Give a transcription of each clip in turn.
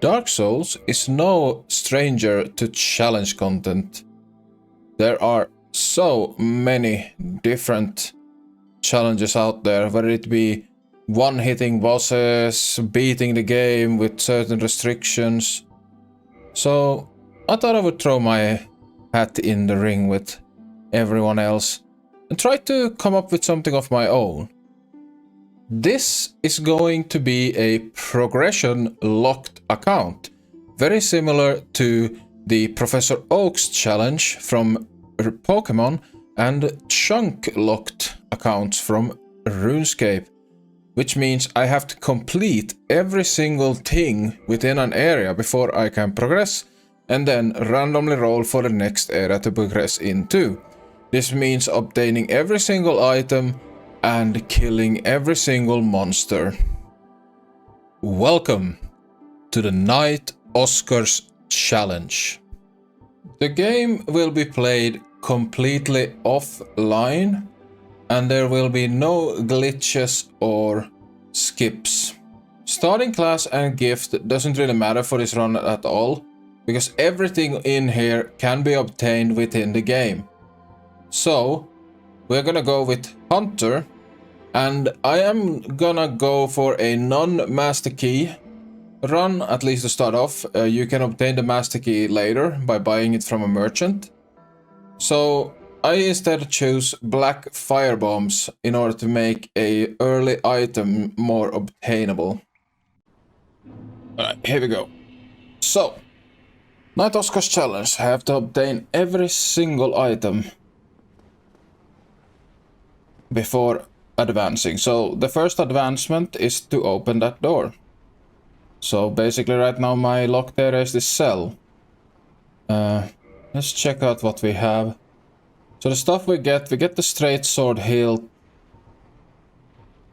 Dark Souls is no stranger to challenge content. There are so many different challenges out there, whether it be one-hitting bosses, beating the game with certain restrictions. So I thought I would throw my hat in the ring with everyone else and try to come up with something of my own. This is going to be a progression locked account, very similar to the Professor Oak's challenge from Pokemon and chunk locked accounts from RuneScape, which means I have to complete every single thing within an area before I can progress, and then randomly roll for the next area to progress into. This means obtaining every single item and killing every single monster. Welcome to the Night Oscars Challenge. The game will be played completely offline, and there will be no glitches or skips. Starting class and gift doesn't really matter for this run at all, because everything in here can be obtained within the game. So we're gonna go with Hunter, and I am gonna go for a non-master key run, at least to start off. You can obtain the master key later by buying it from a merchant. So I instead choose black fire bombs in order to make a early item more obtainable. Alright, here we go. So, Night Oscars Challenge. I have to obtain every single item before advancing. So the first advancement is to open that door. So basically right now my locked area is this cell. Let's check out what we have. So the stuff we get the straight sword hilt.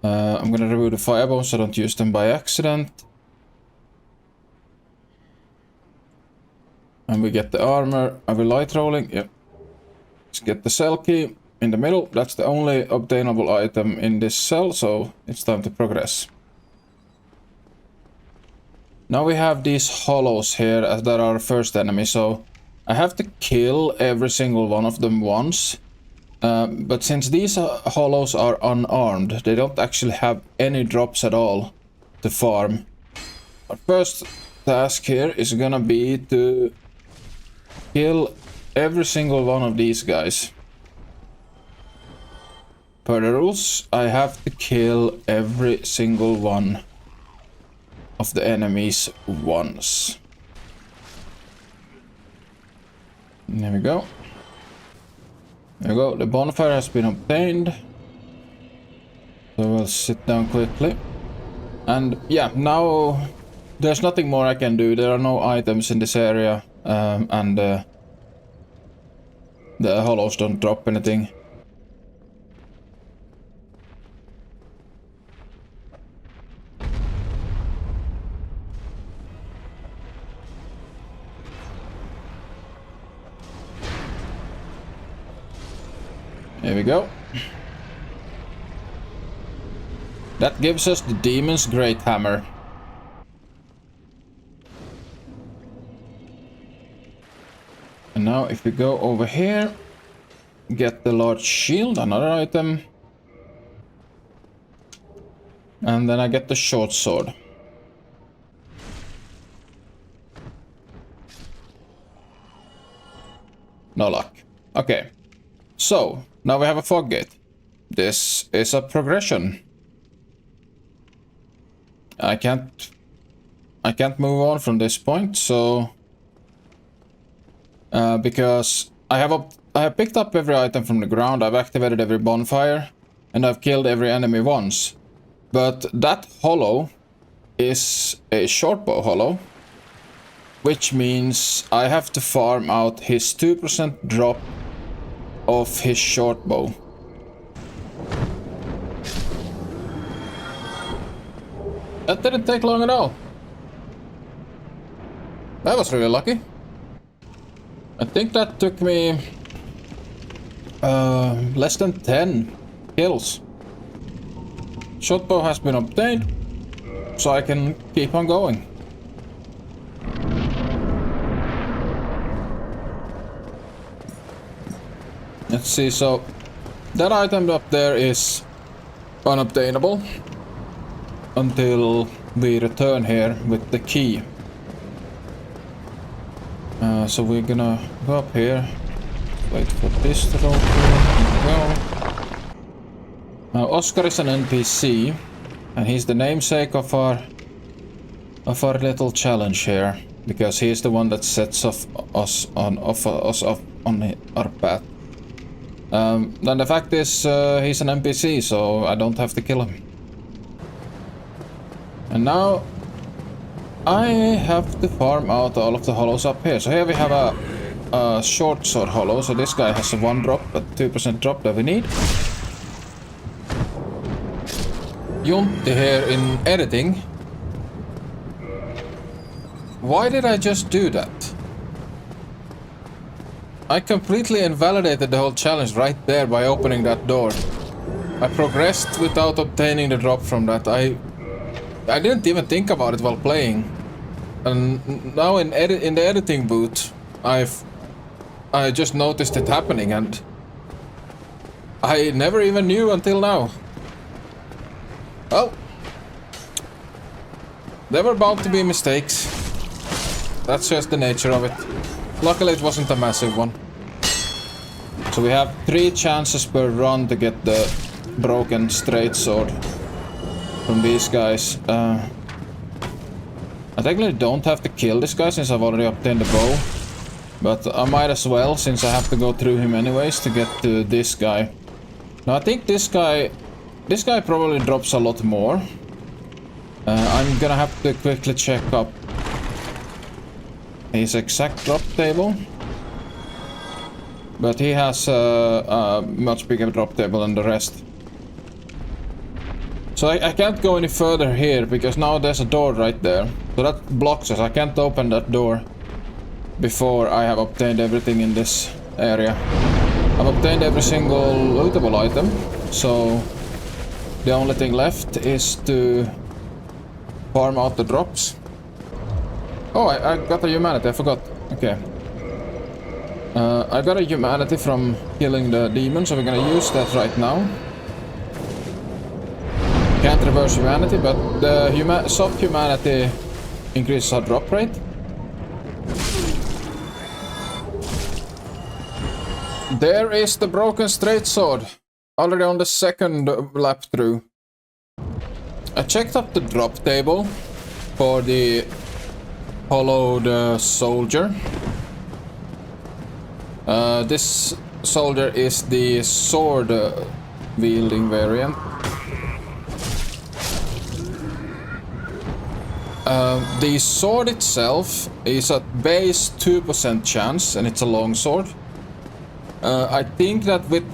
I'm gonna remove the firebombs so I don't use them by accident. And we get the armor. Are we light rolling? Yep. Let's get the cell key in the middle. That's the only obtainable item in this cell, so it's time to progress. Now we have these hollows here as that are our first enemy, so I have to kill every single one of them once. But since these hollows are unarmed, they don't actually have any drops at all to farm. Our first task here is gonna be to kill every single one of these guys. Per the rules, I have to kill every single one of the enemies once. There we go. There we go. The bonfire has been obtained. So we'll sit down quickly. And yeah, now there's nothing more I can do. There are no items in this area. And the hollows don't drop anything. Here we go. That gives us the Demon's Great Hammer. And now if we go over here, get the large shield, another item. And then I get the short sword. No luck. Okay. So, now we have a fog gate. This is a progression. I can't move on from this point, so because I have picked up every item from the ground, I've activated every bonfire, and I've killed every enemy once. But that hollow is a shortbow hollow, which means I have to farm out his 2% drop of his shortbow. That didn't take long at all. That was really lucky. I think that took me less than 10 kills. Shortbow has been obtained, so I can keep on going. Let's see, so that item up there is unobtainable until we return here with the key. So we're gonna go up here, wait for this to open. Go. Now Oskar is an NPC, and he's the namesake of our little challenge here, because he's the one that sets us on our path. Then the fact is, he's an NPC, so I don't have to kill him. And now I have to farm out all of the hollows up here. So here we have a short sword hollow. So this guy has a 1 drop, but 2% drop that we need. Juntti here in editing. Why did I just do that? I completely invalidated the whole challenge right there by opening that door. I progressed without obtaining the drop from that. I didn't even think about it while playing. And now in the editing booth, I just noticed it happening, and I never even knew until now. Well, there were bound to be mistakes. That's just the nature of it. Luckily it wasn't a massive one. So we have 3 chances per run to get the broken straight sword from these guys. I technically don't have to kill this guy since I've already obtained the bow. But I might as well, since I have to go through him anyways to get to this guy. Now I think this guy probably drops a lot more. I'm gonna have to quickly check up his exact drop table. But he has a much bigger drop table than the rest. So I can't go any further here, because now there's a door right there. So that blocks us. I can't open that door before I have obtained everything in this area. I've obtained every single lootable item, so the only thing left is to farm out the drops. Oh, I got a humanity, I forgot. Okay. I got a humanity from killing the demon, so we're gonna use that right now. Can't reverse humanity, but the soft humanity increases our drop rate. There is the broken straight sword, already on the 2nd lap through. I checked up the drop table for the hollowed soldier. This soldier is the sword wielding variant. The sword itself is at base 2% chance, and it's a long sword. I think that with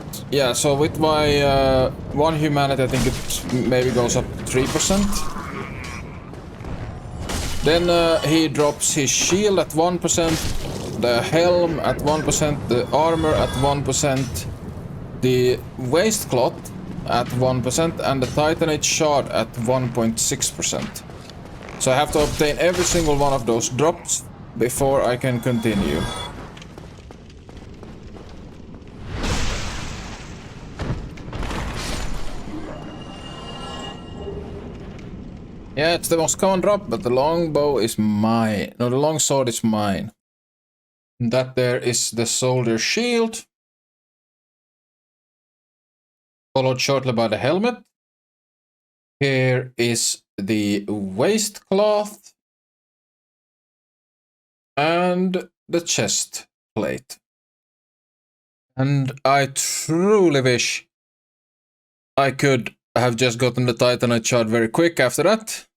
my 1 humanity, I think it maybe goes up 3%. Then he drops his shield at 1%, the helm at 1%, the armor at 1%, the waistcloth at 1%, and the titanate shard at 1.6%. So I have to obtain every single one of those drops before I can continue. Yeah, it's the most common drop, but the longbow is mine. No, the longsword is mine. That there is the soldier shield, followed shortly by the helmet. Here is the waistcloth and the chest plate. And I truly wish I could have just gotten the titanite shard very quick after that,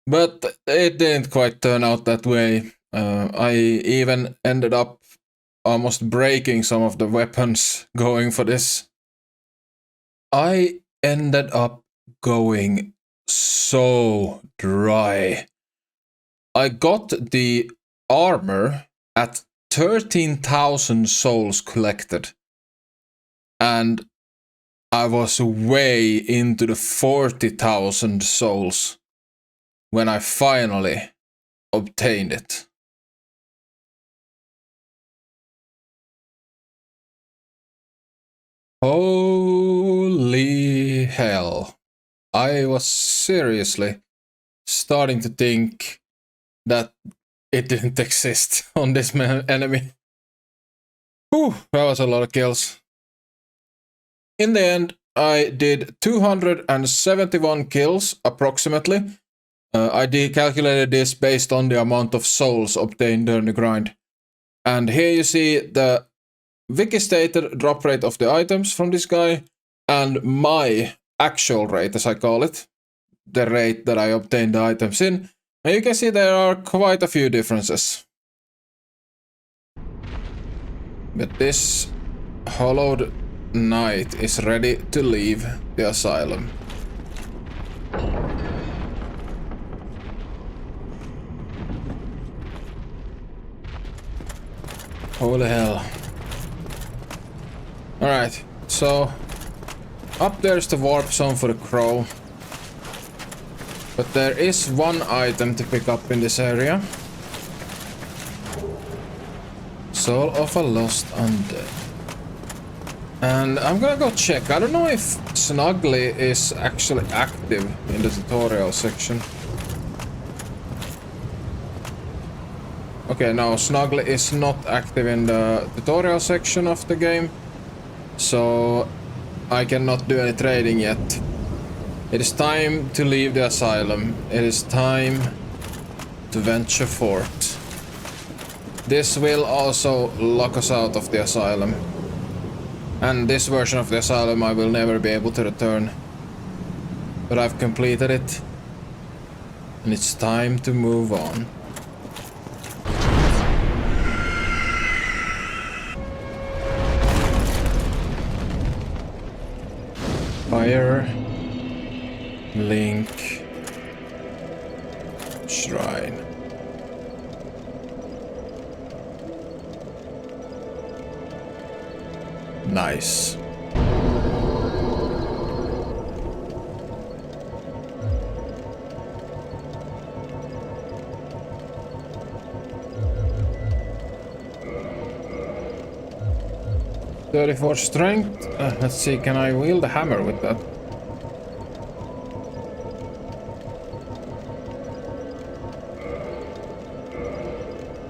but it didn't quite turn out that way. I even ended up almost breaking some of the weapons going for this. I ended up going so dry. I got the armor at 13,000 souls collected, and I was way into the 40,000 souls when I finally obtained it. Holy hell. I was seriously starting to think that it didn't exist on this enemy. Whew, that was a lot of kills. In the end, I did 271 kills, approximately. I calculated this based on the amount of souls obtained during the grind. And here you see the wiki stated drop rate of the items from this guy, and my actual rate, as I call it. The rate that I obtained the items in. And you can see there are quite a few differences. But this hollowed knight is ready to leave the asylum. Holy hell. Alright, so up there's the warp zone for the crow. But there is one item to pick up in this area. Soul of a lost undead. And I'm gonna go check. I don't know if Snuggly is actually active in the tutorial section. Okay, no, Snuggly is not active in the tutorial section of the game. So I cannot do any trading yet. It is time to leave the asylum. It is time to venture forth. This will also lock us out of the asylum. And this version of the asylum I will never be able to return. But I've completed it. And it's time to move on. Fire. Link. Shrine. Nice. "34 strength. Let's see, can I wield a hammer with that?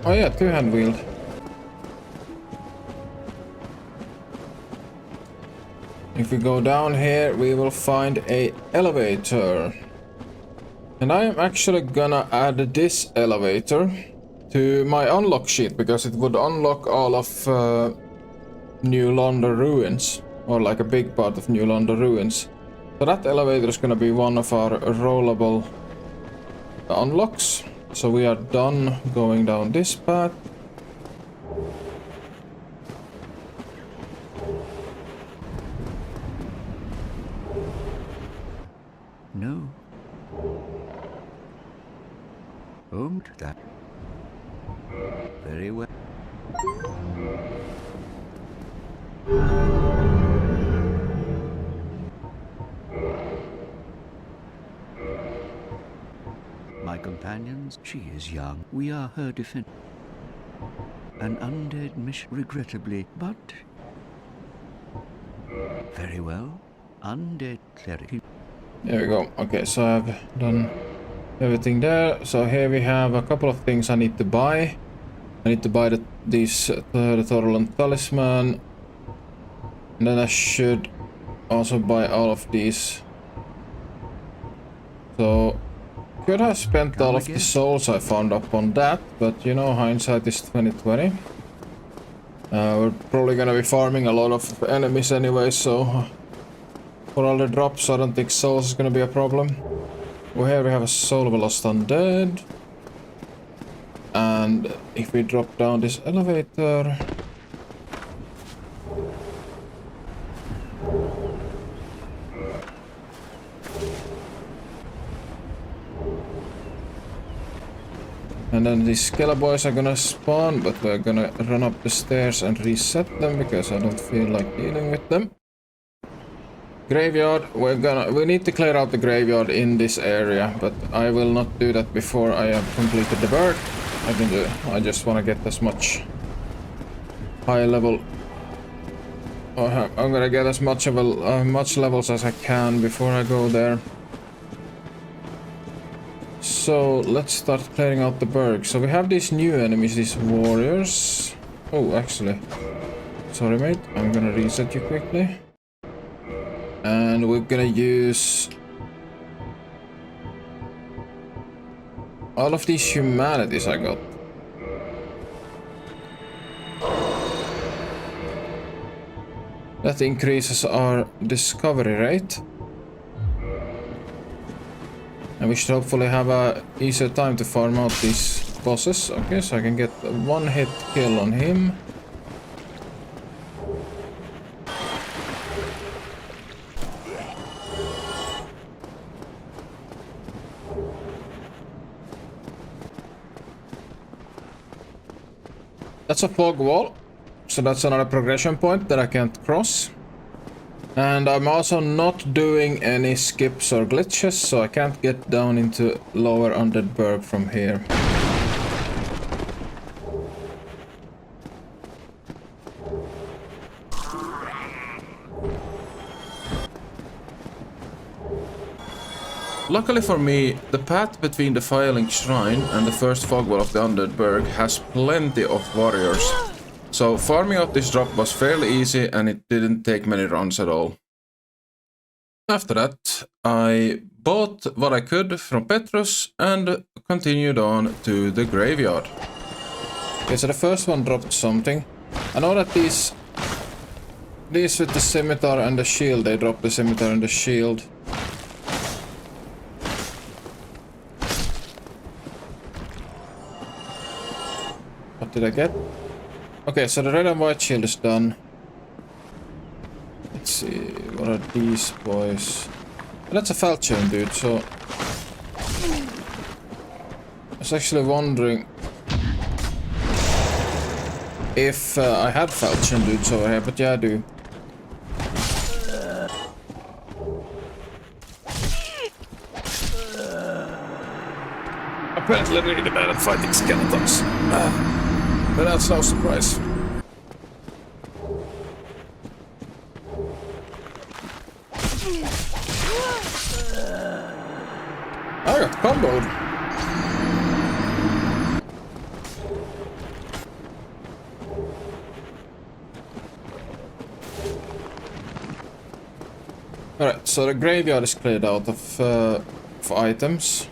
Oh yeah, two-hand wield. If we go down here, we will find a elevator. And I am actually gonna add this elevator to my unlock sheet, because it would unlock all of New London ruins, or like a big part of New London ruins. So that elevator is gonna be one of our rollable unlocks. So we are done going down this path. No. Home to that. Very well. My companions, she is young. We are her defense. An undead mission, regrettably, but very well. Undead cleric. There we go. Okay, so I've done everything there. So here we have a couple of things I need to buy. I need to buy the Thorland Talisman. And then I should also buy all of these. So could have spent all of the souls I found up on that, but you know, hindsight is 2020. We're probably gonna be farming a lot of enemies anyway, so for all the drops I don't think souls is gonna be a problem. Well, here we have a soul of a lost undead. And if we drop down this elevator, and then these Skella boys are gonna spawn, but we're gonna run up the stairs and reset them because I don't feel like dealing with them. Graveyard, we need to clear out the graveyard in this area, but I will not do that before I have completed the bird. I just want to get as much high level I'm gonna get as much of much levels as I can before I go there. So let's start clearing out the burg. So we have these new enemies, these warriors. Oh, actually, sorry mate, I'm gonna reset you quickly. And we're gonna use all of these humanities I got. That increases our discovery rate. And we should hopefully have a easier time to farm out these bosses. Okay, so I can get a one-hit kill on him. That's a fog wall, so that's another progression point that I can't cross. And I'm also not doing any skips or glitches, so I can't get down into lower Undead Burg from here. Luckily for me, the path between the Firelink Shrine and the first fog wall of the Undead Burg has plenty of warriors. So farming out this drop was fairly easy and it didn't take many runs at all. After that, I bought what I could from Petrus and continued on to the graveyard. Okay, so the first one dropped something. I know that these with the scimitar and the shield, they drop the scimitar and the shield. What did I get? Okay, so the red and white shield is done. Let's see, what are these boys? That's a falchion dude, so... I was actually wondering if I had falchion dudes over here, but yeah, I do. Apparently really bad at fighting skeletons. But that's no surprise. I got comboed. Alright, so the graveyard is cleared out of items.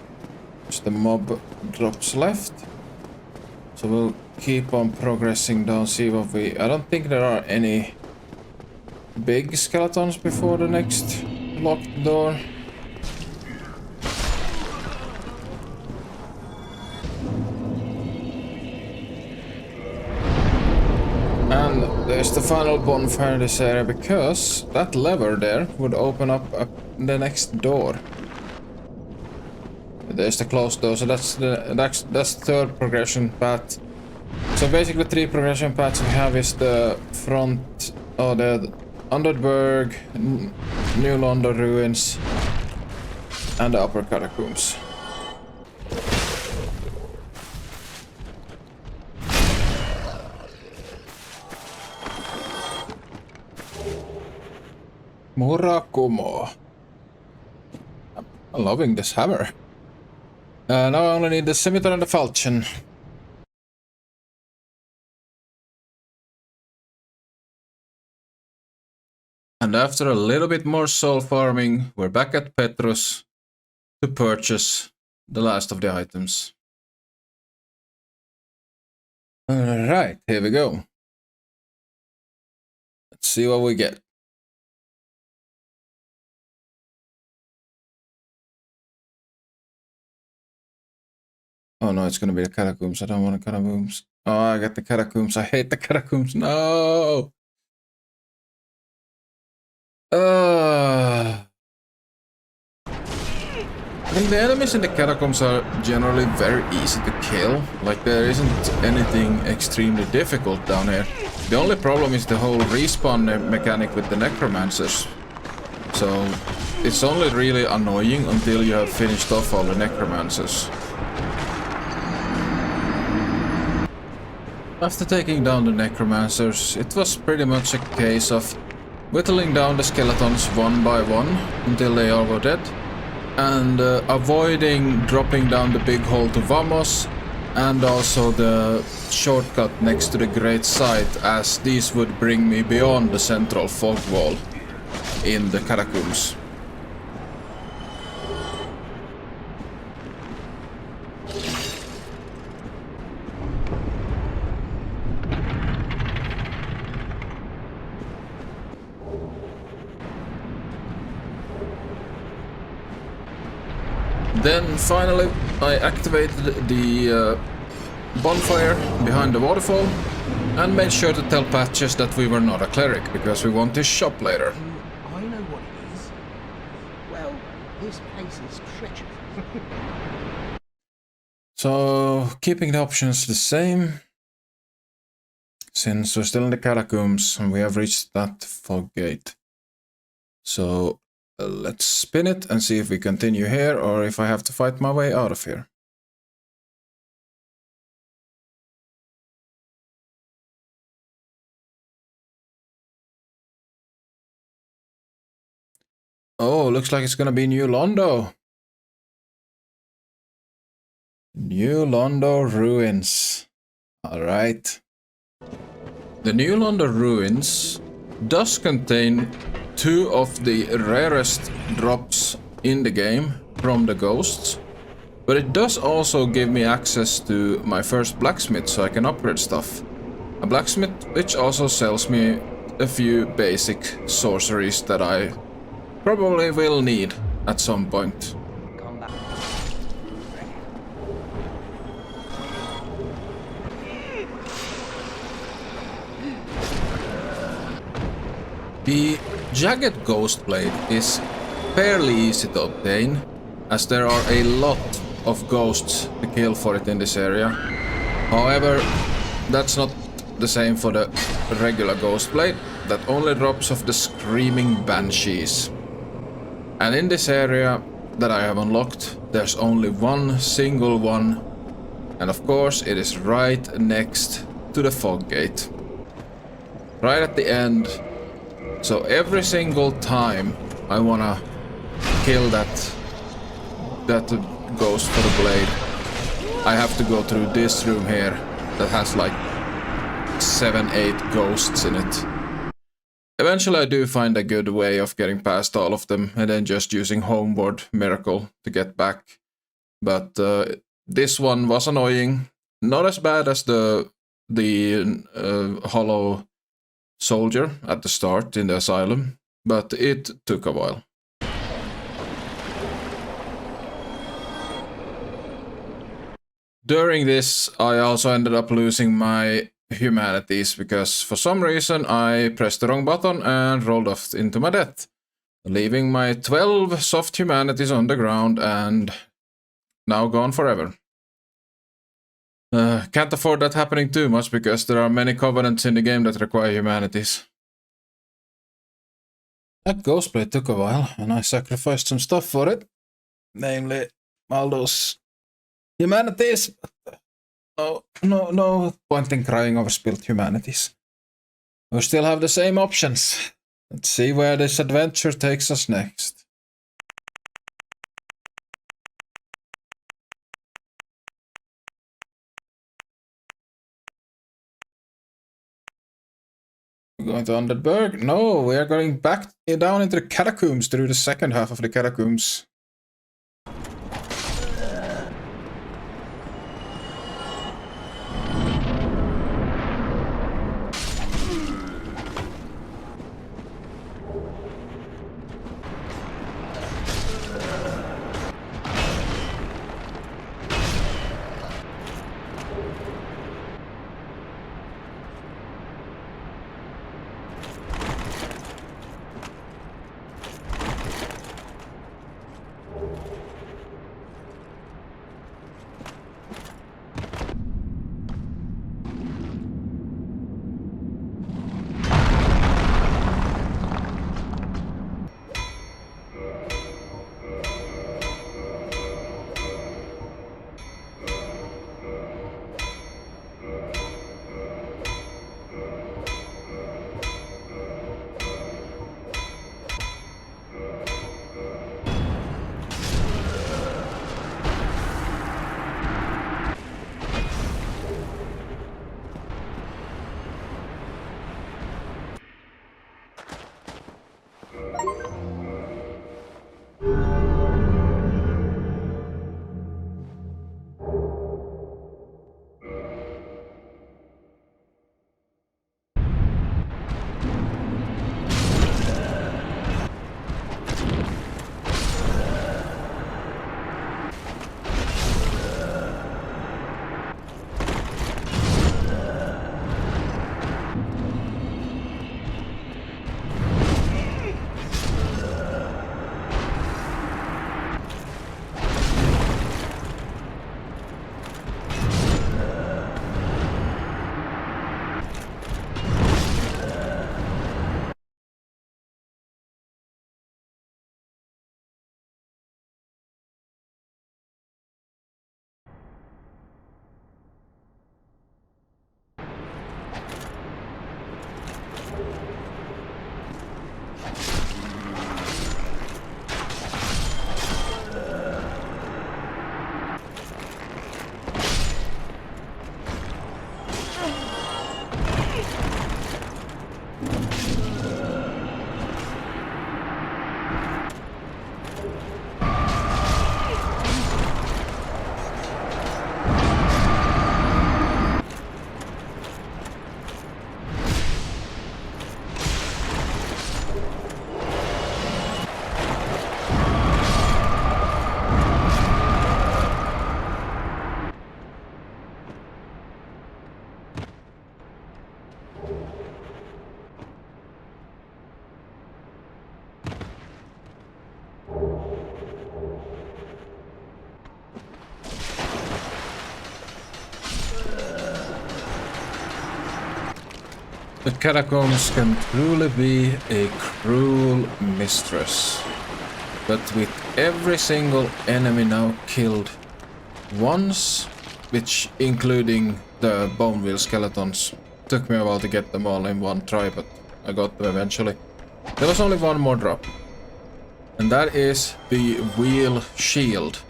Just the mob drops left. So we'll keep on progressing down, see what we... I don't think there are any big skeletons before the next locked door. And there's the final bonfire in this area, because that lever there would open up the next door. There's the closed door, so that's the third progression path. So basically 3 progression paths we have is the front, the Underberg, New London ruins, and the upper catacombs. Murakumo. I'm loving this hammer. Now I only need the scimitar and the falchion. And after a little bit more soul farming, we're back at Petrus to purchase the last of the items. Alright, here we go. Let's see what we get. Oh no, it's gonna be the catacombs. I don't want the catacombs. Oh, I got the catacombs. I hate the catacombs. No! I think the enemies in the catacombs are generally very easy to kill. Like, there isn't anything extremely difficult down here. The only problem is the whole respawn mechanic with the necromancers. So, it's only really annoying until you have finished off all the necromancers. After taking down the necromancers, it was pretty much a case of whittling down the skeletons one by one until they all were dead, and avoiding dropping down the big hole to Vamos, and also the shortcut next to the Great Site, as these would bring me beyond the central fog wall in the catacombs. Then finally I activated the bonfire behind the waterfall and made sure to tell Patches that we were not a cleric because we want his shop later. I know what it is. Well, this place is treacherous. So, keeping the options the same. Since we're still in the catacombs and we have reached that fog gate. So, let's spin it and see if we continue here or if I have to fight my way out of here. Oh, looks like it's gonna be New Londo. New Londo Ruins. Alright. The New Londo Ruins does contain 2 of the rarest drops in the game from the ghosts, but it does also give me access to my first blacksmith so I can upgrade stuff. A blacksmith which also sells me a few basic sorceries that I probably will need at some point. The Jagged Ghost Blade is fairly easy to obtain, as there are a lot of ghosts to kill for it in this area. However, that's not the same for the regular Ghost Blade, that only drops off the Screaming Banshees. And in this area that I have unlocked, there's only one single one, and of course it is right next to the fog gate. Right at the end. So every single time I wanna kill that ghost for the blade, I have to go through this room here that has like 7-8 ghosts in it. Eventually I do find a good way of getting past all of them and then just using Homeward Miracle to get back. But this one was annoying. Not as bad as the hollow soldier at the start in the asylum, but it took a while. During this, I also ended up losing my humanities because for some reason I pressed the wrong button and rolled off into my death, leaving my 12 soft humanities on the ground and now gone forever. Can't afford that happening too much because there are many covenants in the game that require humanities. That Ghostblade took a while and I sacrificed some stuff for it. Namely, all those humanities. No point in crying over spilled humanities. We still have the same options. Let's see where this adventure takes us next. We're going to Underberg? No, we are going back down into the catacombs through the second half of the catacombs. The catacombs can truly be a cruel mistress. But with every single enemy now killed once, which including the bone wheel skeletons, took me a while to get them all in one try, but I got them eventually. There was only one more drop. And that is the wheel shield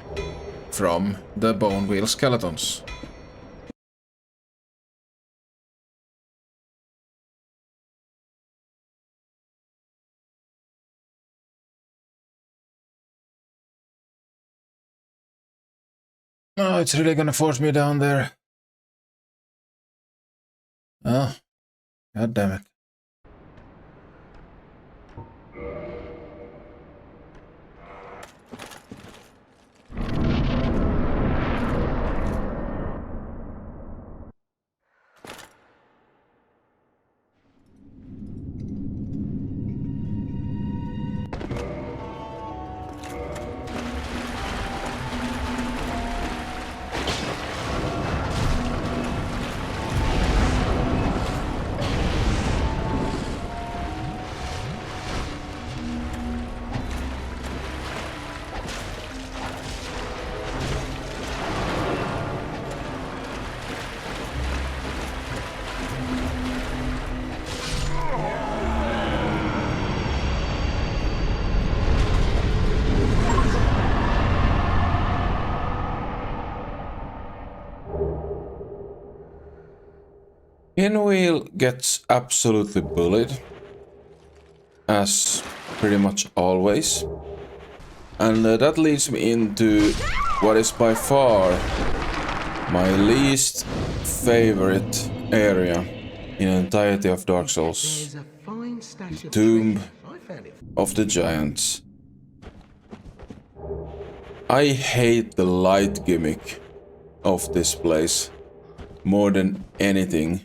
from the bone wheel skeletons. Oh, it's really gonna force me down there. Oh, god damn it. Pinwheel gets absolutely bullied, as pretty much always. And that leads me into what is by far my least favorite area in the entirety of Dark Souls. Tomb of the Giants. I hate the light gimmick of this place more than anything.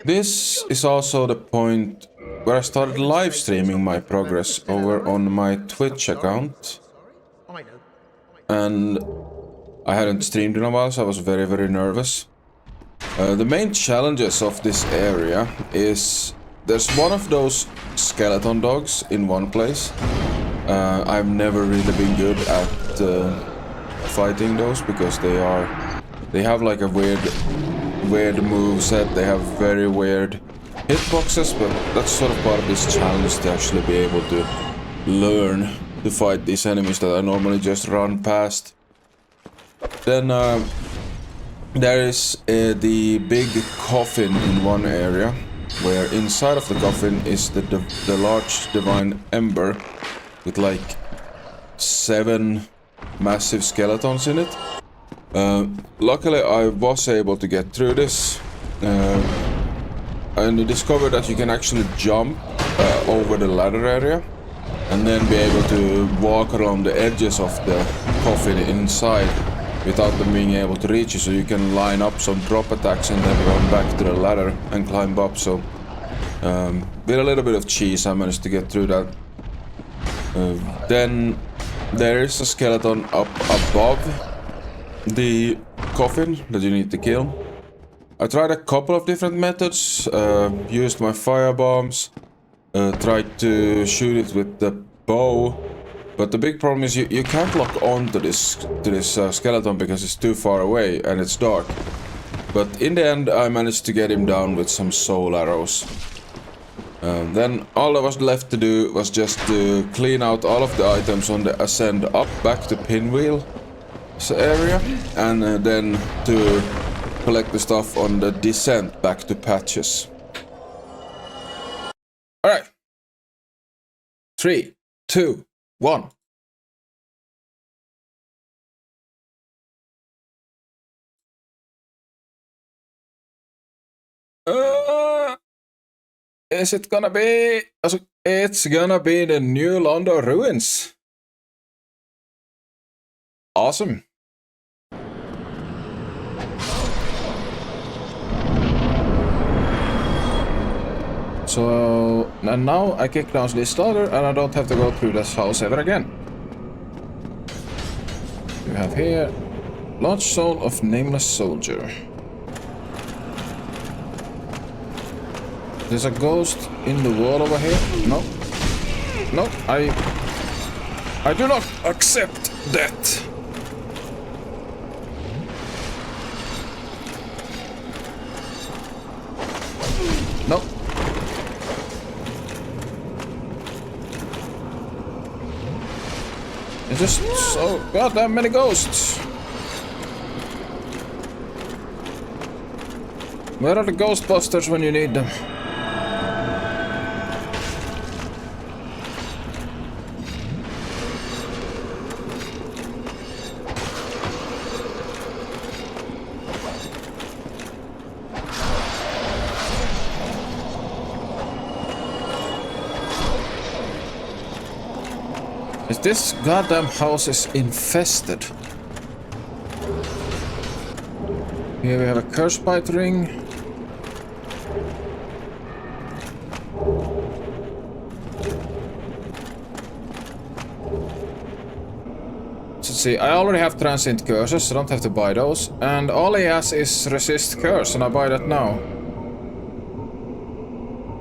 This is also the point where I started live streaming my progress over on my Twitch account. And I hadn't streamed in a while, so I was very nervous. The main challenges of this area is there's one of those skeleton dogs in one place. I've never really been good at fighting those because they have like a weird moveset. They have very weird hitboxes, but that's sort of part of this challenge to actually be able to learn to fight these enemies that I normally just run past. Then there is the big coffin in one area, where inside of the coffin is the large divine ember with like 7 massive skeletons in it. Luckily I was able to get through this and discovered that you can actually jump over the ladder area and then be able to walk around the edges of the coffin inside without them being able to reach you, so you can line up some drop attacks and then run back to the ladder and climb up. So with a little bit of cheese I managed to get through that. Then there is a skeleton up above the coffin that you need to kill. I tried a couple of different methods, used my fire bombs, tried to shoot it with the bow, but the big problem is you can't lock on to this skeleton because it's too far away and it's dark. But in the end I managed to get him down with some soul arrows. Then all that was left to do was just to clean out all of the items on the ascend up back to Pinwheel area, and then to collect the stuff on the descent back to Patches. Alright. 3, 2, 1. Is it gonna be... It's gonna be the new Londo Ruins. Awesome. So, and now I kick down this starter and I don't have to go through this house ever again. We have here Lost Soul of Nameless Soldier. There's a ghost in the wall over here. No. No, I do not accept that. No. There's just so goddamn many ghosts. Where are the Ghostbusters when you need them? This goddamn house is infested. Here we have a curse bite ring. Let's see, I already have transient curses, so I don't have to buy those. And all he has is resist curse, and I buy that now.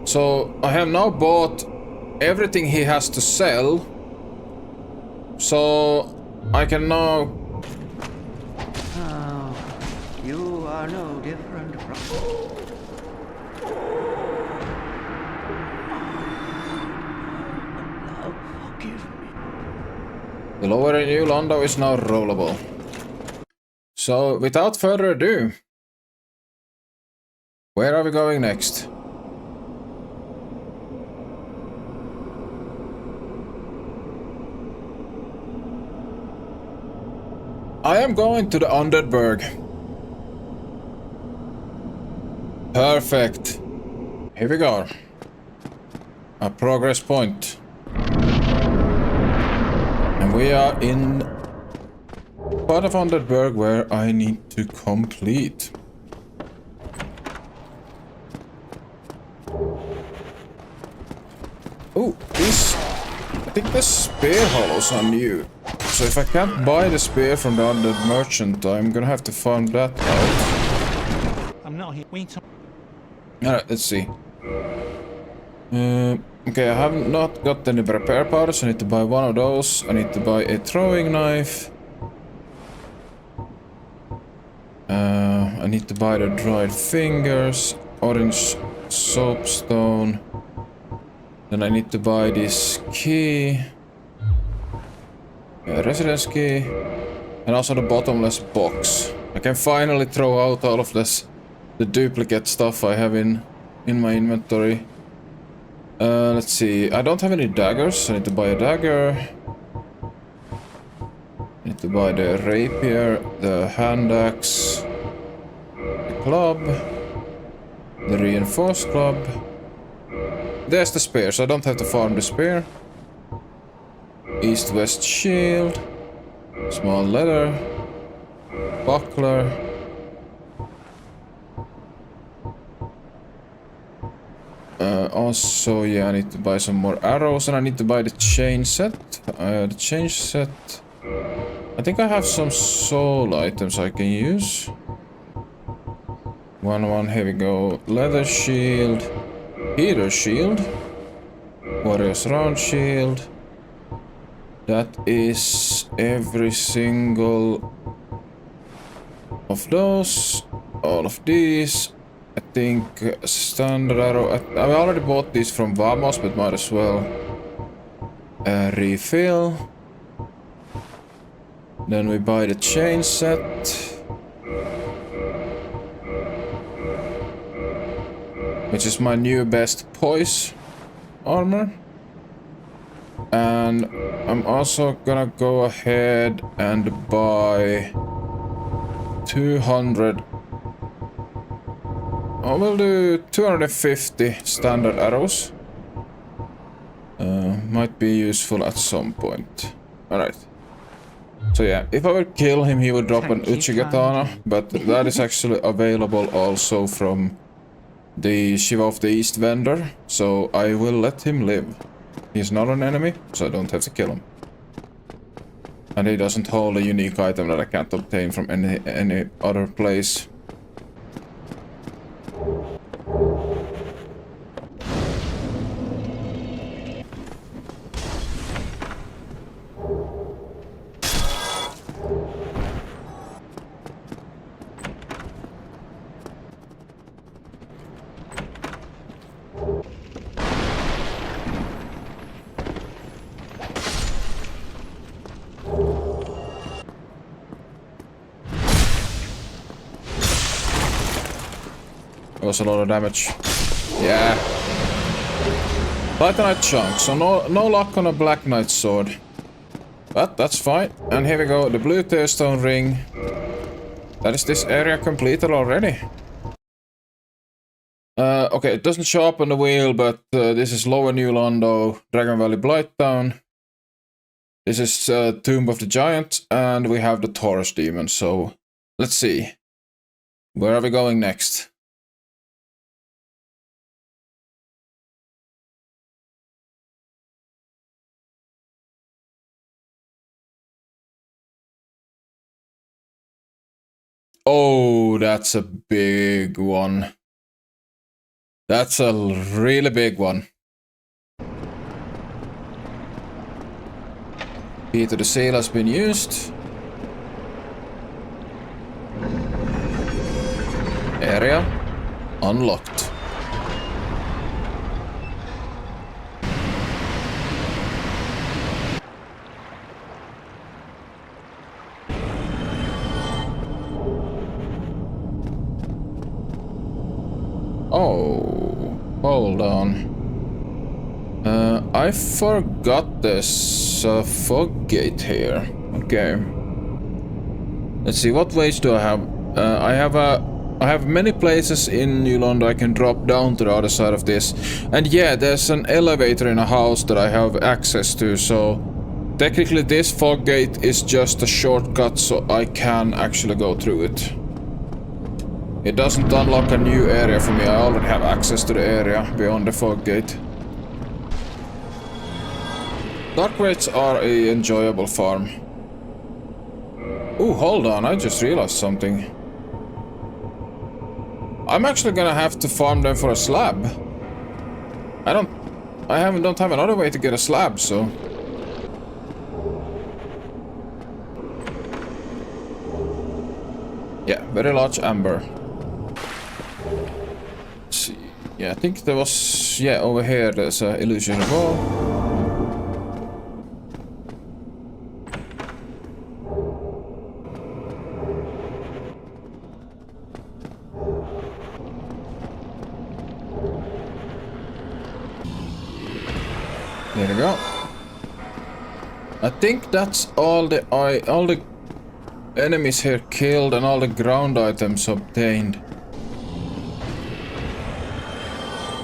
So I have now bought everything he has to sell. So I can now. Oh, you are no different from. Oh, forgive me. The lower new Londo is now rollable. So without further ado, where are we going next? I am going to the Underberg. Perfect. Here we go. A progress point. And we are in part of Underberg where I need to complete. Oh, this. I think the spear hollows are new. So if I can't buy the spear from the other merchant, I'm gonna have to farm that out. I'm not here. Wait. Alright, let's see. Okay, I have not got any repair powders. I need to buy one of those. I need to buy a throwing knife. I need to buy the dried fingers, orange soapstone. Then I need to buy this key. Residence key. And also the bottomless box. I can finally throw out all of this, the duplicate stuff I have in my inventory. Let's see. I don't have any daggers. I need to buy a dagger. I need to buy the rapier, the hand axe, the club, the reinforced club. There's the spear, so I don't have to farm the spear. East-west shield, small leather, buckler. Also, yeah, I need to buy some more arrows, and I need to buy the chain set. The chain set. I think I have some soul items I can use. One, here we go. Leather shield, heater shield, warrior's round shield. That is every single of those, all of these. I think standard arrow. I already bought these from Vamos, but might as well refill. Then we buy the chain set. Which is my new best poise armor. And I'm also gonna go ahead and buy 200. I will do 250 standard arrows. Might be useful at some point. Alright. So yeah, if I would kill him, he would drop an Uchigatana, but that is actually available also from the Shiva of the East vendor, so I will let him live. He's not an enemy, so I don't have to kill him. And he doesn't hold a unique item that I can't obtain from any other place. It was a lot of damage. Yeah. Titanite chunk, so no luck on a Black Knight sword. But that's fine. And here we go, the blue Tearstone ring. That is this area completed already. Okay, it doesn't show up on the wheel, but this is Lower New Londo, Dragon Valley Blighttown. This is Tomb of the Giant, and we have the Taurus Demon, so let's see. Where are we going next? Oh, that's a big one. That's a really big one. Key to the seal has been used. Area unlocked. Oh, hold on. I forgot this fog gate here. Okay. Let's see, what ways do I have? I have many places in New Londo I can drop down to the other side of this. And yeah, there's an elevator in a house that I have access to, so technically this fog gate is just a shortcut, so I can actually go through it. It doesn't unlock a new area for me, I already have access to the area beyond the fog gate. Dark Raids are an enjoyable farm. Ooh, hold on, I just realized something. I'm actually gonna have to farm them for a slab. I don't have another way to get a slab, so... Yeah, very large amber. Let's see. Yeah, I think there was... Yeah, over here there's an illusion wall. There we go. I think that's all the enemies here killed and all the ground items obtained.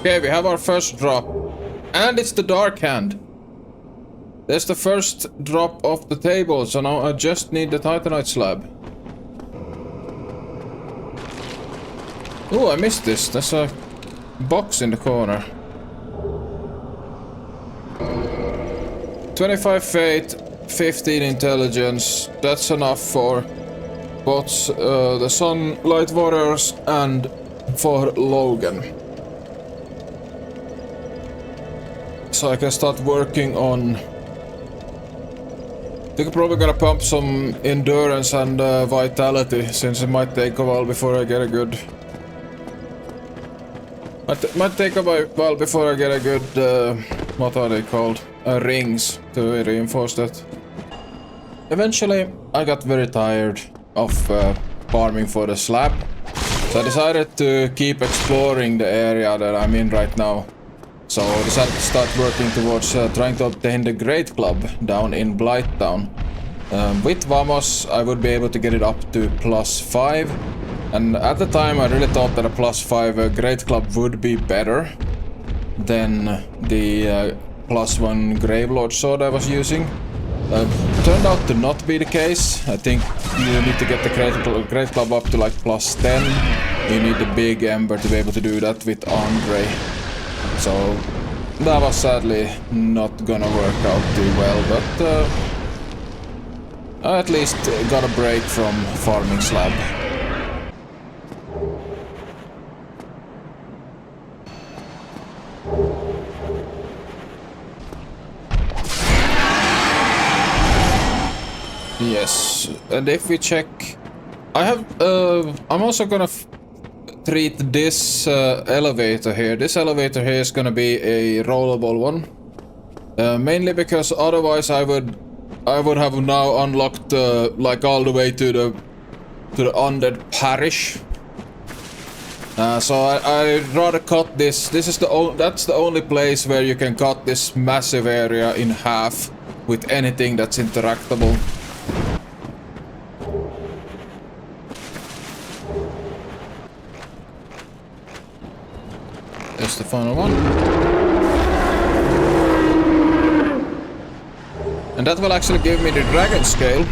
Okay, we have our first drop. And it's the Dark Hand. There's the first drop off the table, so now I just need the Titanite slab. Oh, I missed this. There's a box in the corner. 25 fate, 15 intelligence. That's enough for both the Sunlight Warriors and for Logan. So I can start working on... I think I'm probably gonna pump some endurance and vitality, since it might take a while before I get a good... Might take a while before I get a good... what are they called? Rings to reinforce that. Eventually, I got very tired of farming for the slab, so I decided to keep exploring the area that I'm in right now. So I decided to start working towards trying to obtain the Great Club down in Blighttown. With Vamos, I would be able to get it up to +5, and at the time I really thought that a +5 Great Club would be better than the +1 Gravelord sword I was using. Turned out to not be the case. I think you need to get the Great Club up to like +10. You need the big Ember to be able to do that with Andre. So that was sadly not gonna work out too well, but I at least got a break from farming slab. Yes, and if we check, I have, I'm also gonna treat this elevator here. This elevator here is gonna be a rollable one, mainly because otherwise I would have now unlocked like all the way to the undead parish, So I'd rather cut this. This is that's the only place where you can cut this massive area in half with anything that's interactable. There's the final one. And that will actually give me the dragon scale,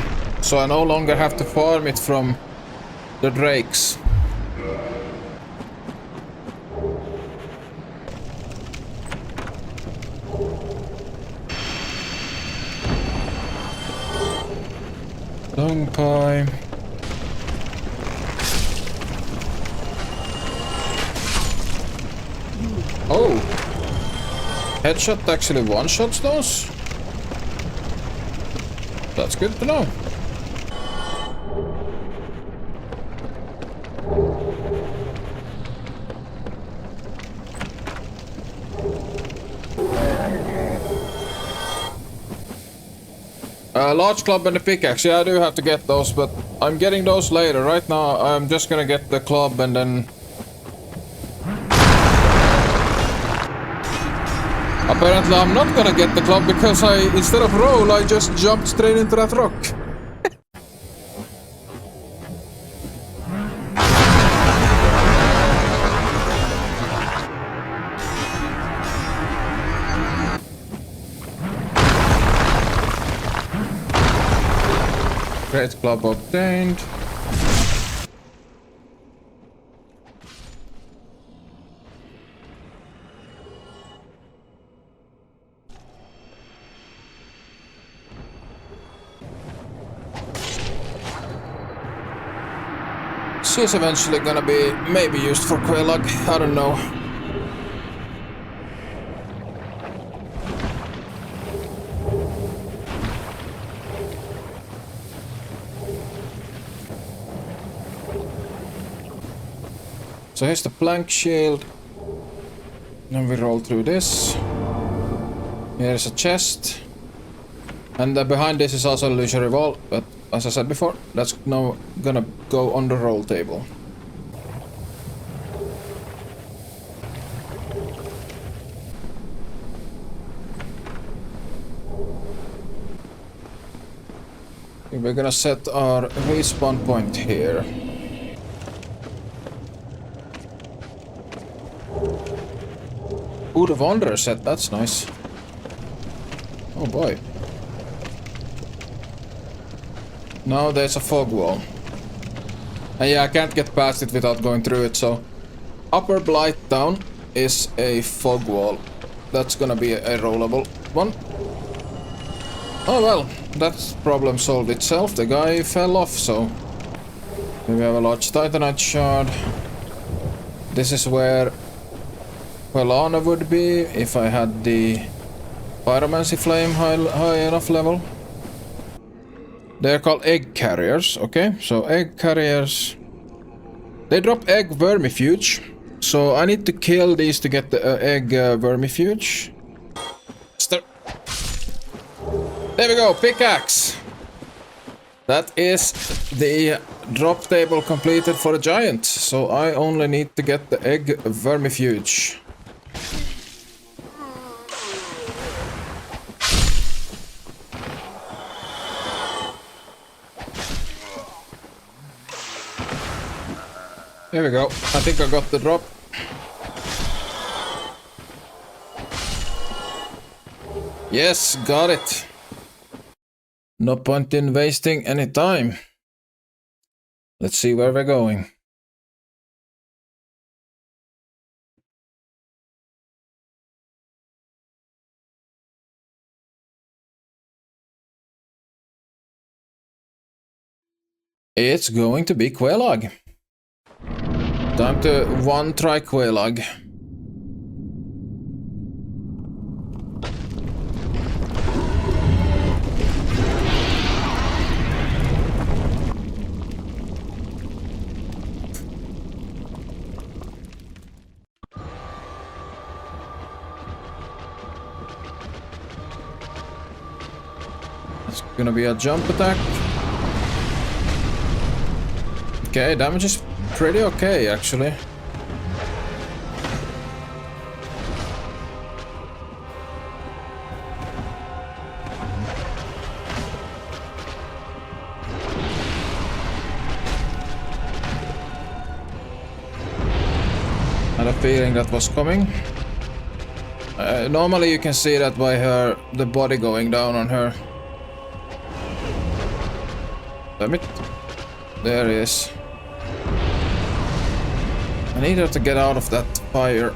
so I no longer have to farm it from the drakes. Long pie. Oh! Headshot actually one-shots those? That's good to know. Large club and the pickaxe, yeah, I do have to get those, but I'm getting those later. Right now, I'm just gonna get the club and then... Apparently, I'm not gonna get the club because instead of roll, I just jumped straight into that rock. Great club obtained. She's eventually gonna be maybe used for Quelaag, I don't know. So here's the plank shield. Then we roll through this. Here's a chest. And behind this is also a illusory wall, but as I said before, that's now gonna go on the roll table. We're gonna set our respawn point here. Ooh, the Wanderer set, that's nice. Oh boy. Now there's a fog wall. And yeah, I can't get past it without going through it, so... Upper Blighttown is a fog wall. That's gonna be a rollable one. Oh well, that problem solved itself. The guy fell off, so... We have a large Titanite shard. This is where... Quelana would be if I had the Pyromancy Flame high enough level. They're called egg carriers, okay? So egg carriers... They drop egg vermifuge. So I need to kill these to get the egg vermifuge. There we go, pickaxe! That is the drop table completed for a giant. So I only need to get the egg vermifuge. There we go. I think I got the drop. Yes, got it. No point in wasting any time. Let's see where we're going. It's going to be Quelaag. Time to try Quelaag. It's gonna be a jump attack. Okay, damage is pretty okay, actually. had a feeling that was coming. Normally you can see that by the body going down on her. Damn it. There he is. I need her to get out of that fire.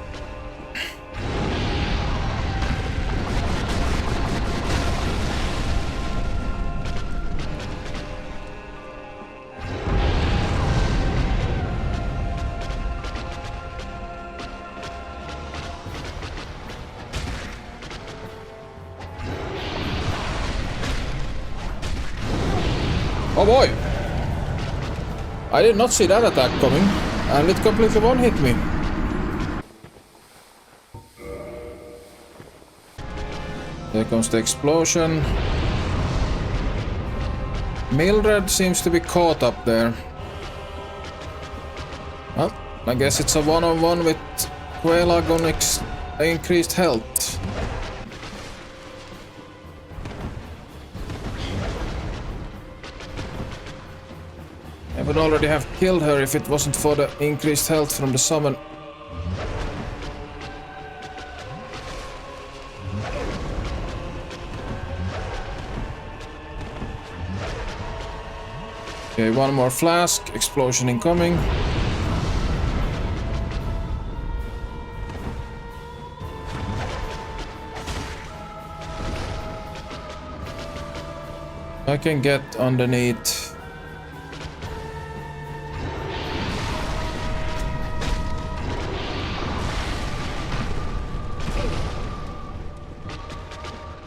Oh boy! I did not see that attack coming, and it completely one-hit me. There comes the explosion. Mildred seems to be caught up there. Well, I guess it's a one-on-one with Quelaag on increased health. I would already have killed her if it wasn't for the increased health from the summon. Okay, one more flask. Explosion incoming. I can get underneath.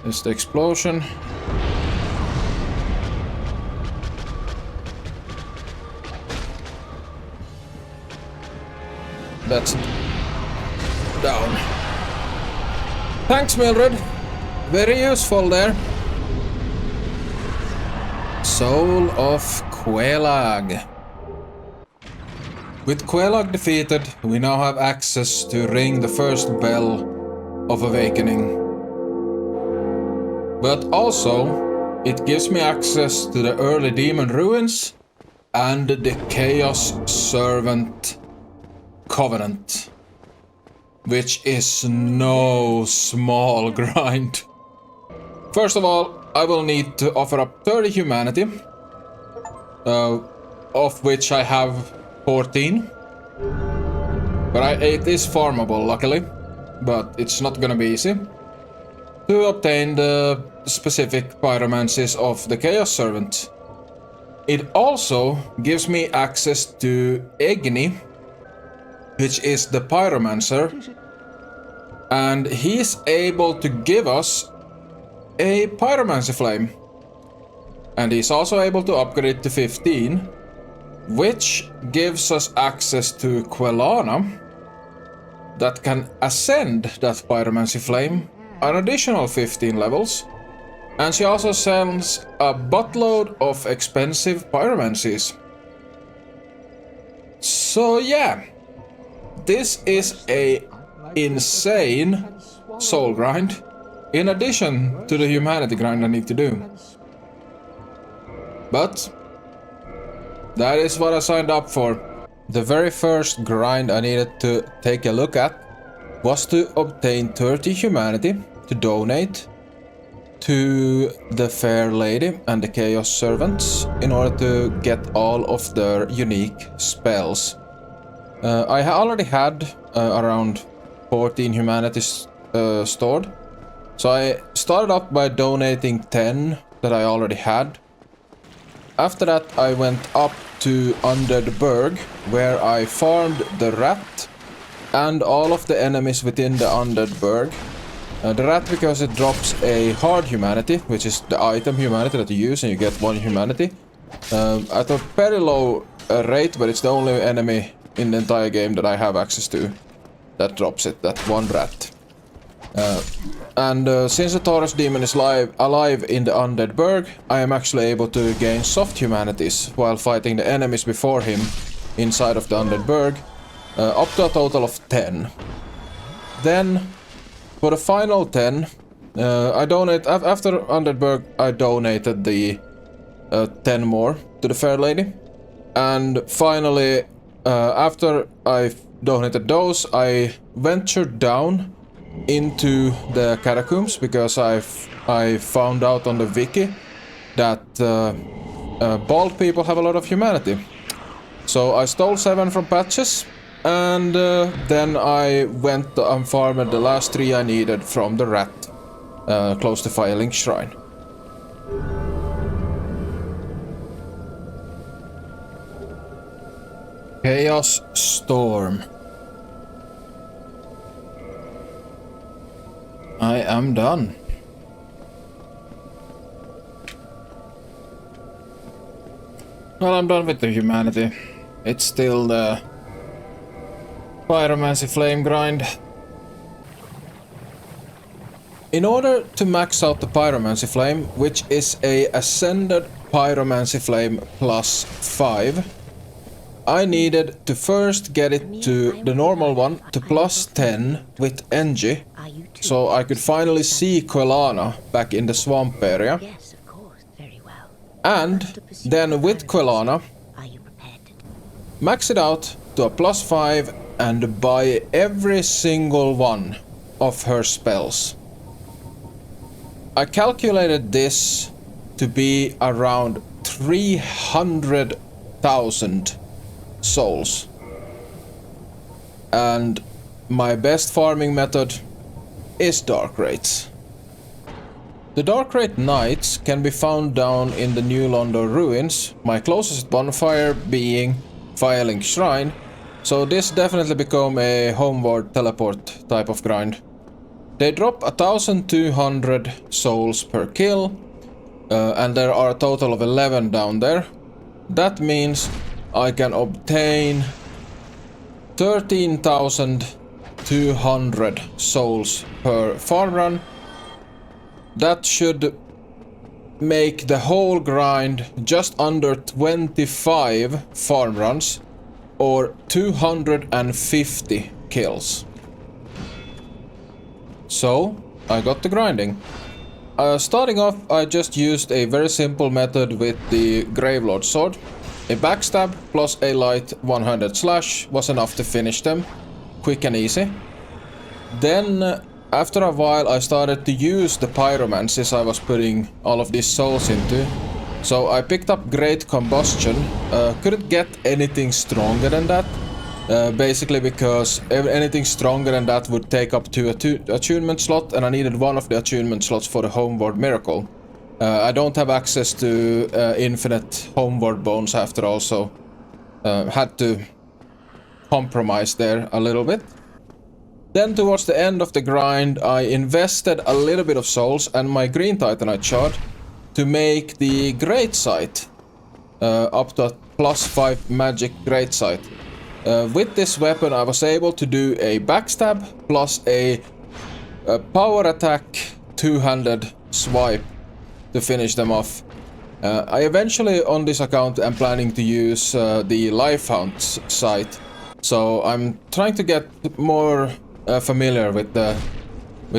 There's the explosion. That's down. Thanks, Mildred. Very useful there. Soul of Quelaag. With Quelaag defeated, we now have access to ring the first bell of awakening. But also, it gives me access to the early demon ruins and the Chaos Servant Covenant, which is no small grind. First of all, I will need to offer up 30 humanity, of which I have 14. But it is farmable, luckily, but it's not gonna be easy. To obtain the specific pyromancies of the Chaos Servant. It also gives me access to Egni, which is the pyromancer, and he's able to give us a pyromancy flame. And he's also able to upgrade it to 15, which gives us access to Quelana that can ascend that pyromancy flame an additional 15 levels, and she also sends a buttload of expensive pyromancies. So yeah, this is a insane soul grind, in addition to the humanity grind I need to do. But that is what I signed up for. The very first grind I needed to take a look at was to obtain 30 humanity to donate to the Fair Lady and the Chaos Servants in order to get all of their unique spells. I already had around 14 humanity stored, so I started off by donating 10 that I already had. After that I went up to Undead Burg, where I farmed the rat and all of the enemies within the Undead Burg. The rat because it drops a hard humanity, which is the item humanity that you use and you get 1 humanity. At a very low rate, but it's the only enemy in the entire game that I have access to that drops it, that 1 rat. Since the Taurus demon is alive in the Undead Burg, I am actually able to gain soft humanities while fighting the enemies before him inside of the Undead Burg, up to a total of 10. Then, for the final 10, I donate after Undead Burg. I donated the 10 more to the Fair Lady, and finally, after I donated those, I ventured down into the catacombs because I found out on the wiki that bald people have a lot of humanity. So I stole 7 from Patches, and then I went and farmed the last 3 I needed from the rat close to Firelink Shrine. Chaos Storm. I am done. Well, I'm done with the humanity. It's still the Pyromancy Flame grind. In order to max out the Pyromancy Flame, which is a Ascended Pyromancy Flame plus 5, I needed to first get it to the normal one to plus 10 with Engie, so I could finally see Quelana back in the swamp area. Yes, of course, very well. And then with Quelana, Are you prepared to max it out to a plus 5 and buy every single one of her spells. I calculated this to be around 300,000 souls. And my best farming method is Dark Rates. The Dark Rate Knights can be found down in the New London ruins, my closest bonfire being Firelink Shrine, so this definitely become a homeward teleport type of grind. They drop 1,200 souls per kill, and there are a total of 11 down there. That means I can obtain 13,200 souls per farm run. That should make the whole grind just under 25 farm runs or 250 kills. So I got to grinding. Starting off, I just used a very simple method with the Gravelord sword. A backstab plus a light one-handed slash was enough to finish them, quick and easy. Then after a while I started to use the pyromancies I was putting all of these souls into. So I picked up Great Combustion, couldn't get anything stronger than that. Basically because anything stronger than that would take up to attunement slot, and I needed one of the attunement slots for the Homeward Miracle. I don't have access to infinite Homeward Bones after all, so had to compromise there a little bit. Then towards the end of the grind I invested a little bit of souls and my Green Titanite shard to make the Great Sight up to a plus 5 magic Great Sight. With this weapon I was able to do a backstab plus a power attack two-handed swipe to finish them off. I eventually on this account am planning to use the Lifehound sight, so I'm trying to get more familiar with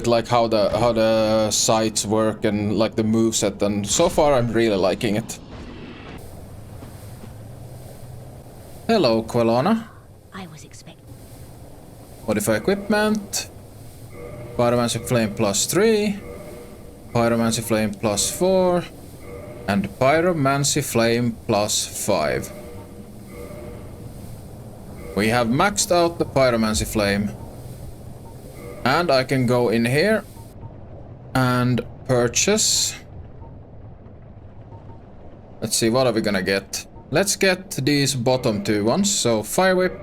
like how the sights work and like the moveset, and so far I'm really liking it. Hello, Quelana. I was expecting. Modify equipment. Pyromancy Flame plus 3. Pyromancy Flame plus 4. And Pyromancy Flame plus 5. We have maxed out the Pyromancy Flame. And I can go in here and purchase. Let's see, what are we gonna get? Let's get these bottom two ones. So Fire Whip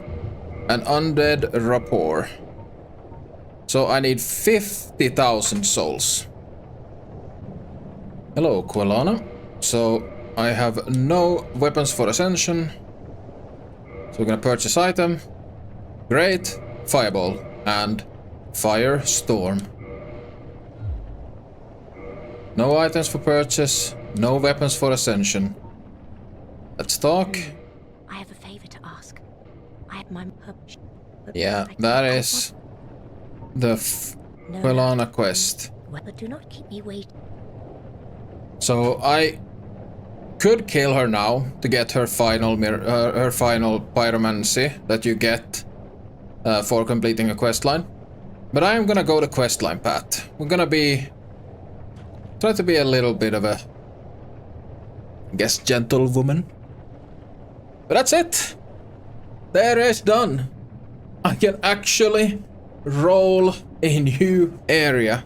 and Undead Rapport. So I need 50,000 souls. Hello, Quelana. So I have no weapons for Ascension. So we're gonna purchase item. Great. Fireball. And Firestorm. No items for purchase. No weapons for Ascension. Let's talk. I have a favor to ask. I had my Yeah, that is the Quelana quest. But do not keep me waiting. So I could kill her now to get her final pyromancy that you get for completing a questline. But I am gonna go the questline path. We're gonna try to be a little bit of a, I guess, gentlewoman. But that's it. There is done. I can actually roll a new area.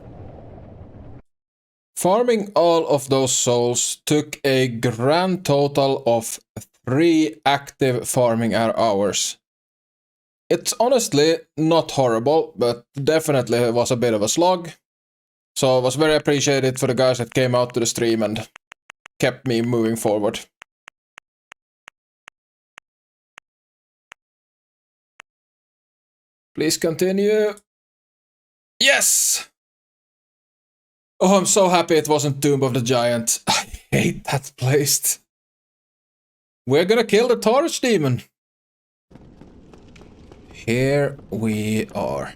Farming all of those souls took a grand total of 3 active farming hours. It's honestly not horrible, but definitely was a bit of a slog. So it was very appreciated for the guys that came out to the stream and kept me moving forward. Please continue. Yes! Oh, I'm so happy it wasn't Tomb of the Giant. I hate that place. We're gonna kill the Taurus demon. Here we are.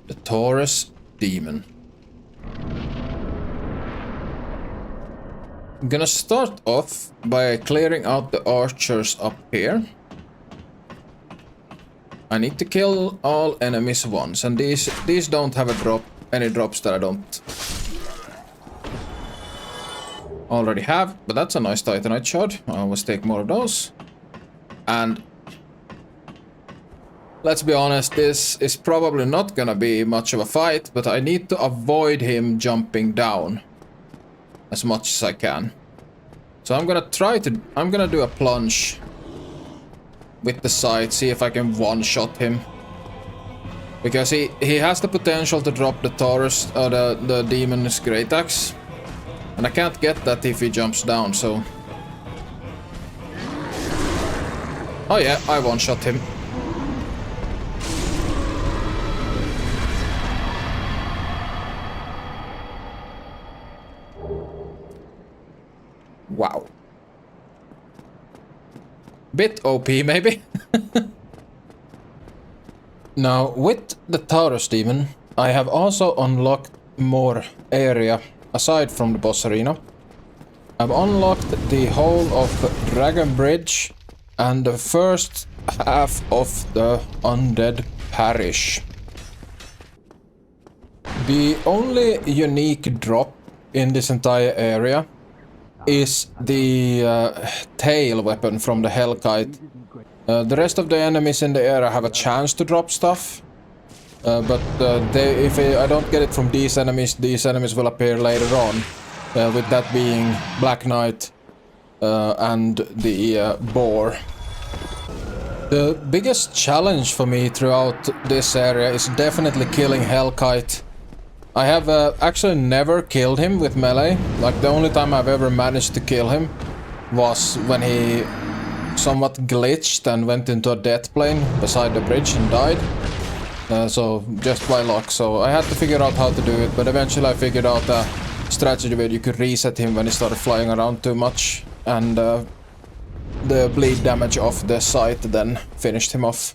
The Taurus demon. I'm gonna start off by clearing out the archers up here. I need to kill all enemies once, and these don't have any drops that I don't already have, but that's a nice Titanite shard. I always take more of those. And let's be honest, this is probably not gonna be much of a fight, but I need to avoid him jumping down as much as I can. So I'm gonna do a plunge with the sight, see if I can one-shot him. Because he has the potential to drop the Taurus, or the demon's great axe. And I can't get that if he jumps down, so... Oh yeah, I one-shot him. Wow. Bit OP, maybe? Now, with the Taurus demon, I have also unlocked more area aside from the boss arena. I've unlocked the whole of Dragon Bridge and the first half of the Undead Parish. The only unique drop in this entire area is the tail weapon from the Hellkite. The rest of the enemies in the area have a chance to drop stuff, but if I don't get it from these enemies will appear later on, with that being Black Knight and the boar. The biggest challenge for me throughout this area is definitely killing Hellkite. I have actually never killed him with melee. Like, the only time I've ever managed to kill him was when he somewhat glitched and went into a death plane beside the bridge and died. So just by luck. So I had to figure out how to do it, but eventually I figured out a strategy where you could reset him when he started flying around too much, and the bleed damage off the sight then finished him off.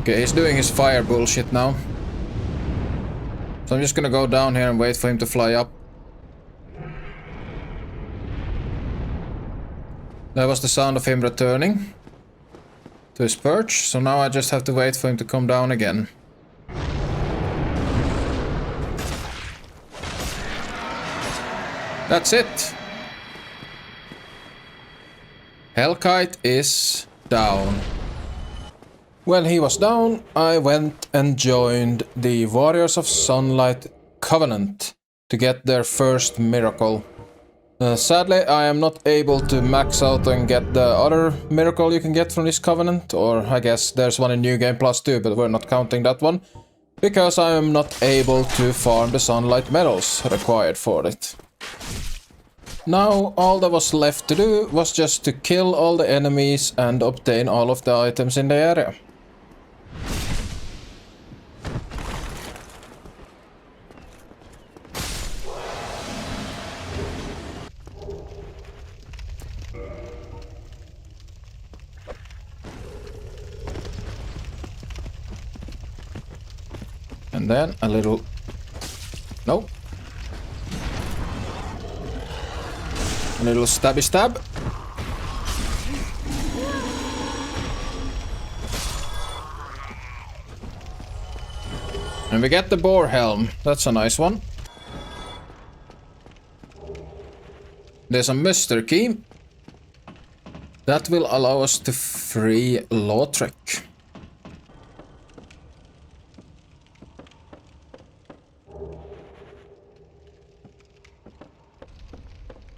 Okay, he's doing his fire bullshit now. So I'm just gonna go down here and wait for him to fly up. That was the sound of him returning to his perch, so now I just have to wait for him to come down again. That's it! Hellkite is down. When he was down, I went and joined the Warriors of Sunlight Covenant to get their first miracle. Sadly, I am not able to max out and get the other miracle you can get from this Covenant, or I guess there's one in New Game Plus too, but we're not counting that one, because I am not able to farm the Sunlight medals required for it. Now, all that was left to do was just to kill all the enemies and obtain all of the items in the area. And then a little... Nope. A little stabby stab. And we get the boar helm. That's a nice one. There's a Mr. Key. That will allow us to free Lautrec.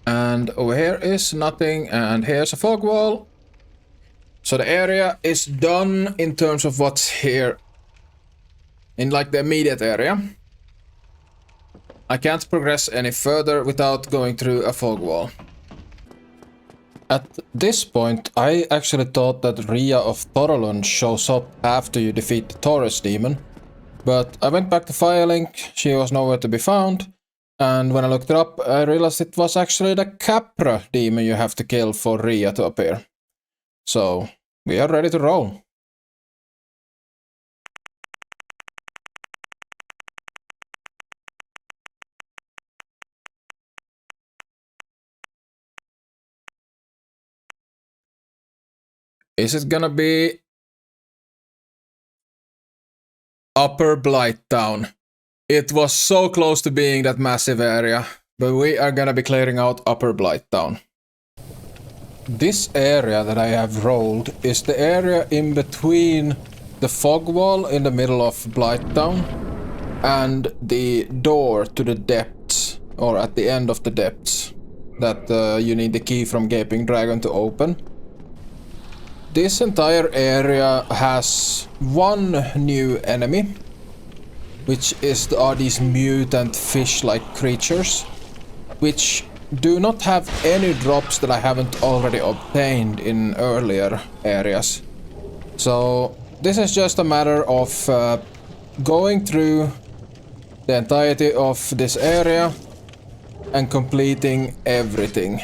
And over here is nothing, and here's a fog wall. So the area is done in terms of what's here. In like the immediate area. I can't progress any further without going through a fog wall. At this point, I actually thought that Ria of Thorolund shows up after you defeat the Taurus demon. But I went back to Firelink, she was nowhere to be found. And when I looked her up, I realized it was actually the Capra demon you have to kill for Ria to appear. So, we are ready to roll. Is it gonna be Upper Blighttown? It was so close to being that massive area, but we are gonna be clearing out Upper Blighttown. This area that I have rolled is the area in between the fog wall in the middle of Blighttown and the door to the depths, or at the end of the depths, that you need the key from Gaping Dragon to open. This entire area has one new enemy, which are these mutant fish-like creatures, which do not have any drops that I haven't already obtained in earlier areas. So this is just a matter of going through the entirety of this area and completing everything.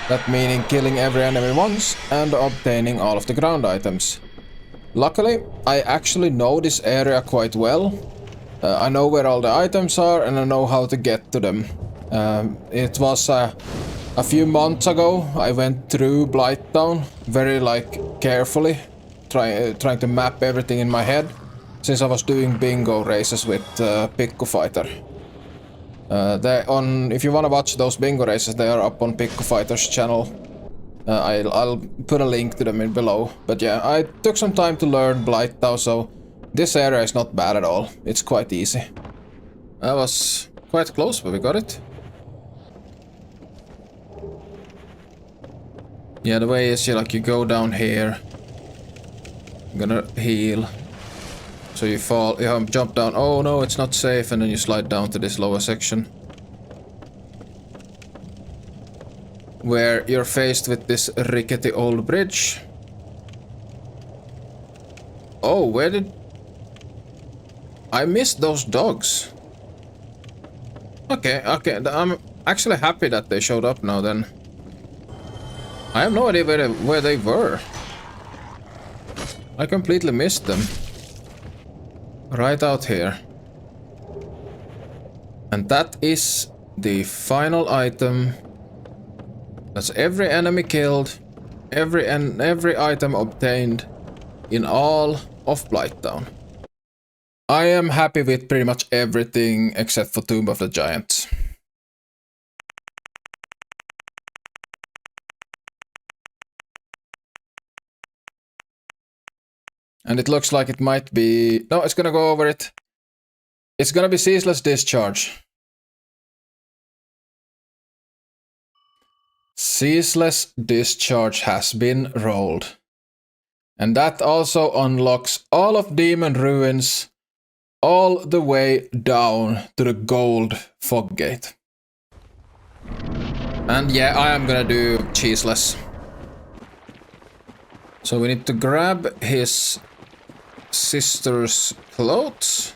That meaning killing every enemy once and obtaining all of the ground items. Luckily, I actually know this area quite well. I know where all the items are and I know how to get to them. It was a few months ago I went through Blighttown very carefully, trying to map everything in my head, since I was doing bingo races with Pico Fighter. If you want to watch those bingo races, they are up on Pico Fighter's channel. I'll put a link to them in below. But yeah, I took some time to learn Blighttown, so this area is not bad at all. It's quite easy. That was quite close, but we got it. Yeah, the way is you go down here. I'm gonna heal. So you fall, you jump down, oh no, it's not safe, and then you slide down to this lower section. Where you're faced with this rickety old bridge. Oh, where did... I missed those dogs. Okay, I'm actually happy that they showed up now then. I have no idea where they were. I completely missed them. Right out here. And that is the final item. That's every enemy killed, every item obtained in all of Blighttown. I am happy with pretty much everything except for Tomb of the Giants. And it looks like it might be... No, it's gonna go over it. It's gonna be Ceaseless Discharge. Ceaseless Discharge has been rolled. And that also unlocks all of Demon Ruins all the way down to the Gold Fog Gate. And yeah, I am gonna do Cheeseless. So we need to grab his sister's clothes.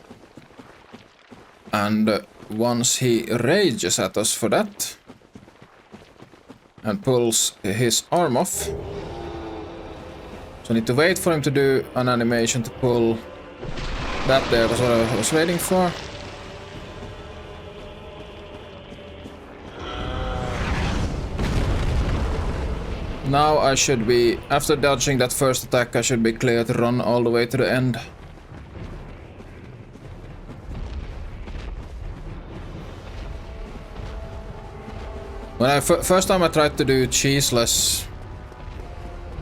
And once he rages at us for that and pulls his arm off, so I need to wait for him to do an animation to pull that. There was what I was waiting for. now I should be, after dodging that first attack, I should be clear to run all the way to the end. When I first time I tried to do cheeseless,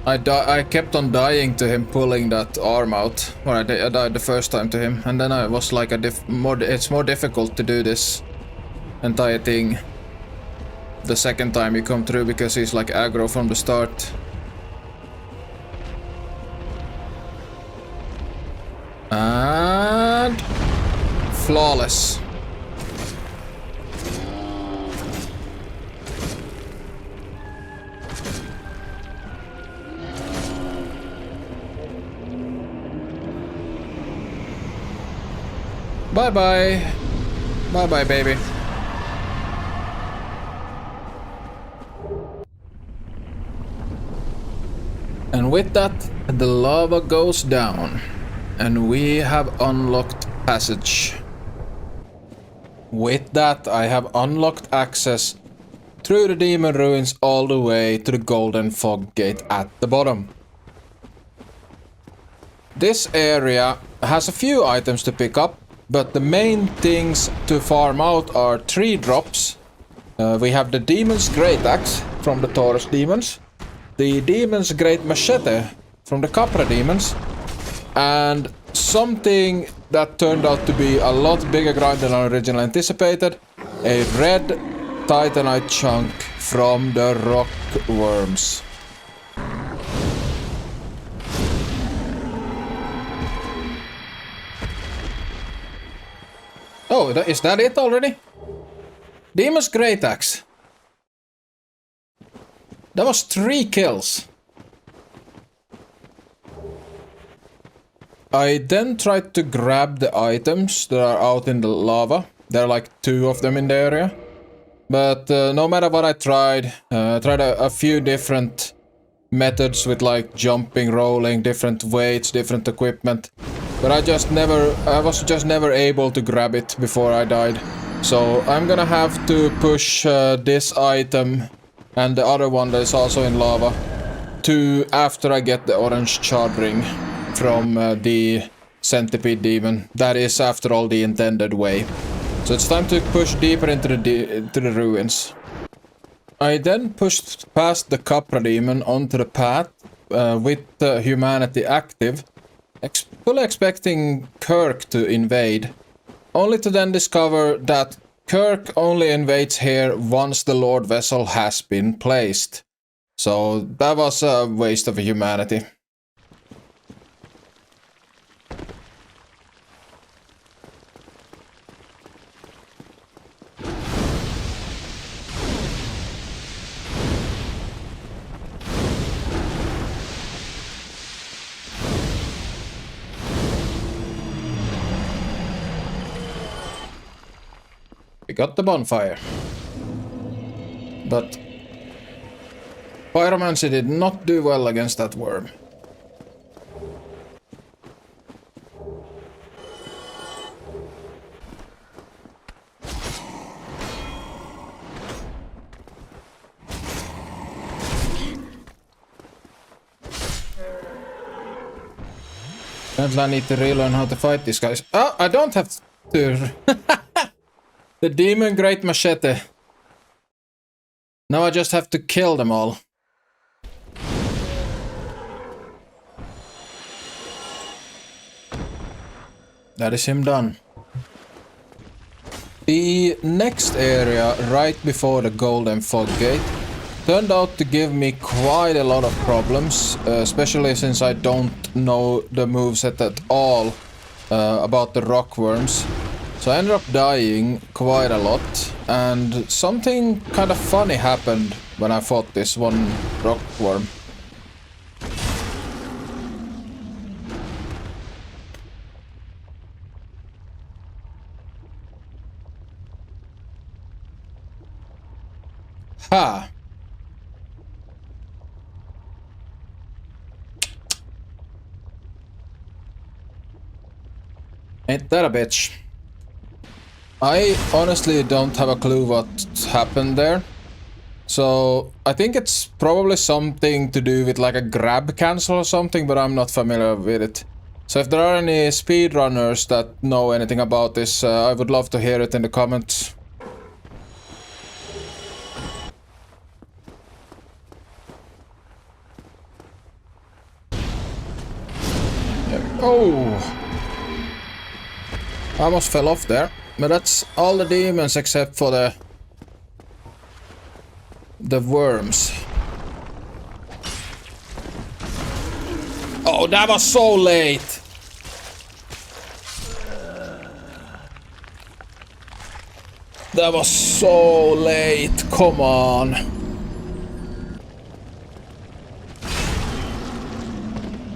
I kept on dying to him pulling that arm out. Or I died the first time to him, and then I was like it's more difficult to do this entire thing the second time you come through because he's like aggro from the start. And flawless. Bye bye. Bye bye, baby. And with that, the lava goes down, and we have unlocked passage. With that, I have unlocked access through the demon ruins all the way to the golden fog gate at the bottom. This area has a few items to pick up, but the main things to farm out are 3 drops. We have the Demon's Great Axe from the Taurus demons, the Demon's Great Machete from the Capra demons, and something that turned out to be a lot bigger grind than I originally anticipated, a red Titanite chunk from the rock worms. Oh, is that it already? Demon's Great Axe. That was 3 kills. I then tried to grab the items that are out in the lava. There are like 2 of them in the area. But no matter what I tried a few different methods with like jumping, rolling, different weights, different equipment. But I was just never able to grab it before I died. So I'm gonna have to push this item and the other one that is also in lava to after I get the orange shard ring from the centipede demon. That is after all the intended way. So it's time to push deeper into the ruins. I then pushed past the Capra demon onto the path with humanity active, fully expecting Kirk to invade, only to then discover that Kirk only invades here once the Lord Vessel has been placed. So that was a waste of humanity. We got the bonfire. But Pyromancy did not do well against that worm. Apparently I need to relearn how to fight these guys. Oh, I don't have to... The Demon Great Machete. Now I just have to kill them all. That is him done. The next area right before the Golden Fog Gate turned out to give me quite a lot of problems, especially since I don't know the moveset at all about the rock worms. So I ended up dying quite a lot, and something kind of funny happened when I fought this one rock worm. Ha! Ain't that a bitch? I honestly don't have a clue what happened there. So I think it's probably something to do with like a grab cancel or something, but I'm not familiar with it. So if there are any speedrunners that know anything about this, I would love to hear it in the comments. Oh! I almost fell off there. But that's all the demons except for the worms. Oh, that was so late! That was so late, come on.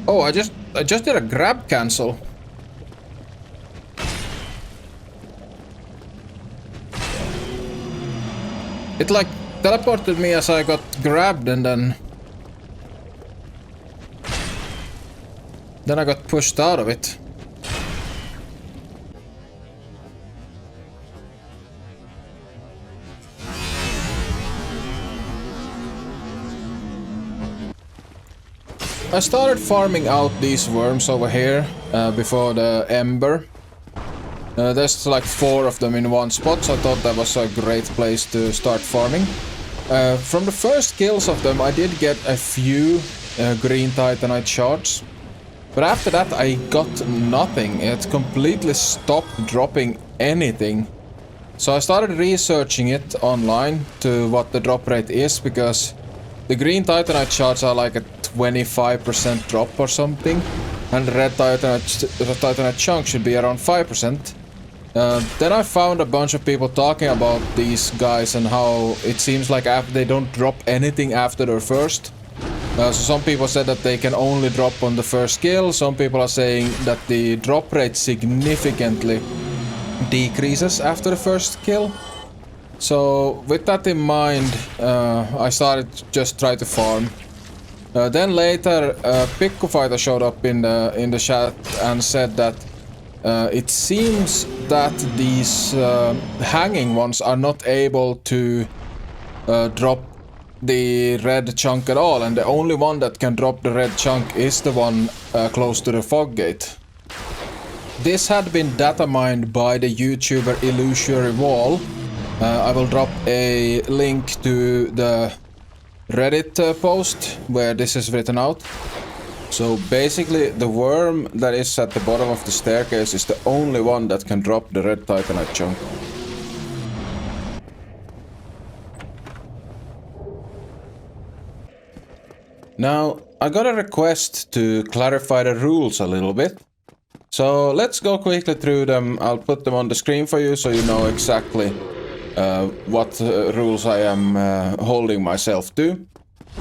Oh, I just did a grab cancel. It like teleported me as I got grabbed and then I got pushed out of it. I started farming out these worms over here before the ember. There's like 4 of them in one spot, so I thought that was a great place to start farming. From the first kills of them, I did get a few green titanite shards. But after that I got nothing. It completely stopped dropping anything. So I started researching it online to what the drop rate is, because the green titanite shards are like a 25% drop or something, and the red titanite chunk should be around 5%. Then I found a bunch of people talking about these guys and how it seems like they don't drop anything after their first. So some people said that they can only drop on the first kill. Some people are saying that the drop rate significantly decreases after the first kill. So with that in mind, I started just try to farm. Then later, Pikku Fighter showed up in the chat and said that it seems that these hanging ones are not able to drop the red chunk at all, and the only one that can drop the red chunk is the one close to the fog gate. This had been data mined by the YouTuber Illusory Wall. I will drop a link to the Reddit post where this is written out. So basically the worm that is at the bottom of the staircase is the only one that can drop the red titanite chunk. Now, I got a request to clarify the rules a little bit. So let's go quickly through them. I'll put them on the screen for you so you know exactly what rules I am holding myself to.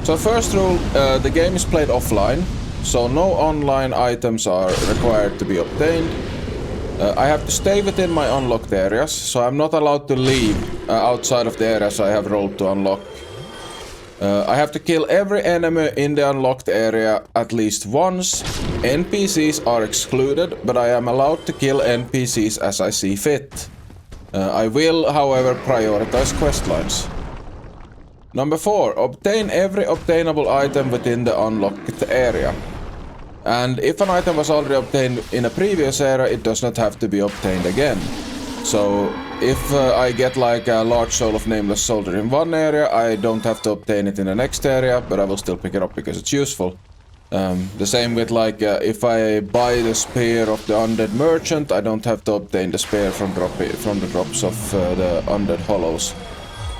So first rule, the game is played offline, so no online items are required to be obtained. I have to stay within my unlocked areas, so I'm not allowed to leave outside of the areas I have rolled to unlock. I have to kill every enemy in the unlocked area at least once. NPCs are excluded, but I am allowed to kill NPCs as I see fit. I will, however, prioritize questlines. Number 4. Obtain every obtainable item within the unlocked area. And if an item was already obtained in a previous area, it does not have to be obtained again. So, if I get like a large soul of nameless soldier in one area, I don't have to obtain it in the next area, but I will still pick it up because it's useful. The same with like, if I buy the spear of the undead merchant, I don't have to obtain the spear from the drops of the undead hollows.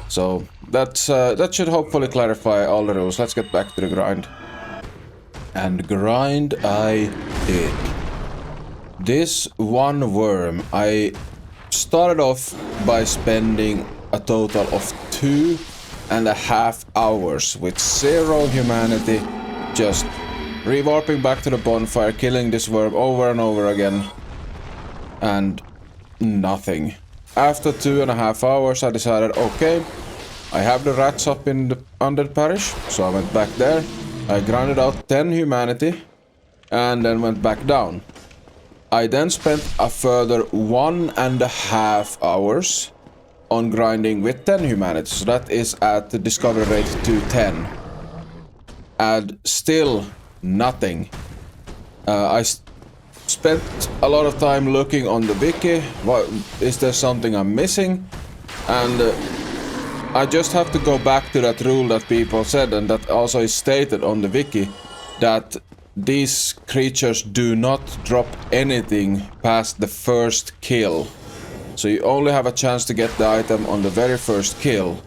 So, that should hopefully clarify all the rules. Let's get back to the grind. And grind I did. This one worm, I started off by spending a total of 2.5 hours with 0 humanity, just rewarping back to the bonfire, killing this worm over and over again, and nothing. After 2.5 hours I decided, okay, I have the rats up in the undead parish, so I went back there, I grinded out 10 humanity, and then went back down. I then spent a further 1.5 hours on grinding with 10 humanity. So that is at the discovery rate 210. And still nothing. I spent a lot of time looking on the wiki. Is there something I'm missing? And I just have to go back to that rule that people said, and that also is stated on the wiki, that these creatures do not drop anything past the first kill. So you only have a chance to get the item on the very first kill.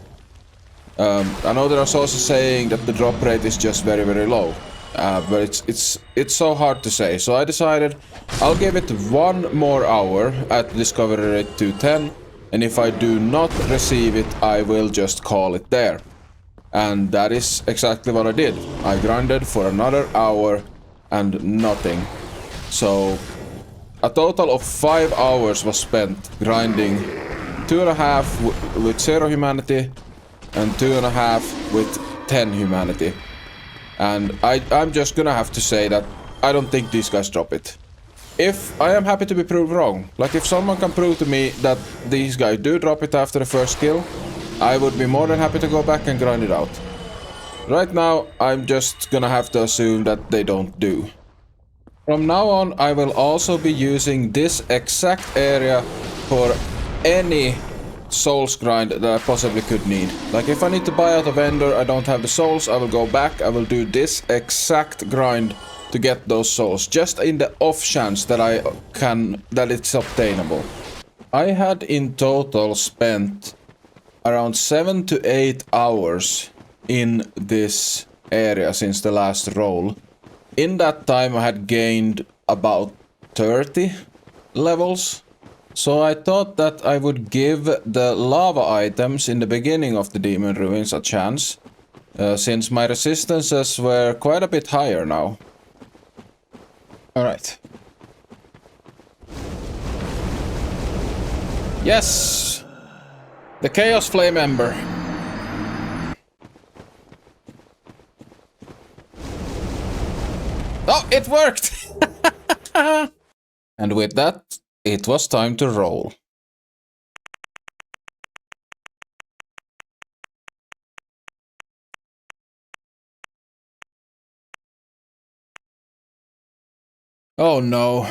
I know there are sources saying that the drop rate is just very, very low. But it's so hard to say. So I decided I'll give it 1 more hour at discovery rate 210. And if I do not receive it, I will just call it there. And that is exactly what I did. I grinded for another hour and nothing. So a total of 5 hours was spent grinding 2.5 with 0 humanity and 2.5 with 10 humanity. And I'm just gonna have to say that I don't think these guys drop it. If I am happy to be proved wrong, like if someone can prove to me that these guys do drop it after the first kill, I would be more than happy to go back and grind it out. Right now, I'm just gonna have to assume that they don't do. From now on, I will also be using this exact area for any souls grind that I possibly could need. Like if I need to buy out a vendor, I don't have the souls, I will go back, I will do this exact grind to get those souls, just in the off chance that that it's obtainable. I had in total spent around 7 to 8 hours in this area since the last roll. In that time I had gained about 30 levels. So I thought that I would give the lava items in the beginning of the Demon Ruins a chance, since my resistances were quite a bit higher now. Alright. Yes! The Chaos Flame Ember. Oh, it worked! And with that, it was time to roll. Oh no.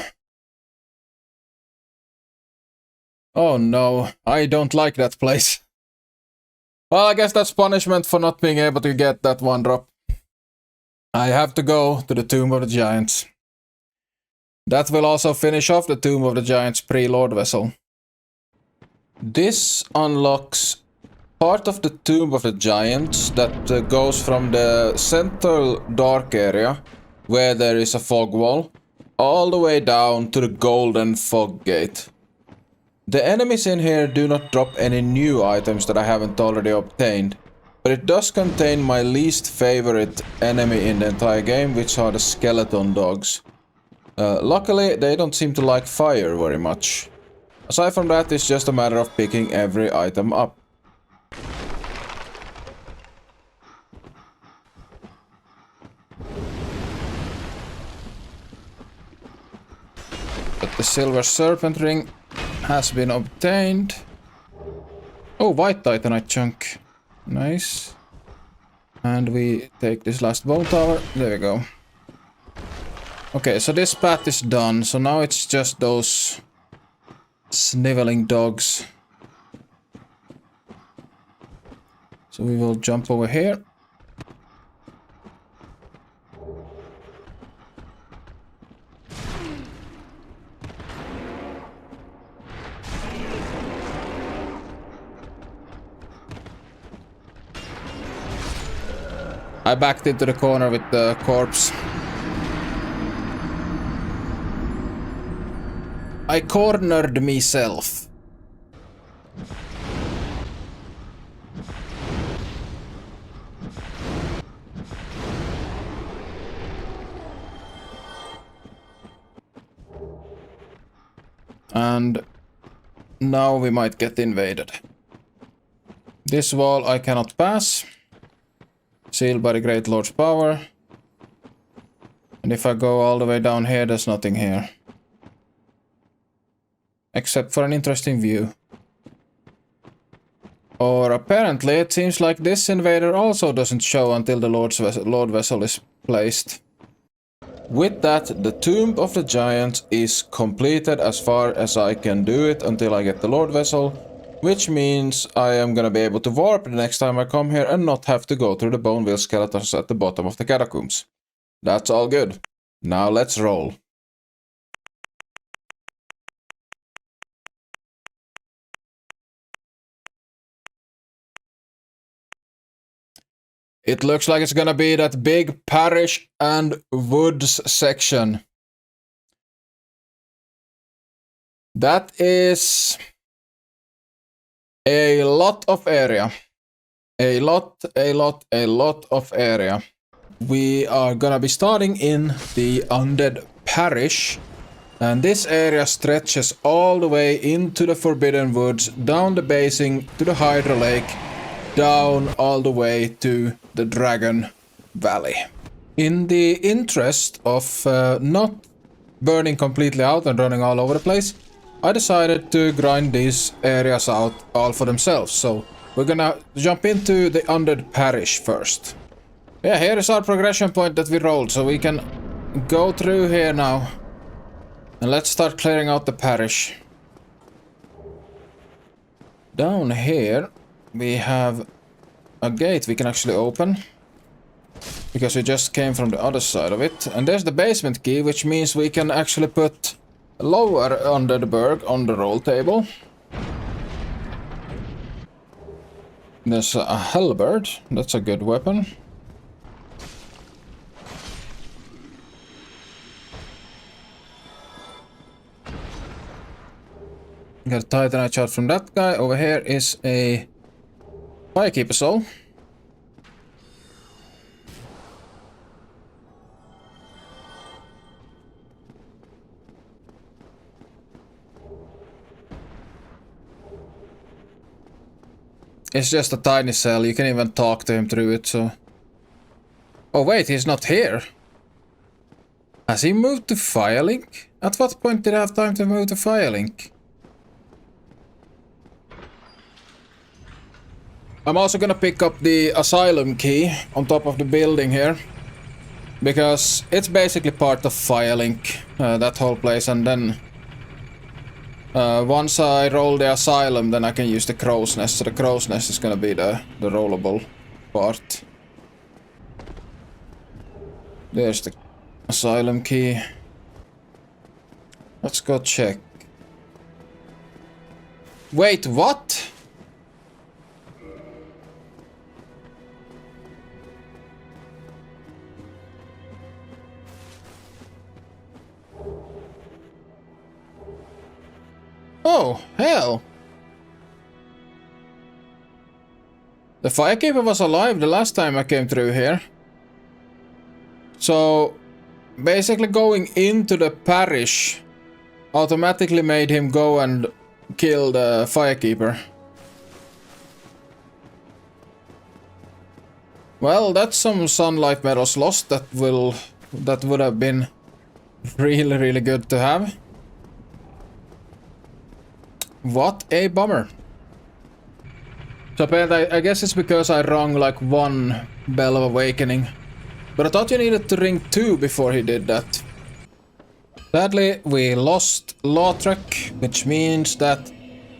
Oh no, I don't like that place. Well, I guess that's punishment for not being able to get that one drop. I have to go to the Tomb of the Giants. That will also finish off the Tomb of the Giants pre-Lord vessel. This unlocks part of the Tomb of the Giants that goes from the central dark area, where there is a fog wall, all the way down to the golden fog gate. The enemies in here do not drop any new items that I haven't already obtained, but it does contain my least favorite enemy in the entire game, which are the skeleton dogs. Luckily, they don't seem to like fire very much. Aside from that, it's just a matter of picking every item up. But the silver serpent ring has been obtained. Oh, white titanite chunk. Nice. And we take this last bone tower. There we go. Okay, so this path is done. So now it's just those sniveling dogs. So we will jump over here. I backed into the corner with the corpse. I cornered myself. And now we might get invaded. This wall I cannot pass. Sealed by the Great Lord's power. And if I go all the way down here, there's nothing here. Except for an interesting view. For apparently it seems like this invader also doesn't show until the Lord vessel is placed. With that, the Tomb of the Giants is completed as far as I can do it until I get the Lord vessel, which means I am gonna be able to warp the next time I come here and not have to go through the bone wheel skeletons at the bottom of the catacombs. That's all good. Now let's roll. It looks like it's gonna be that big parish and woods section. That is a lot of area. A lot of area. We are gonna be starting in the undead parish. And this area stretches all the way into the Forbidden Woods, down the basing to the Hydra Lake, down all the way to the Dragon Valley. In the interest of not burning completely out and running all over the place, I decided to grind these areas out all for themselves. So we're gonna jump into the Undead Parish first. Yeah, here is our progression point that we rolled, so we can go through here now. And let's start clearing out the parish. Down here we have a gate we can actually open, because we just came from the other side of it. And there's the basement key, which means we can actually put lower under the berg on the roll table. There's a halberd, that's a good weapon. Got a titanite shard from that guy. Over here is a firekeeper soul. It's just a tiny cell, you can even talk to him through it, so... Oh wait, he's not here. Has he moved to Firelink? At what point did I have time to move to Firelink? I'm also gonna pick up the asylum key on top of the building here, because it's basically part of Firelink, that whole place, and then once I roll the asylum, then I can use the crow's nest, so the crow's nest is gonna be the rollable part. There's the asylum key. Let's go check. Wait, what? Oh, hell. The firekeeper was alive the last time I came through here. So, basically going into the parish automatically made him go and kill the firekeeper. Well, that's some sunlight medals lost that would have been really good to have. What a bummer. So I guess it's because I rung like one bell of awakening. But I thought you needed to ring 2 before he did that. Sadly, we lost Lautrec, which means that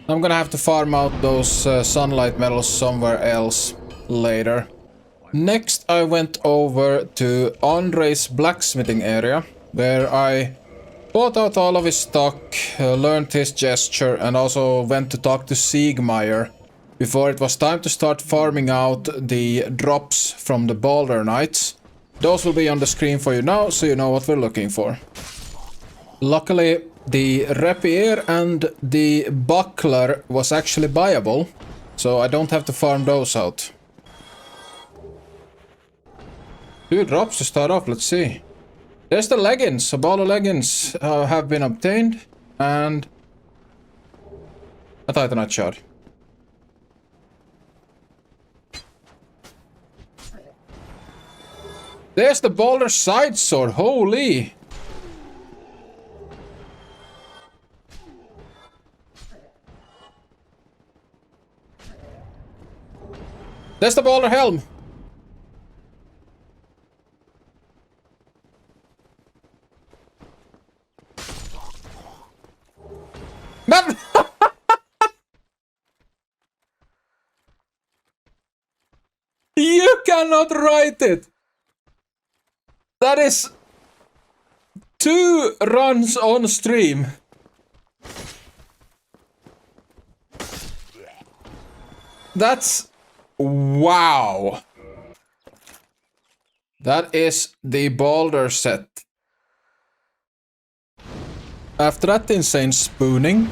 I'm gonna have to farm out those sunlight medals somewhere else later. Next, I went over to Andre's blacksmithing area, where I bought out all of his stock, learned his gesture, and also went to talk to Siegmeyer before it was time to start farming out the drops from the Boulder Knights. Those will be on the screen for you now, so you know what we're looking for. Luckily, the rapier and the buckler was actually buyable, so I don't have to farm those out. 2 drops to start off, let's see. There's the leggings. A ball of leggings have been obtained, and a titanite shard. There's the boulder side sword. Holy! There's the boulder helm! Man! You cannot write it! That is 2 runs on stream. That's... wow. That is the boulder set. After that insane spooning,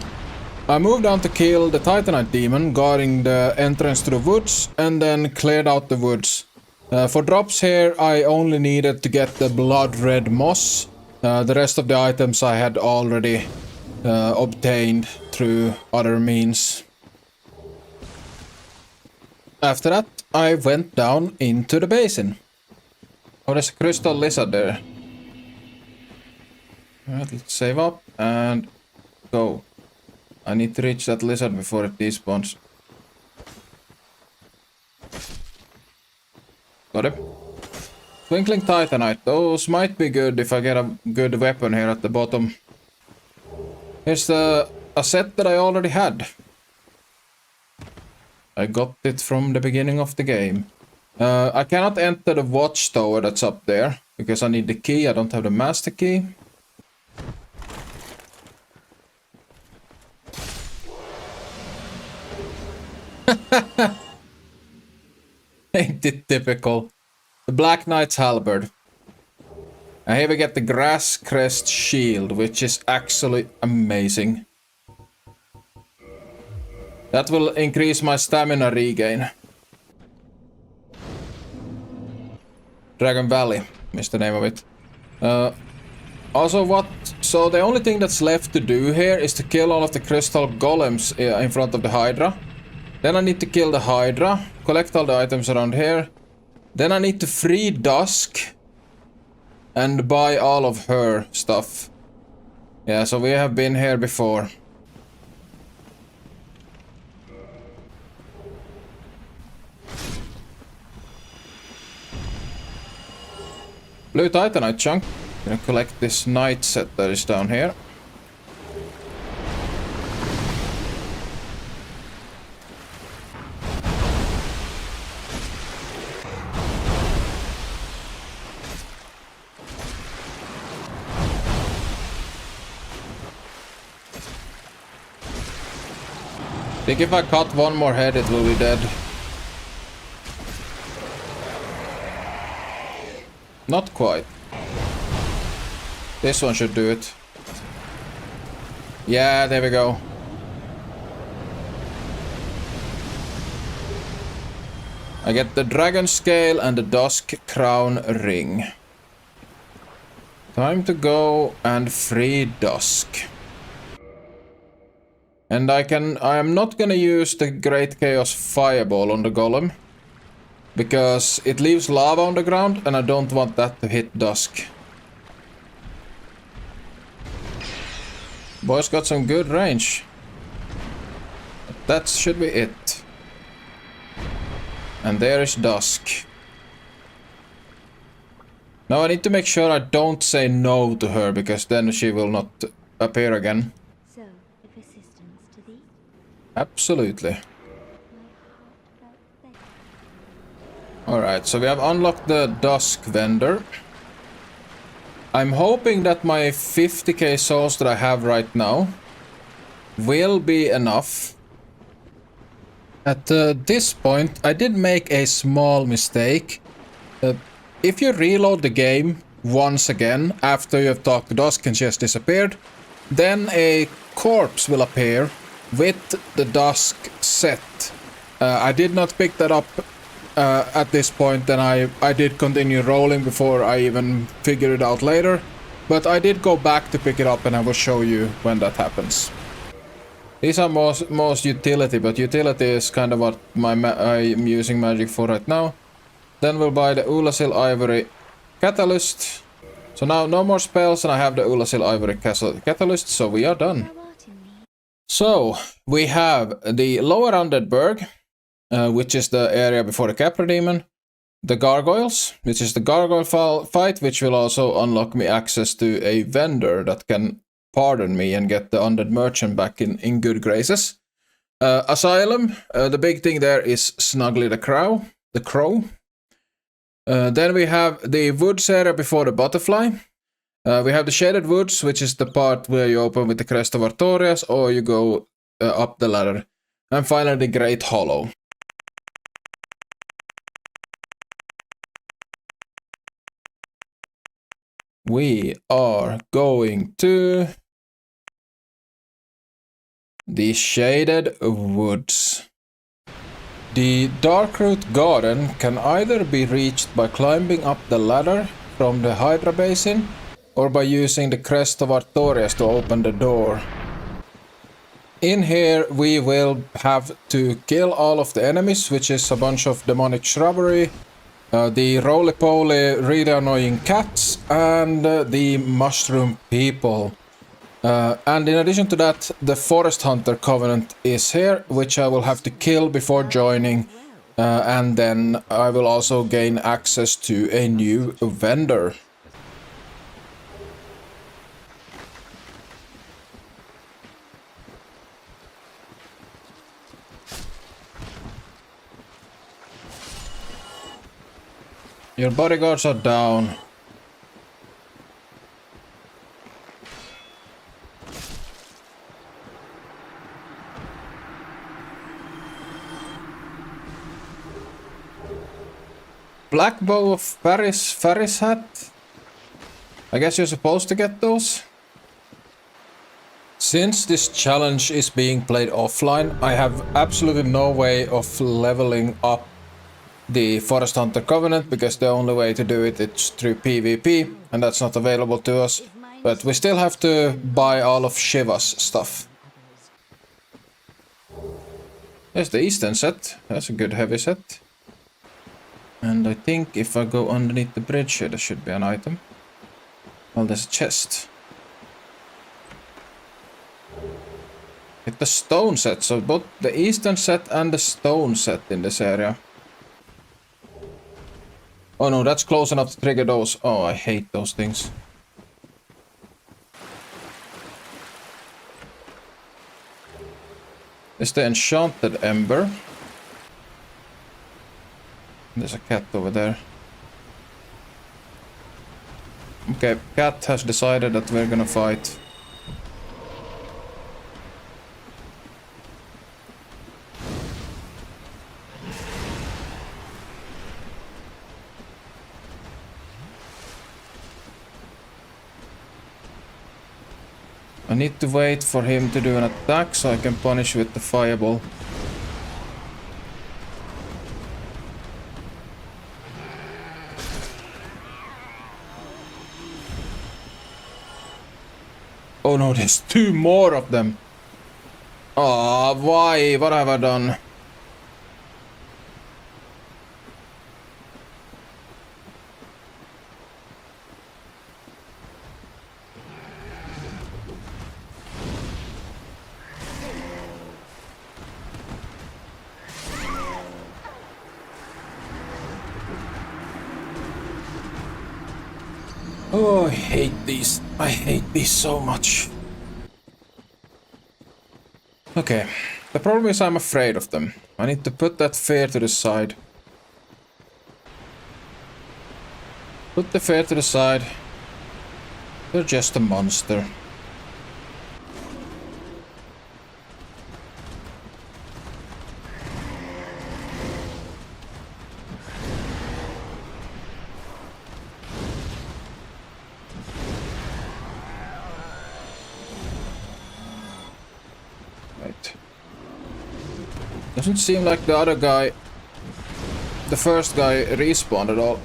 I moved on to kill the Titanite demon guarding the entrance to the woods and then cleared out the woods. For drops here, I only needed to get the blood red moss. The rest of the items I had already obtained through other means. After that, I went down into the basin. Oh, there's a crystal lizard there. Alright, let's save up and go. I need to reach that lizard before it despawns. Got it. Twinkling Titanite. Those might be good if I get a good weapon here at the bottom. Here's a set that I already had. I got it from the beginning of the game. I cannot enter the watchtower that's up there because I need the key. I don't have the master key. Ain't it typical? The Black Knight's halberd. And here we get the grass crest shield, which is actually amazing. That will increase my stamina regain. Dragon Valley is the name of it. Also what... so the only thing that's left to do here is to kill all of the crystal golems in front of the Hydra. Then I need to kill the Hydra, collect all the items around here. Then I need to free Dusk and buy all of her stuff. Yeah, so we have been here before. Blue Titanite chunk. Gonna collect this knight set that is down here. I think if I cut one more head, it will be dead. Not quite. This one should do it. Yeah, there we go. I get the dragon scale and the dusk crown ring. Time to go and free Dusk. And I am not gonna use the Great Chaos Fireball on the golem. Because it leaves lava on the ground and I don't want that to hit Dusk. Boy's got some good range. But that should be it. And there is Dusk. Now I need to make sure I don't say no to her because then she will not appear again. So, if assistance to thee? Absolutely. Alright, so we have unlocked the Dusk vendor. I'm hoping that my 50k souls that I have right now will be enough. At this point, I did make a small mistake. If you reload the game once again after you have talked to Dusk and she has disappeared, then a corpse will appear with the Dusk set. I did not pick that up at this point, and I did continue rolling before I even figured it out later. But I did go back to pick it up and I will show you when that happens. These are most utility, but utility is kind of what I'm using magic for right now. Then we'll buy the Ulasil Ivory Catalyst. So now no more spells and I have the Ulasil Ivory Catalyst, so we are done. So, we have the Lower Undead Burg, which is the area before the Capra Demon. The Gargoyles, which is the Gargoyle fight, which will also unlock me access to a vendor that can pardon me and get the Undead Merchant back in good graces. Asylum, the big thing there is Snuggly the Crow. Then we have the Woods area before the Butterfly. We have the Shaded Woods, which is the part where you open with the Crest of Artorias or you go up the ladder. And finally the Great Hollow. We are going to the Shaded Woods. The Darkroot Garden can either be reached by climbing up the ladder from the Hydra Basin or by using the Crest of Artorias to open the door. In here we will have to kill all of the enemies, which is a bunch of demonic shrubbery, the roly-poly really annoying cats, and the mushroom people. And in addition to that, the Forest Hunter Covenant is here, which I will have to kill before joining, and then I will also gain access to a new vendor. Your bodyguards are down. Black Bow of Ferris hat? I guess you're supposed to get those? Since this challenge is being played offline, I have absolutely no way of leveling up the Forest Hunter Covenant, because the only way to do it is through PvP, and that's not available to us. But we still have to buy all of Shiva's stuff. There's the Eastern set. That's a good heavy set. And I think if I go underneath the bridge here, there should be an item. Well, there's a chest. It's the stone set, so both the Eastern set and the stone set in this area. Oh no, that's close enough to trigger those. Oh, I hate those things. It's the Enchanted Ember. There's a cat over there. Okay, cat has decided that we're gonna fight. I need to wait for him to do an attack so I can punish with the fireball. Oh no, there's two more of them. Oh, why? What have I done? Oh, I hate these. I hate these so much. Okay, the problem is I'm afraid of them. I need to put that fear to the side. Put the fear to the side. They're just a monster. Doesn't seem like the other guy, the first guy, respawned at all.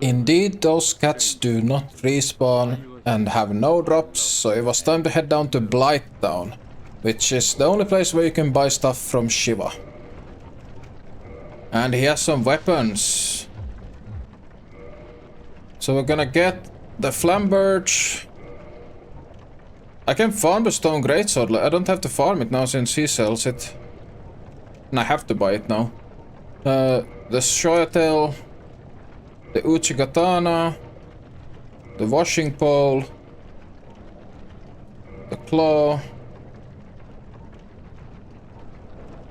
Indeed, those cats do not respawn and have no drops, so it was time to head down to Blighttown, which is the only place where you can buy stuff from Shiva. And he has some weapons. So we're gonna get the Flambirch. I can farm the stone greatsword. I don't have to farm it now since he sells it. And I have to buy it now. The Shoyatel, the Uchigatana, the washing pole, the claw,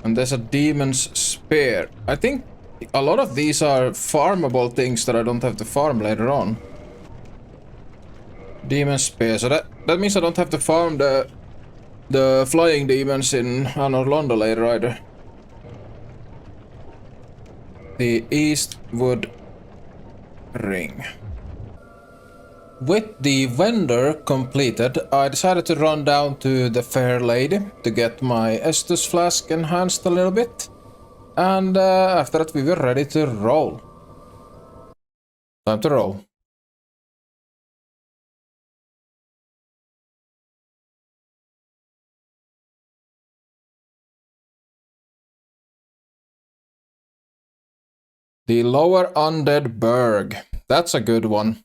and there's a demon's spear. I think a lot of these are farmable things that I don't have to farm later on. Demon spear, so that means I don't have to farm the flying demons in Anor Londo later either. The Eastwood Ring. With the vendor completed, I decided to run down to the Fair Lady to get my Estus flask enhanced a little bit. And after that we were ready to roll. Time to roll. The Lower Undead Burg. That's a good one.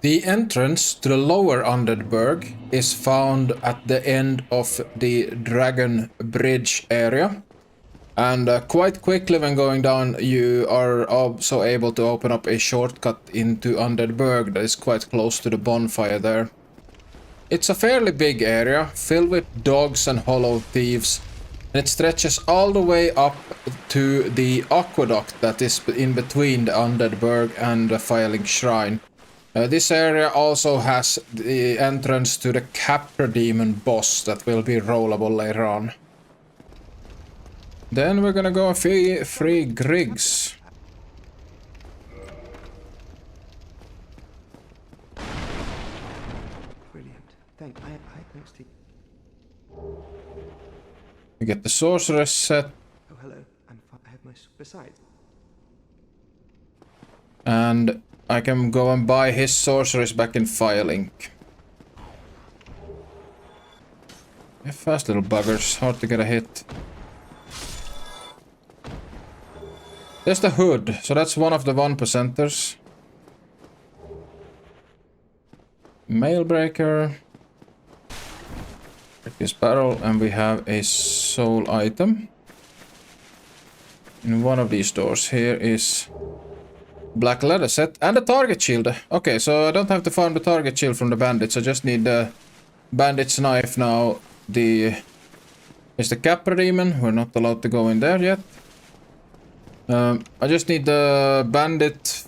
The entrance to the Lower Undead Burg is found at the end of the Dragon Bridge area. And quite quickly when going down, you are also able to open up a shortcut into Undead Burg that is quite close to the bonfire there. It's a fairly big area, filled with dogs and hollow thieves. And it stretches all the way up to the aqueduct that is in between the Undead Burg and the Filing Shrine. This area also has the entrance to the Capra Demon boss that will be rollable later on. Then we're gonna go free Griggs. Brilliant. Thanks to you. We get the sorceress set. Oh, hello. I have my... Besides... And I can go and buy his sorceress back in Firelink. Yeah, fast little buggers, hard to get a hit. There's the hood, so that's one of the 1%ers. Mailbreaker. This barrel, and we have a soul item. In one of these doors here is black leather set and a target shield. Okay, so I don't have to farm the target shield from the bandits. I just need the bandit's knife now. Is the Capra Demon. We're not allowed to go in there yet. I just need the bandit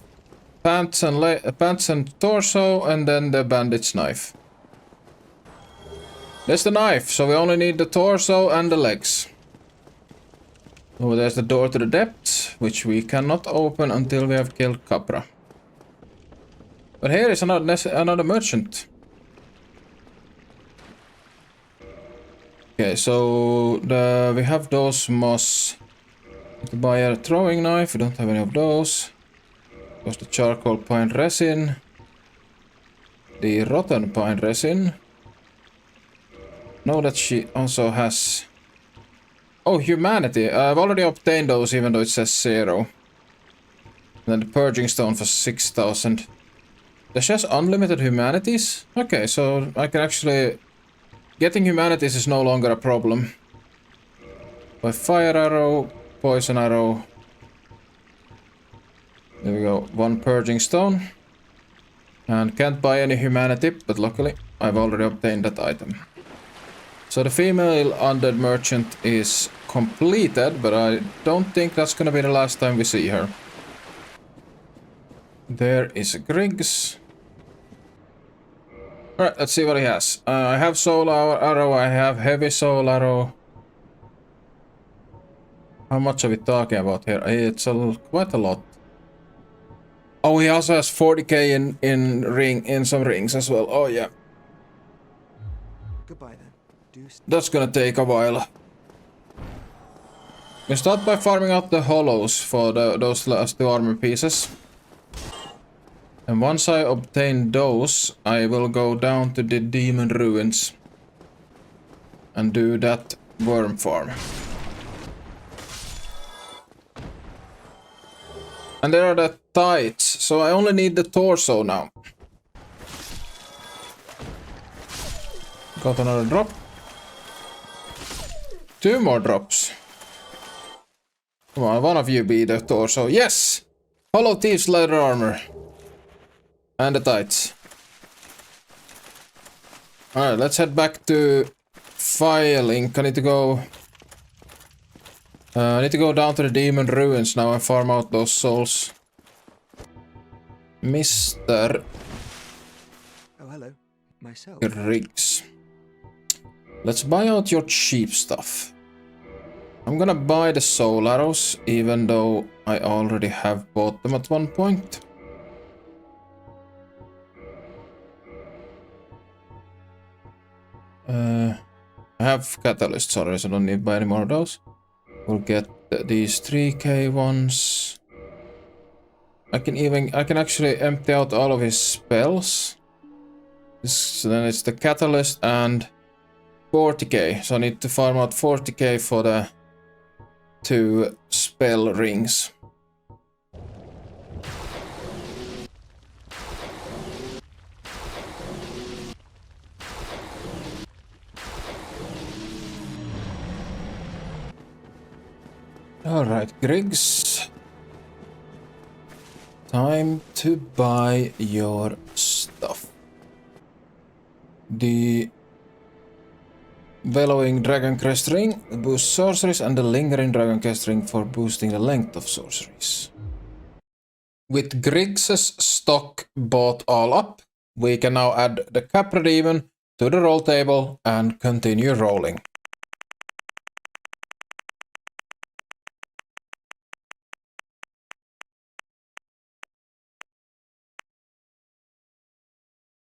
pants and torso, and then the bandit's knife. There's the knife, so we only need the torso and the legs. Oh, there's the door to the depths, which we cannot open until we have killed Capra. But here is another merchant. Okay, so we have those moss. To buy a throwing knife, we don't have any of those. There's the charcoal pine resin. The rotten pine resin. Know that she also has... Oh, humanity. I've already obtained those even though it says 0. And then the purging stone for 6,000. Does she has unlimited humanities? Okay, so I can actually... Getting humanities is no longer a problem. By fire arrow, poison arrow. There we go, 1 purging stone. And can't buy any humanity, but luckily I've already obtained that item. So the female undead merchant is completed, but I don't think that's gonna be the last time we see her. There is Griggs. Alright, let's see what he has. I have soul arrow, I have heavy soul arrow. How much are we talking about here? It's quite a lot. Oh, he also has 40k in some rings as well. Oh yeah. Goodbye then. That's gonna take a while. We start by farming out the hollows for those last 2 armor pieces. And once I obtain those, I will go down to the demon ruins and do that worm farm. And there are the tights, so I only need the torso now. Got another drop. 2 more drops. Come on, one of you be the torso. Yes! Hollow Thief's leather armor. And the tights. Alright, let's head back to Firelink. I need to go... I need to go down to the demon ruins now and farm out those souls. Mr. Oh, hello. Myself. Griggs. Let's buy out your cheap stuff. I'm gonna buy the soul arrows, even though I already have bought them at one point. I have catalysts already, so I don't need to buy any more of those. We'll get these 3k ones. I can actually empty out all of his spells. Then it's the catalyst and 40k. So I need to farm out 40k for the 2 spell rings. Alright, Griggs. Time to buy your stuff. The Bellowing Dragon Crest Ring boosts sorceries and the Lingering Dragon Crest Ring for boosting the length of sorceries. With Griggs's stock bought all up, we can now add the Capra Demon to the roll table and continue rolling.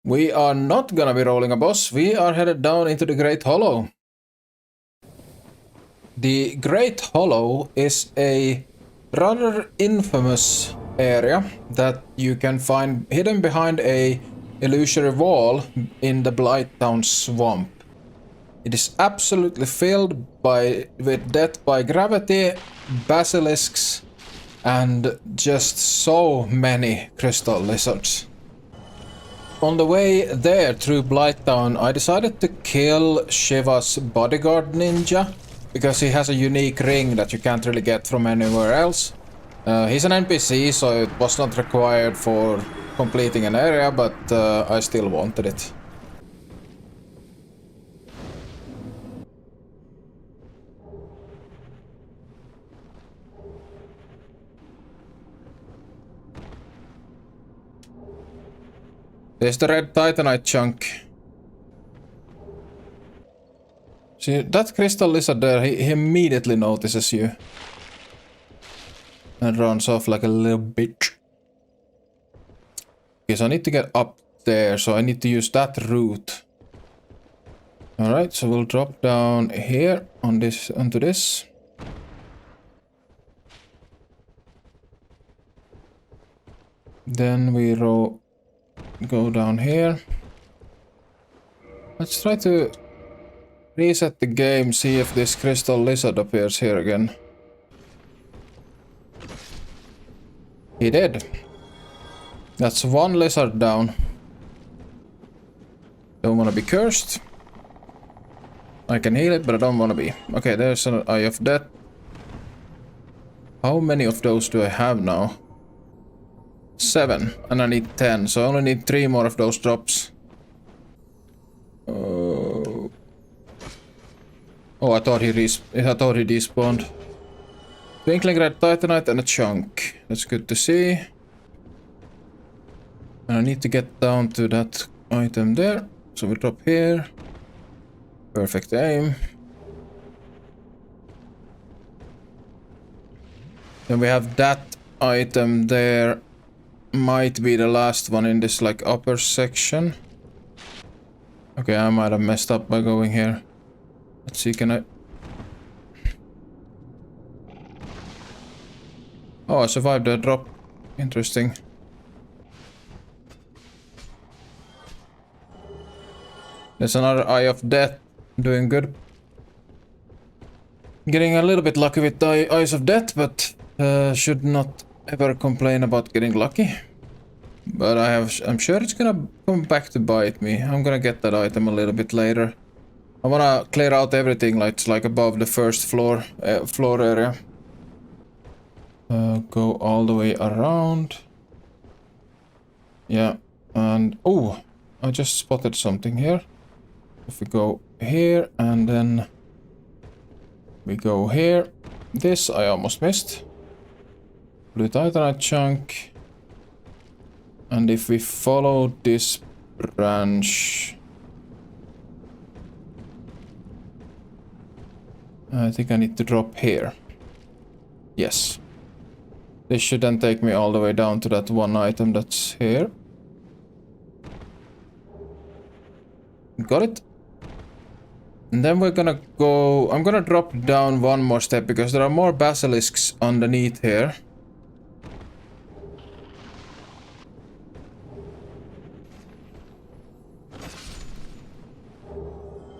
We are not gonna be rolling a boss, we are headed down into the Great Hollow. The Great Hollow is a rather infamous area that you can find hidden behind a illusory wall in the Blighttown swamp. It is absolutely filled with death by gravity, basilisks, and just so many crystal lizards. On the way there through Blighttown, I decided to kill Shiva's bodyguard ninja, because he has a unique ring that you can't really get from anywhere else. He's an NPC, so it was not required for completing an area, but I still wanted it. There's the red titanite chunk. See, that crystal lizard there, he immediately notices you. And runs off like a little bitch. Okay, so I need to get up there, so I need to use that route. Alright, so we'll drop down here on this onto this. Then we go down here. Let's try to reset the game, see if this crystal lizard appears here again. He did. That's 1 lizard down. Don't wanna be cursed. I can heal it, but I don't wanna be. Okay, there's an Eye of Death. How many of those do I have now? 7, and I need 10, so I only need 3 more of those drops. Oh, I thought he despawned. Twinkling red titanite and a chunk. That's good to see. And I need to get down to that item there. So we drop here. Perfect aim. Then we have that item there. Might be the last one in this like upper section. Okay, I might have messed up by going here. Let's see, can I... Oh, I survived the drop. Interesting. There's another Eye of Death. Doing good. Getting a little bit lucky with the Eyes of Death, but should not ever complain about getting lucky. But I'm sure it's gonna come back to bite me. I'm gonna get that item a little bit later. I wanna clear out everything like above the first floor area. Go all the way around. Yeah, and oh, I just spotted something here. If we go here and then we go here. This I almost missed. Blue titanite chunk. And if we follow this branch, I think I need to drop here. Yes. This should then take me all the way down to that one item that's here. Got it. And then we're gonna go... I'm gonna drop down one more step because there are more basilisks underneath here.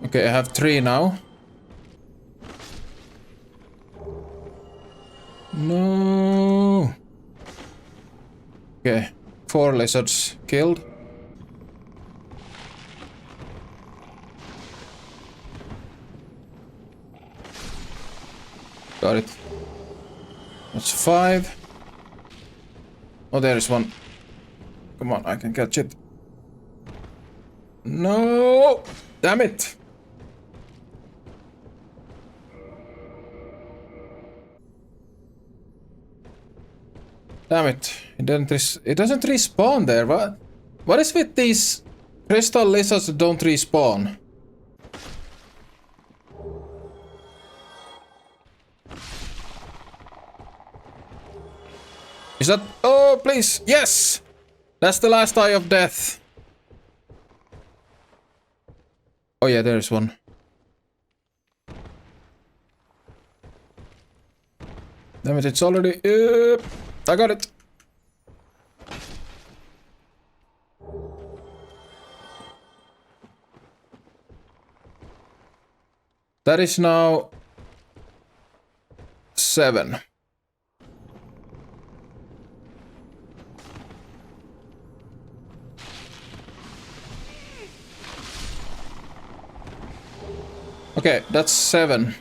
Okay, I have 3 now. No. Okay, 4 lizards killed. Got it. That's 5. Oh, there is one. Come on, I can catch it. No! Damn it! Damn it. It doesn't respawn there. What is with these crystal lizards that don't respawn? Is that... Oh, please! Yes! That's the last eye of death. Oh yeah, there's one. Damn it, it's already... I got it. That is now 7. Okay, that's 7.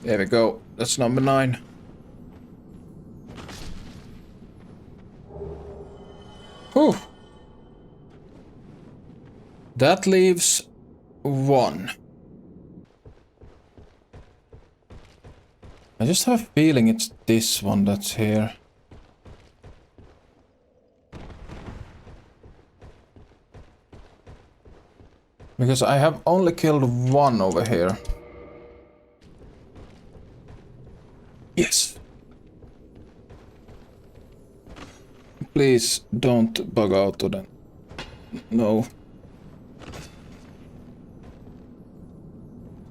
There we go. That's number 9. Whew. That leaves 1. I just have a feeling it's this one that's here. Because I have only killed 1 over here. Yes. Please don't bug out to them. No.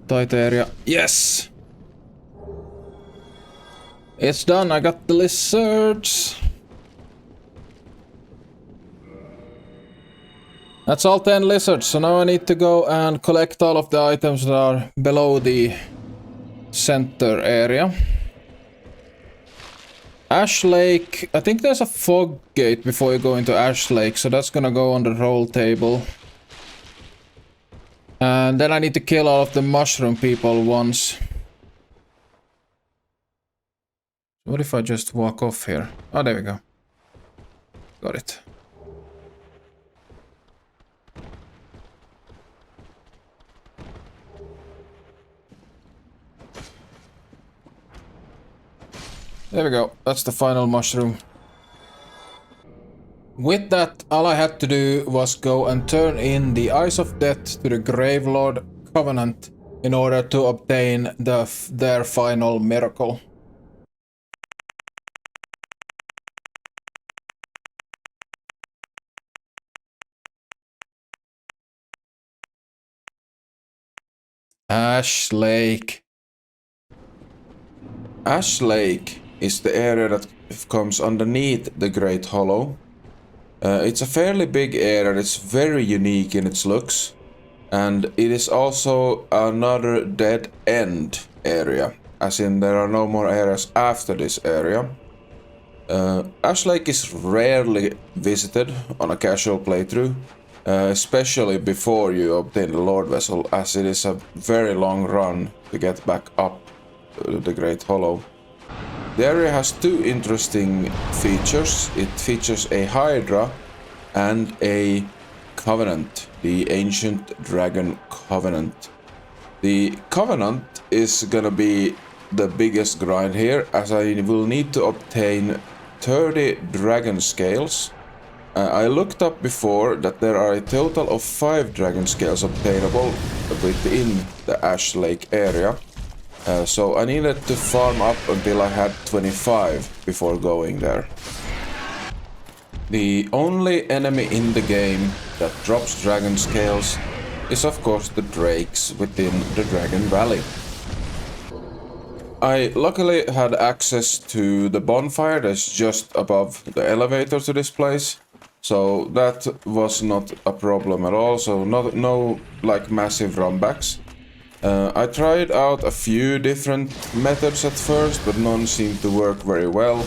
Tight area. Yes! It's done. I got the lizards. That's all 10 lizards. So now I need to go and collect all of the items that are below the center area. Ash Lake. I think there's a fog gate before you go into Ash Lake, so that's gonna go on the roll table. And then I need to kill all of the mushroom people once. What if I just walk off here? Oh, there we go. Got it. There we go. That's the final mushroom. With that, all I had to do was go and turn in the Eyes of Death to the Gravelord Covenant in order to obtain their final miracle. Ash Lake. Ash Lake is the area that comes underneath the Great Hollow. It's a fairly big area, it's very unique in its looks, and it is also another dead end area, as in there are no more areas after this area. Ash Lake is rarely visited on a casual playthrough, especially before you obtain the Lord Vessel, as it is a very long run to get back up the Great Hollow. The area has two interesting features. It features a Hydra and a Covenant, the Ancient Dragon Covenant. The Covenant is gonna be the biggest grind here, as I will need to obtain 30 dragon scales. I looked up before that there are a total of 5 dragon scales obtainable within the Ash Lake area. So I needed to farm up until I had 25 before going there. The only enemy in the game that drops dragon scales is of course the drakes within the Dragon Valley. I luckily had access to the bonfire that's just above the elevator to this place, so that was not a problem at all, so no like massive runbacks. I tried out a few different methods at first, but none seemed to work very well,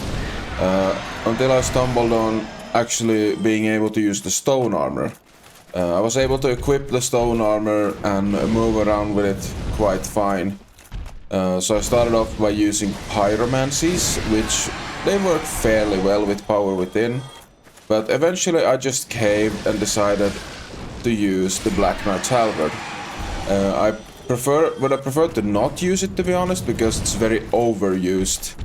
until I stumbled on actually being able to use the stone armor. I was able to equip the stone armor and move around with it quite fine. So I started off by using pyromancies, which they work fairly well with power within, but eventually I just caved and decided to use the Black Knight's Halberd. I prefer to not use it, to be honest, because it's very overused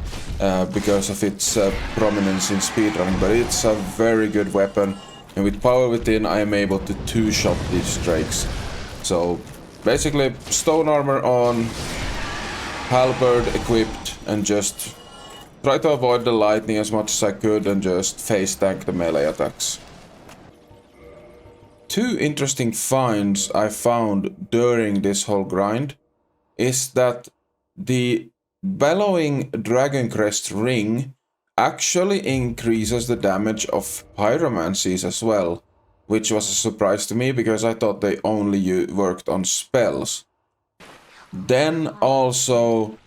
because of its prominence in speedrunning, but it's a very good weapon, and with power within I am able to two-shot these drakes. So basically stone armor on, halberd equipped, and just try to avoid the lightning as much as I could and just face tank the melee attacks. Two interesting finds I found during this whole grind is that the bellowing Dragon Crest ring actually increases the damage of pyromancies as well, which was a surprise to me because I thought they only worked on spells. Then also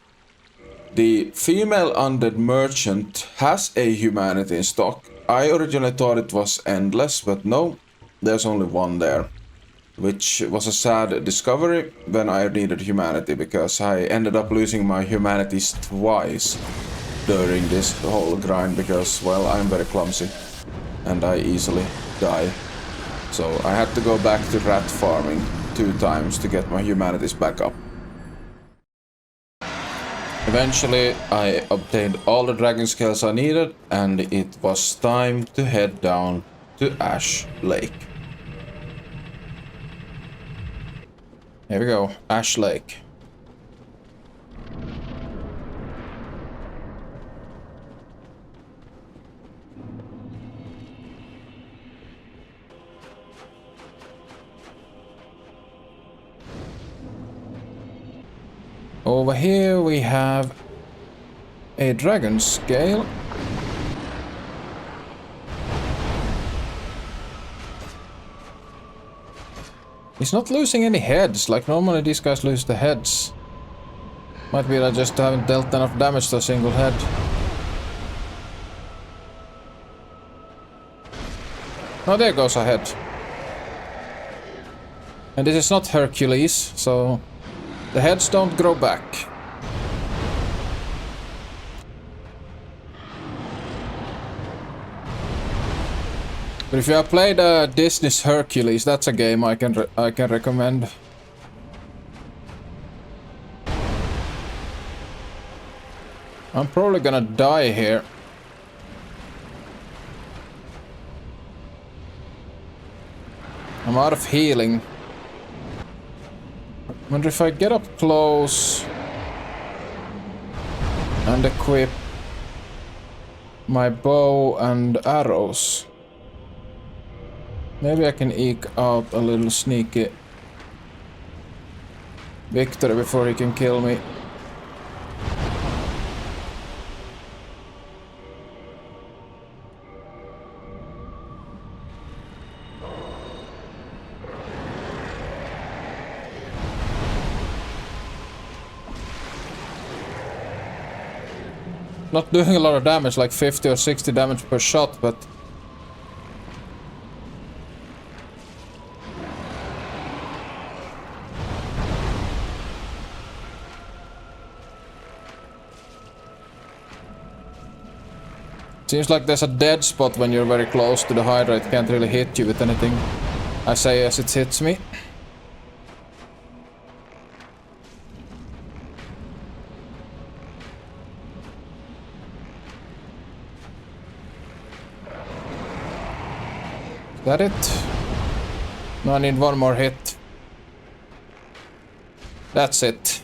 the female undead merchant has a humanity in stock. I originally thought it was endless, but no, there's only one there, which was a sad discovery when I needed humanity, because I ended up losing my humanities twice during this whole grind because, well, I'm very clumsy and I easily die. So I had to go back to rat farming 2 times to get my humanities back up. Eventually I obtained all the dragon scales I needed, and it was time to head down to Ash Lake. Here we go, Ash Lake. Over here we have a dragon scale. He's not losing any heads, like normally these guys lose the heads. Might be that I just haven't dealt enough damage to a single head. Oh, there goes a head. And this is not Hercules, so the heads don't grow back. But if you have played Disney's Hercules, that's a game I can recommend. I'm probably gonna die here. I'm out of healing. Wonder if I get up close and equip my bow and arrows. Maybe I can eke out a little sneaky victory before he can kill me. Not doing a lot of damage, like 50 or 60 damage per shot, but... Seems like there's a dead spot when you're very close to the Hydra. It can't really hit you with anything. I say as it hits me. Is that it? No, I need one more hit. That's it.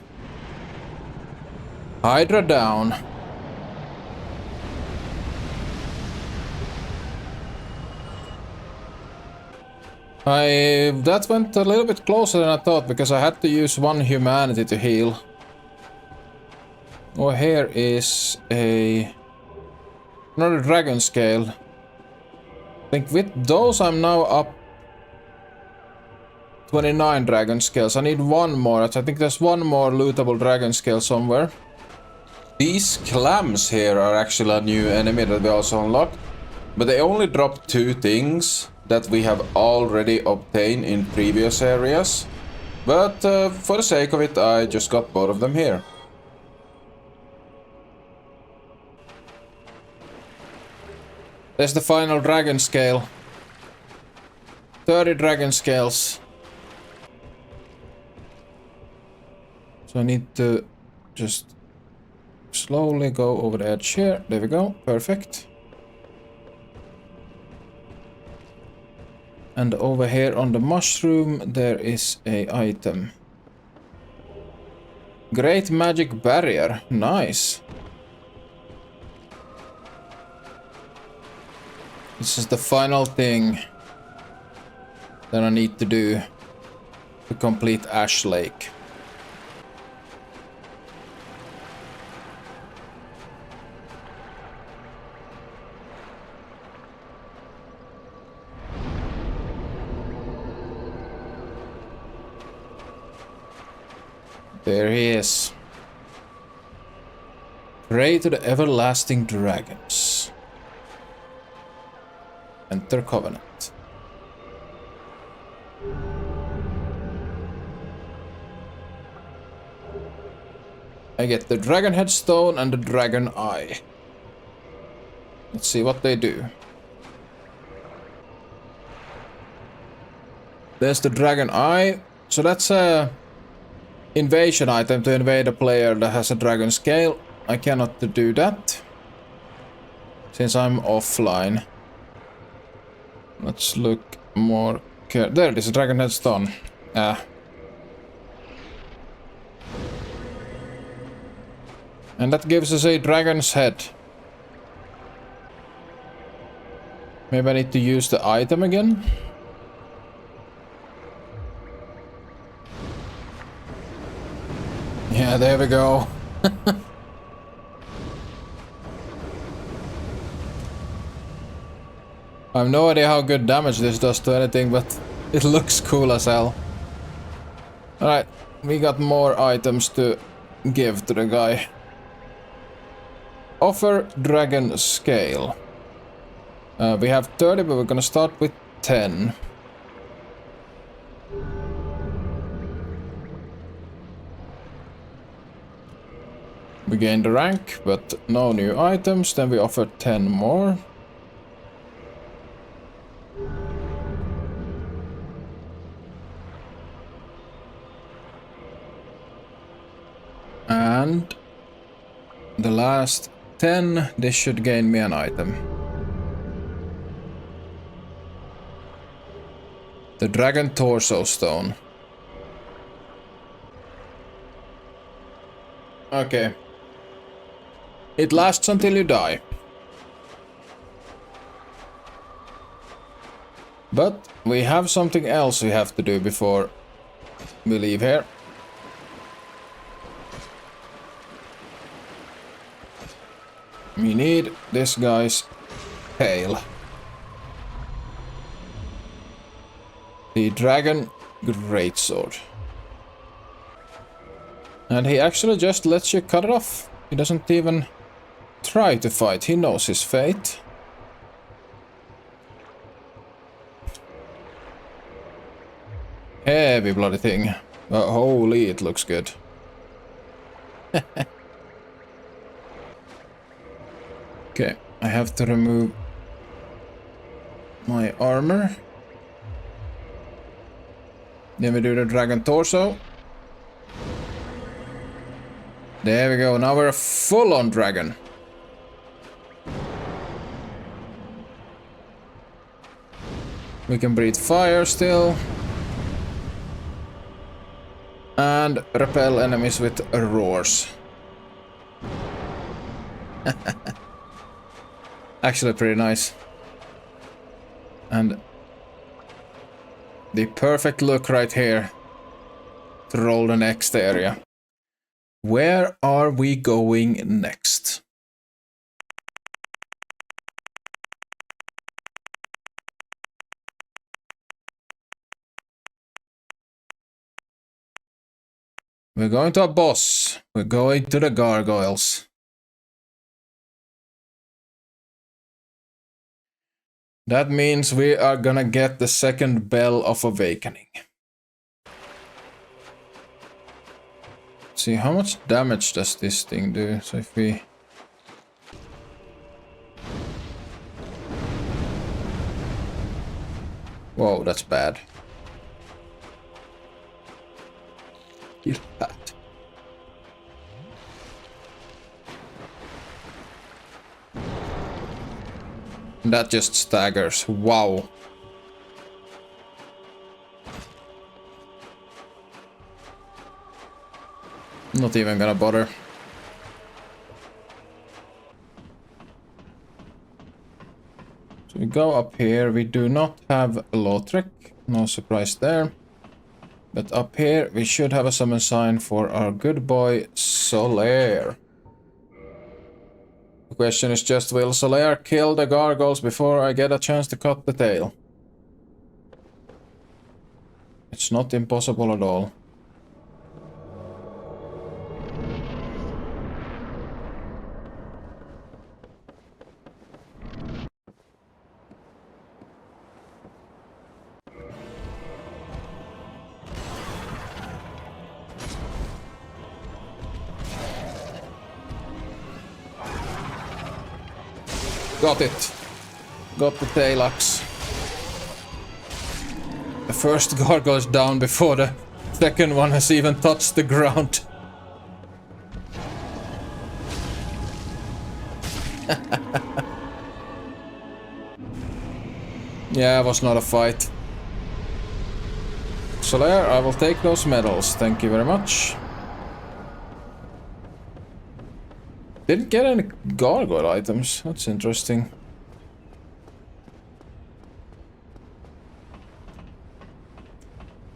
Hydra down. That went a little bit closer than I thought, because I had to use one humanity to heal. Oh, here is another dragon scale. I think with those I'm now up 29 dragon scales. I need one more. I think there's one more lootable dragon scale somewhere. These clams here are actually a new enemy that we also unlocked, but they only drop 2 things that we have already obtained in previous areas. But for the sake of it, I just got both of them here. There's the final dragon scale. 30 dragon scales. So I need to just slowly go over the edge here. There we go. Perfect. And over here on the mushroom there is a item. Great magic barrier. Nice. This is the final thing that I need to do to complete Ash Lake. There he is. Pray to the everlasting dragons. Enter Covenant. I get the Dragon Headstone and the Dragon Eye. Let's see what they do. There's the Dragon Eye. So that's a invasion item to invade a player that has a dragon scale. I cannot do that since I'm offline. Let's look more care. There it is, a Dragon Headstone. And that gives us a dragon's head. Maybe I need to use the item again. Yeah, there we go. I have no idea how good damage this does to anything, but it looks cool as hell. Alright, we got more items to give to the guy. Offer Dragon Scale. We have 30, but we're gonna start with 10. We gained the rank, but no new items. Then we offer 10 more. And the last 10, this should gain me an item. The Dragon Torso Stone. Okay. It lasts until you die. But we have something else we have to do before we leave here. We need this guy's tail. The Dragon Greatsword. And he actually just lets you cut it off. He doesn't even try to fight. He knows his fate. Heavy bloody thing. Holy, it looks good. Okay, I have to remove my armor. Then we do the dragon torso. There we go, now we're a full-on dragon. We can breathe fire still. And repel enemies with roars. Actually pretty nice. And the perfect look right here to roll the next area. Where are we going next? We're going to a boss. We're going to the gargoyles. That means we are gonna get the second bell of awakening. See, how much damage does this thing do? So if we... Whoa, that's bad. Kill that. That just staggers. Wow. Not even gonna bother. So we go up here. We do not have a Lautrec. No surprise there. But up here we should have a summon sign for our good boy Solaire. The question is just, will Solaire kill the gargoyles before I get a chance to cut the tail? It's not impossible at all. Got it. Got the tail axe. The first gargoyle is down before the second one has even touched the ground. Yeah, it was not a fight. Solaire, I will take those medals. Thank you very much. Didn't get any gargoyle items. That's interesting.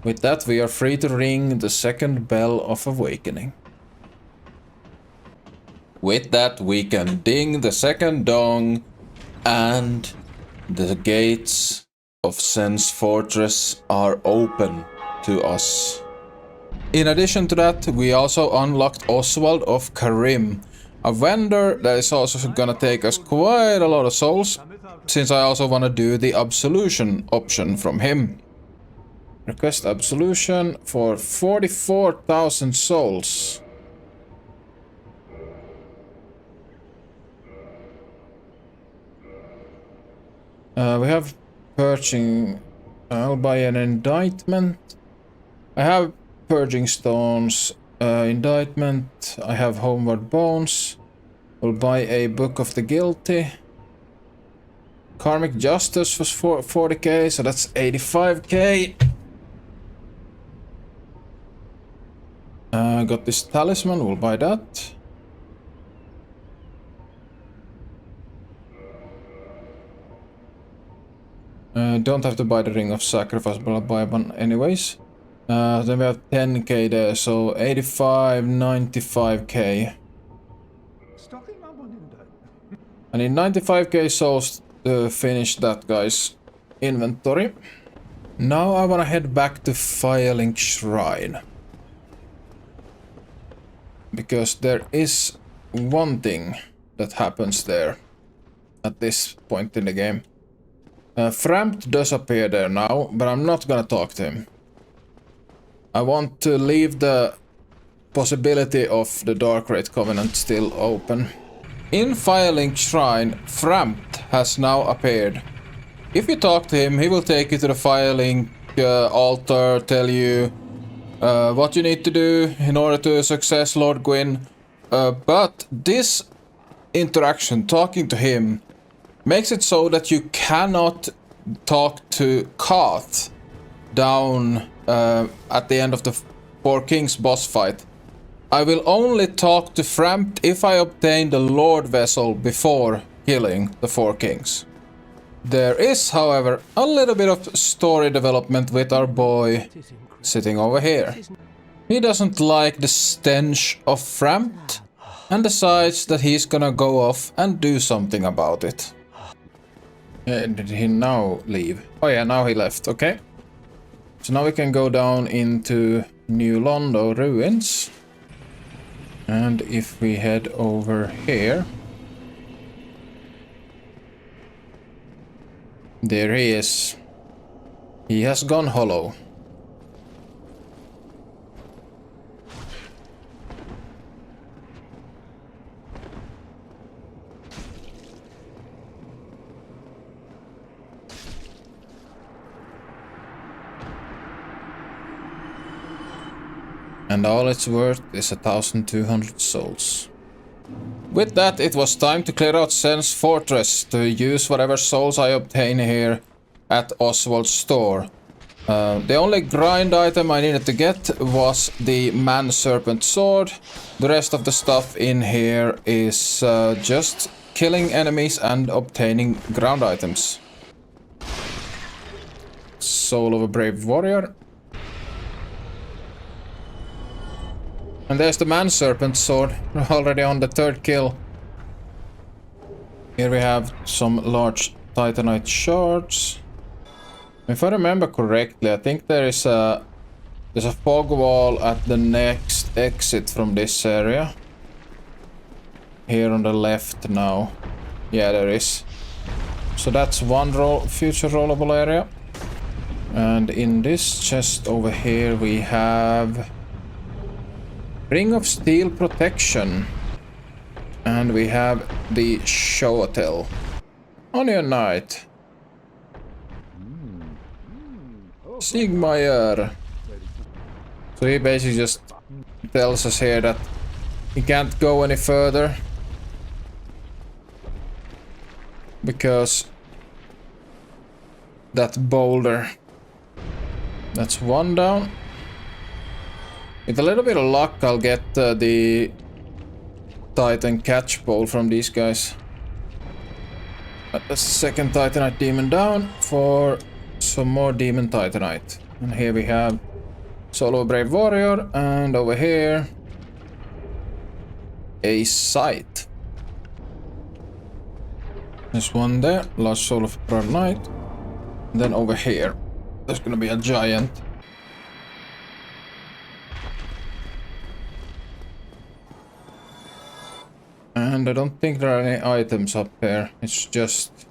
With that, we are free to ring the second bell of awakening. With that, we can ding the second dong, and the gates of Sen's Fortress are open to us. In addition to that, we also unlocked Oswald of Karim, a vendor that is also gonna take us quite a lot of souls, since I also want to do the absolution option from him. Request absolution for 44,000 souls. We have purging. I'll buy an indictment. I have purging stones. Indictment. I have homeward bones. We'll buy a book of the guilty. Karmic justice was 40k, so that's 85k. Got this talisman. We'll buy that. Don't have to buy the ring of sacrifice, but I'll buy one anyways. Then we have 10k there, so 85, 95k. I need 95k souls to finish that guy's inventory. Now I wanna head back to Firelink Shrine. Because there is one thing that happens there at this point in the game. Frampt does appear there now, but I'm not gonna talk to him. I want to leave the possibility of the Dark Wraith Covenant still open. In Firelink Shrine, Frampt has now appeared. If you talk to him, he will take you to the Firelink altar, tell you what you need to do in order to success Lord Gwyn. But this interaction, talking to him, makes it so that you cannot talk to Koth down at the end of the Four Kings boss fight. I will only talk to Frampt if I obtain the Lord Vessel before killing the Four Kings. There is, however, a little bit of story development with our boy sitting over here. He doesn't like the stench of Frampt and decides that he's gonna go off and do something about it. Did he now leave? Oh yeah, now he left, okay. So now we can go down into New Londo ruins. And if we head over here... There he is. He has gone hollow. And all it's worth is 1,200 souls. With that, it was time to clear out Sen's Fortress to use whatever souls I obtain here at Oswald's store. The only grind item I needed to get was the Man-Serpent Sword. The rest of the stuff in here is just killing enemies and obtaining ground items. Soul of a Brave Warrior. And there's the Man-Serpent Sword, already on the 3rd kill. Here we have some large Titanite shards. If I remember correctly, I think there's a fog wall at the next exit from this area. Here on the left now. Yeah, there is. So that's one future rollable area. And in this chest over here we have Ring of Steel Protection. And we have the Shotel. Onion Knight. Sigmaier. So he basically just tells us here that he can't go any further. Because that boulder. That's one down. With a little bit of luck, I'll get the Titan catch pole from these guys. A second Titanite demon down for some more demon Titanite. And here we have Solo Brave Warrior, and over here a sight. There's one there, Last Soul of Proud Knight. And then over here, there's gonna be a giant. And I don't think there are any items up here. It's just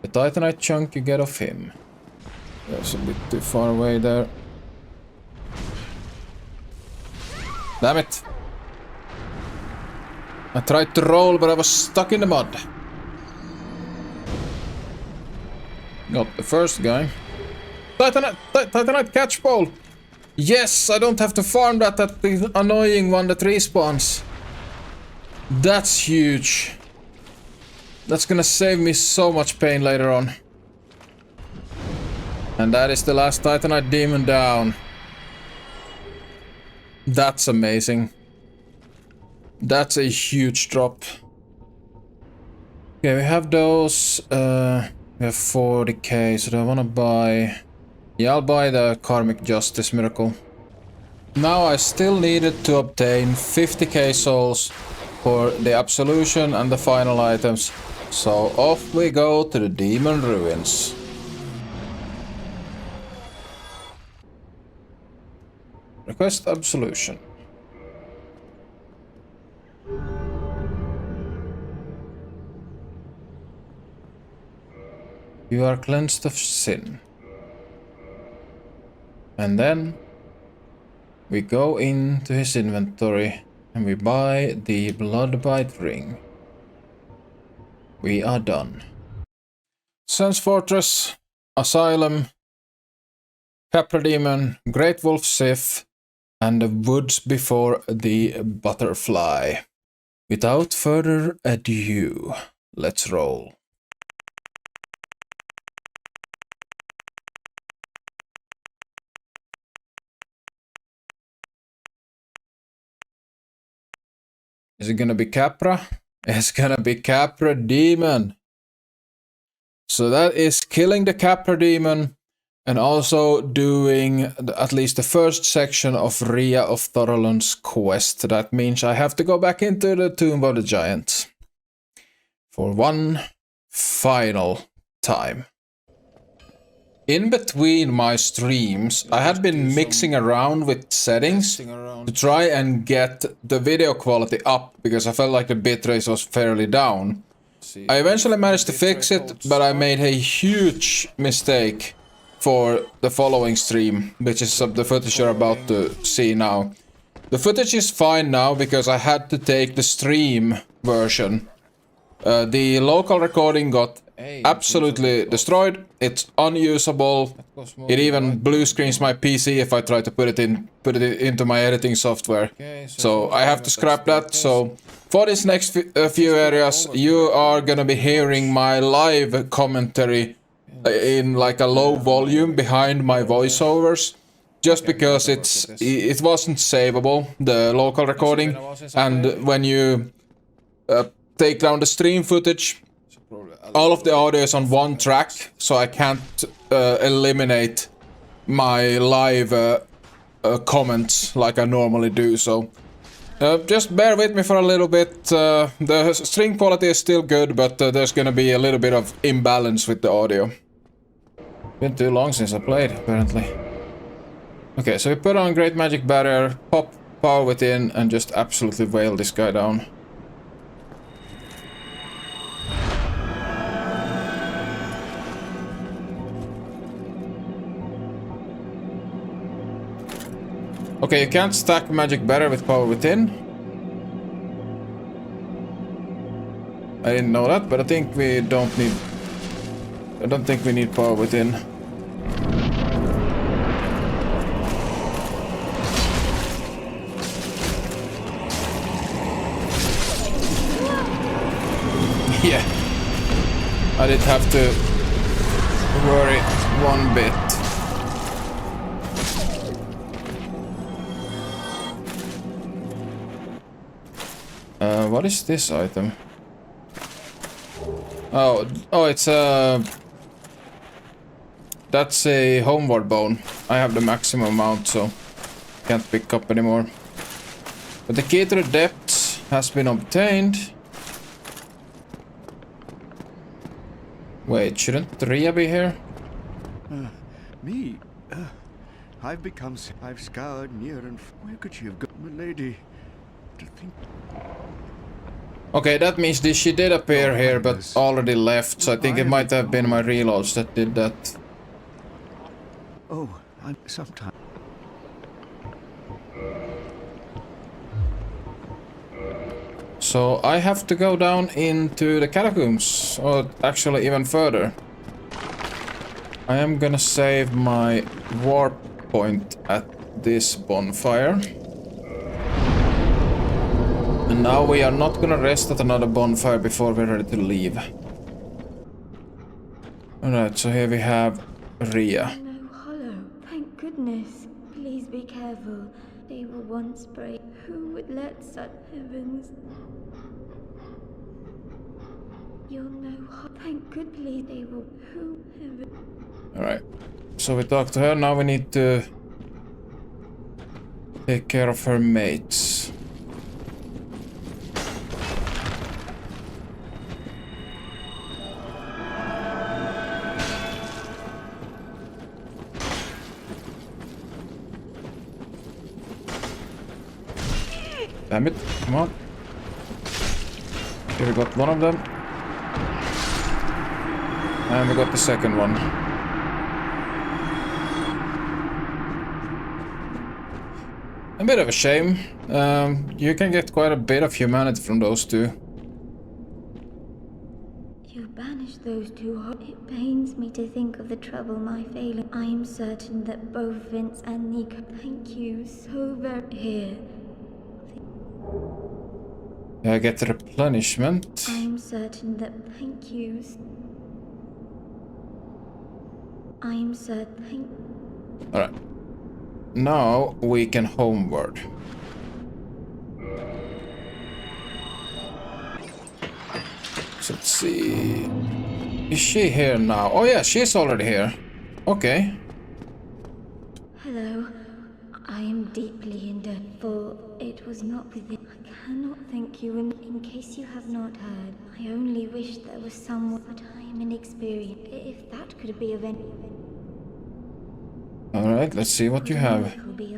the Titanite chunk you get off him. That's a bit too far away there. Damn it! I tried to roll, but I was stuck in the mud. Got the first guy. Titanite catch pole! Yes, I don't have to farm that at the annoying one that respawns. That's huge. That's gonna save me so much pain later on. And that is the last Titanite demon down. That's amazing. That's a huge drop. Okay, we have those. We have 40k, so do I wanna buy... Yeah, I'll buy the Karmic Justice Miracle. Now I still needed to obtain 50k souls for the Absolution and the final items. So off we go to the Demon Ruins. Request Absolution. You are cleansed of sin. And then we go into his inventory and we buy the Bloodbite ring. We are done. Sense Fortress, Asylum, Capra Demon, Great Wolf Sith, and the woods before the butterfly. Without further ado, let's roll. Is it gonna be Capra? It's gonna be Capra Demon. So that is killing the Capra Demon and also doing at least the first section of Ria of Thorolund's quest. That means I have to go back into the Tomb of the Giants for one final time. In between my streams, I had been mixing around with settings to try and get the video quality up because I felt like the bitrate was fairly down. I eventually managed to fix it, but I made a huge mistake for the following stream, which is the footage you're about to see now. The footage is fine now because I had to take the stream version. The local recording got absolutely destroyed. It's unusable. It even blue screens my PC if I try to put it into my editing software. So I have to scrap that. So for this next few areas, you are gonna be hearing my live commentary in like a low volume behind my voiceovers, just because it wasn't savable, the local recording, and when you take down the stream footage, all of the audio is on one track, so I can't eliminate my live comments like I normally do. So just bear with me for a little bit. The stream quality is still good, but there's gonna be a little bit of imbalance with the audio. Been too long since I played, apparently. Okay, so we put on Great Magic Barrier, pop Power Within, and just absolutely wail this guy down. Okay, you can't stack Magic Barrier with Power Within. I didn't know that, but I think we don't need... I don't think we need Power Within. Yeah. I didn't have to worry one bit. What is this item? Oh, it's a... That's a homeward bone. I have the maximum amount, so can't pick up anymore. But the key to the depths has been obtained. Wait, shouldn't Ria be here? Me? I've scoured near and where could she have gone, my lady? To think. Okay, that means she did appear here, but already left. So I think it might have been my reloads that did that. Oh, I'm sometime. So I have to go down into the catacombs, or actually even further. I am gonna save my warp point at this bonfire. And now we are not gonna rest at another bonfire before we're ready to leave. Alright, so here we have Ria. No hollow, thank goodness. Please be careful. They were once brave. Who would let such heavens? You're no hollow. Thank good, please. They were who heaven. Alright, so we talked to her. Now we need to take care of her mates. Damn it, come on. Here we got one of them. And we got the second one. A bit of a shame. You can get quite a bit of humanity from those two. You banished those two. It pains me to think of the trouble my failing. I am certain that both Vince and Nico thank you so very here. I get replenishment. I am certain that thank you. I am certain. Alright. Now we can homeward. So let's see. Is she here now? Oh yeah, she's already here. Okay. Hello. I am deeply indebted. It was not within. I cannot thank you in case you have not heard. I only wish there was someone, but I am inexperienced. If that could be of any. Alright, let's see what you have.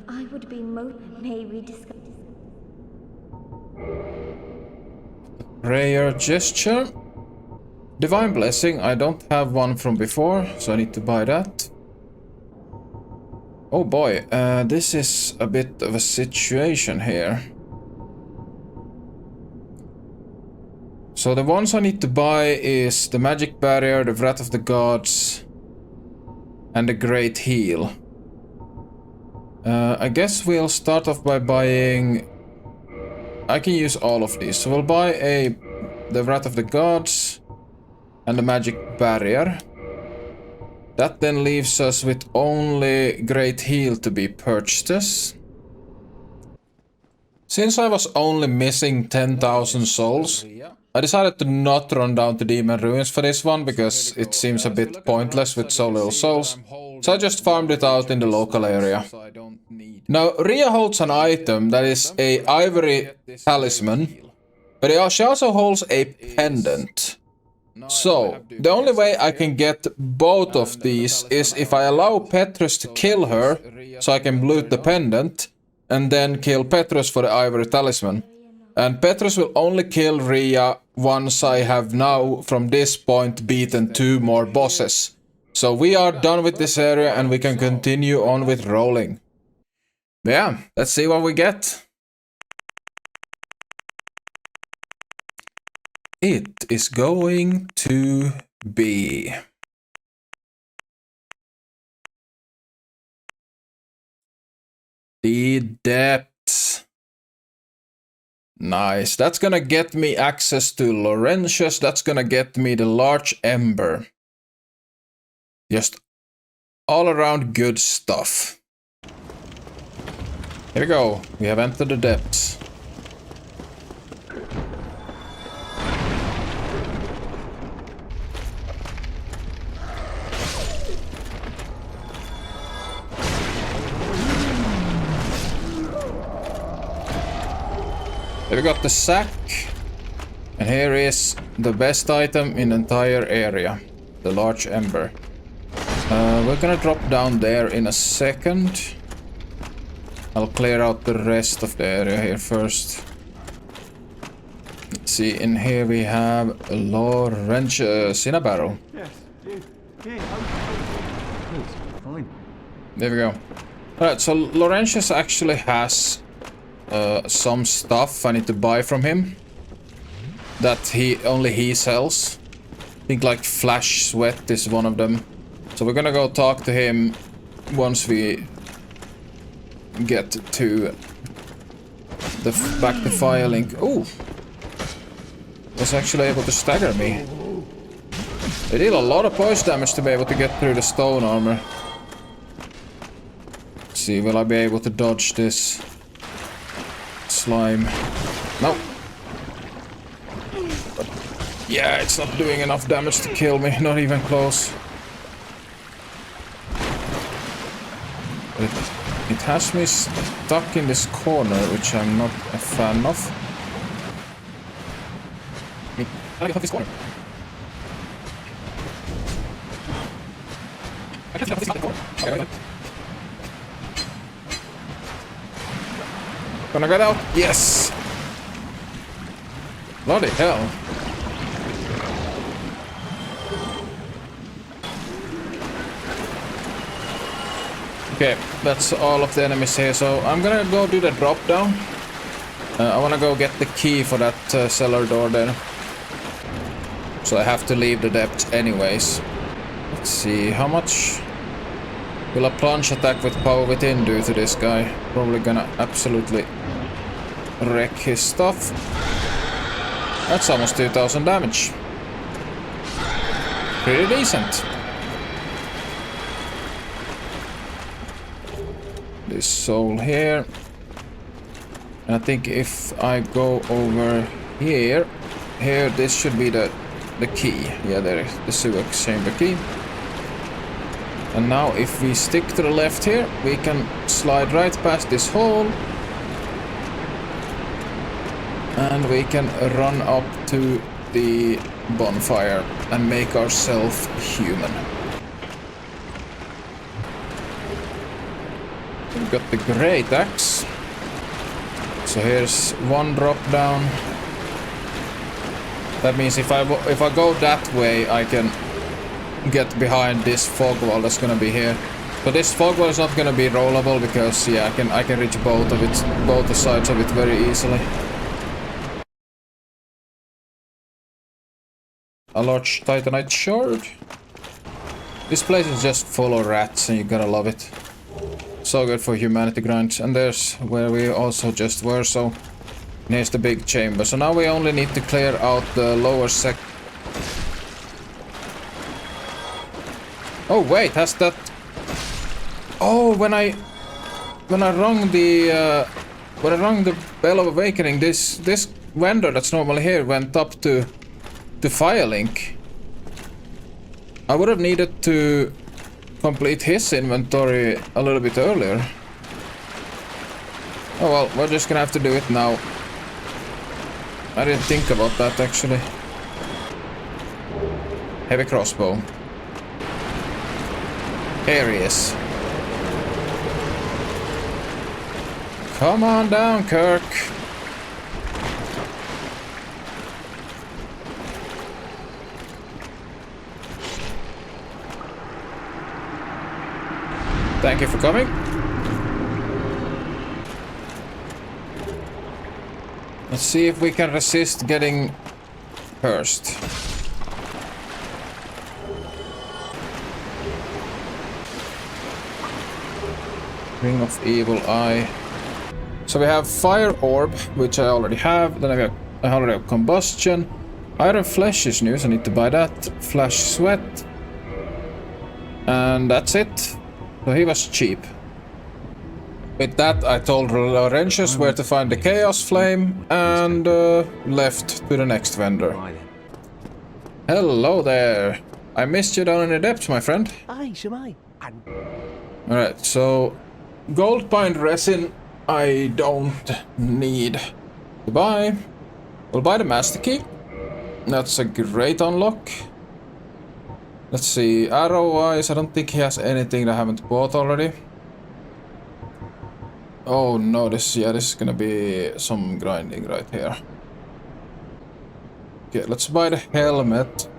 I would be most. May we discuss? Prayer gesture. Divine blessing. I don't have one from before, so I need to buy that. Oh boy, this is a bit of a situation here. So the ones I need to buy is the magic barrier, the wrath of the gods, and the great heal. I guess we'll start off by buying. I can use all of these, so we'll buy the wrath of the gods and the magic barrier. That then leaves us with only great heal to be purchased. Since I was only missing 10,000 souls, I decided to not run down to Demon Ruins for this one because it seems a bit pointless with so little souls. So I just farmed it out in the local area. Now, Ria holds an item that is a ivory talisman, but she also holds a pendant. So, the only way I can get both of these is if I allow Petrus to kill her, so I can loot the pendant, and then kill Petrus for the ivory talisman. And Petrus will only kill Ria once I have now, from this point, beaten 2 more bosses. So we are done with this area and we can continue on with rolling. Yeah, let's see what we get. It is going to be the depths. Nice. That's gonna get me access to Laurentius. That's gonna get me the large ember. Just all around good stuff. Here we go. We have entered the depths. Here we got the sack, and here is the best item in the entire area, the large ember. We're gonna drop down there in a second. I'll clear out the rest of the area here first. Let's see, in here we have Laurentius in a barrel. There we go. Alright, so Laurentius actually has some stuff I need to buy from him that only he sells. I think like Flash Sweat is one of them. So we're gonna go talk to him once we get to the back to Firelink. Ooh! Was actually able to stagger me. They did a lot of poison damage to be able to get through the stone armor. Let's see, will I be able to dodge this slime? No. But yeah, it's not doing enough damage to kill me, not even close. It has me stuck in this corner, which I'm not a fan of. Can I get off this corner? I can't get off this corner. Okay. Gonna get out? Yes! Bloody hell. Okay, that's all of the enemies here, so I'm gonna go do the drop down. I wanna go get the key for that cellar door there. So I have to leave the depth anyways. Let's see, how much will a plunge attack with power within do to this guy? Probably gonna absolutely wreck his stuff. That's almost 2000 damage. Pretty decent. This soul here. And I think if I go over here, this should be the key. Yeah, there is the sewage chamber key. And now if we stick to the left here, we can slide right past this hole. And we can run up to the bonfire and make ourselves human. We've got the great axe. So here's one drop down. That means if I go that way, I can get behind this fog wall that's gonna be here. But this fog wall is not gonna be rollable because yeah, I can reach both the sides of it very easily. A large titanite shard. This place is just full of rats and you gotta love it. So good for humanity grinds. And there's where we also just were, so here's the big chamber. So now we only need to clear out the lower sec. Oh wait, has that... Oh, when I rung the bell of awakening, this vendor that's normally here went up to Firelink. I would have needed to complete his inventory a little bit earlier. Oh well, we're just gonna have to do it now. I didn't think about that actually. Heavy crossbow. Here he is. Come on down, Kirk. Thank you for coming. Let's see if we can resist getting cursed. Ring of Evil Eye. So we have Fire Orb, which I already have. Then I already have Combustion. Iron Flesh is new, so I need to buy that. Flash Sweat. And that's it. So he was cheap. With that, I told Laurentius where to find the Chaos Flame and left to the next vendor. Hello there. I missed you down in the depths, my friend. Aye, so am I. Alright, so gold pine resin I don't need to buy. We'll buy the master key. That's a great unlock. Let's see, arrow-wise, I don't think he has anything that I haven't bought already. Oh no, this is gonna be some grinding right here. Okay, let's buy the helmet.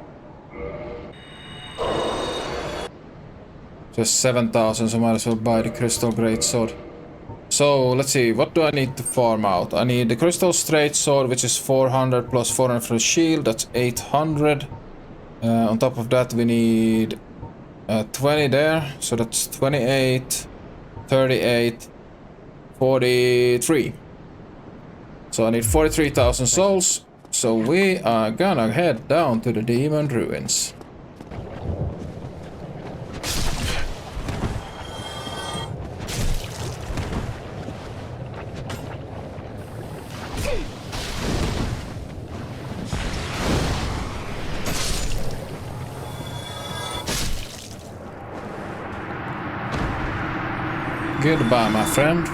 Just 7,000, so might as well buy the crystal greatsword. So, let's see, what do I need to farm out? I need the crystal straight sword, which is 400 plus 400 for the shield, that's 800. On top of that we need 20 there, so that's 28, 38, 43. So I need 43,000 souls, so we are gonna head down to the demon ruins. Goodbye, my friend.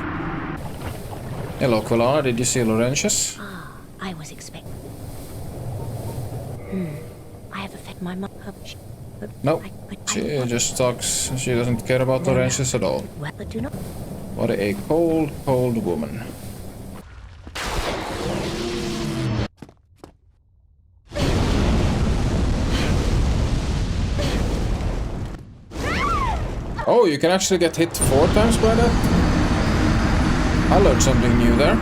Hello, Quilana. Did you see Laurentius? Ah, I was expecting. I have affected my mom. Nope. She just talks. She doesn't care about Laurentius at all. Well, but do not. What a cold, cold woman. Oh, you can actually get hit 4 times by that? I learned something new there.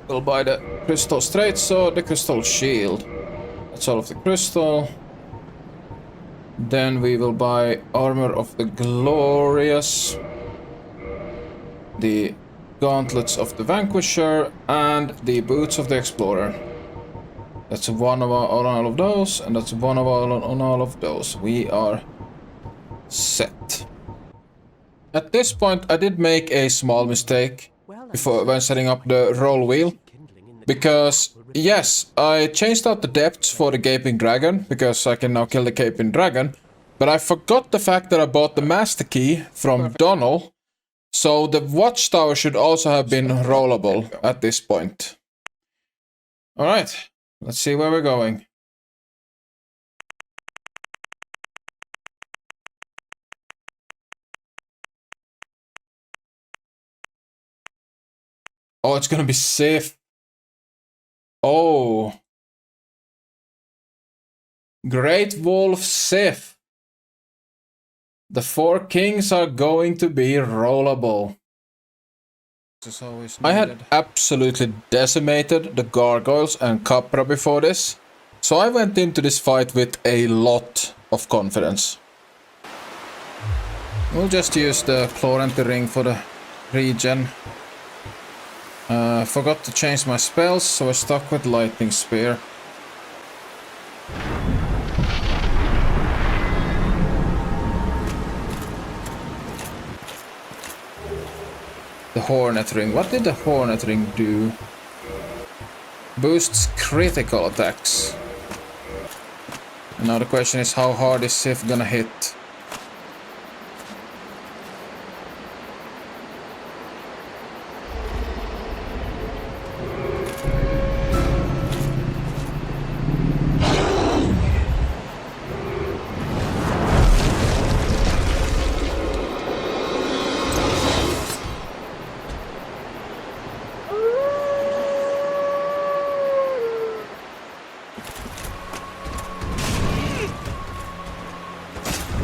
We'll buy the crystal straight sword, the crystal shield. That's all of the crystal. Then we will buy armor of the glorious, the gauntlets of the vanquisher, and the boots of the explorer. That's one of on all of those, and that's one of on all of those. We are set. At this point, I did make a small mistake before when setting up the roll wheel. Because, yes, I changed out the depths for the Gaping Dragon, because I can now kill the Gaping Dragon, but I forgot the fact that I bought the Master Key from Donald, so the Watchtower should also have been rollable at this point. Alright, let's see where we're going. Oh, it's gonna be safe. Oh. Great Wolf Sith. The 4 kings are going to be rollable. I had absolutely decimated the gargoyles and Capra before this, so I went into this fight with a lot of confidence. We'll just use the Chloranthy Ring for the regen. Forgot to change my spells, so I stuck with Lightning Spear. The Hornet Ring. What did the Hornet Ring do? Boosts critical attacks. And now the question is, how hard is Sif gonna hit?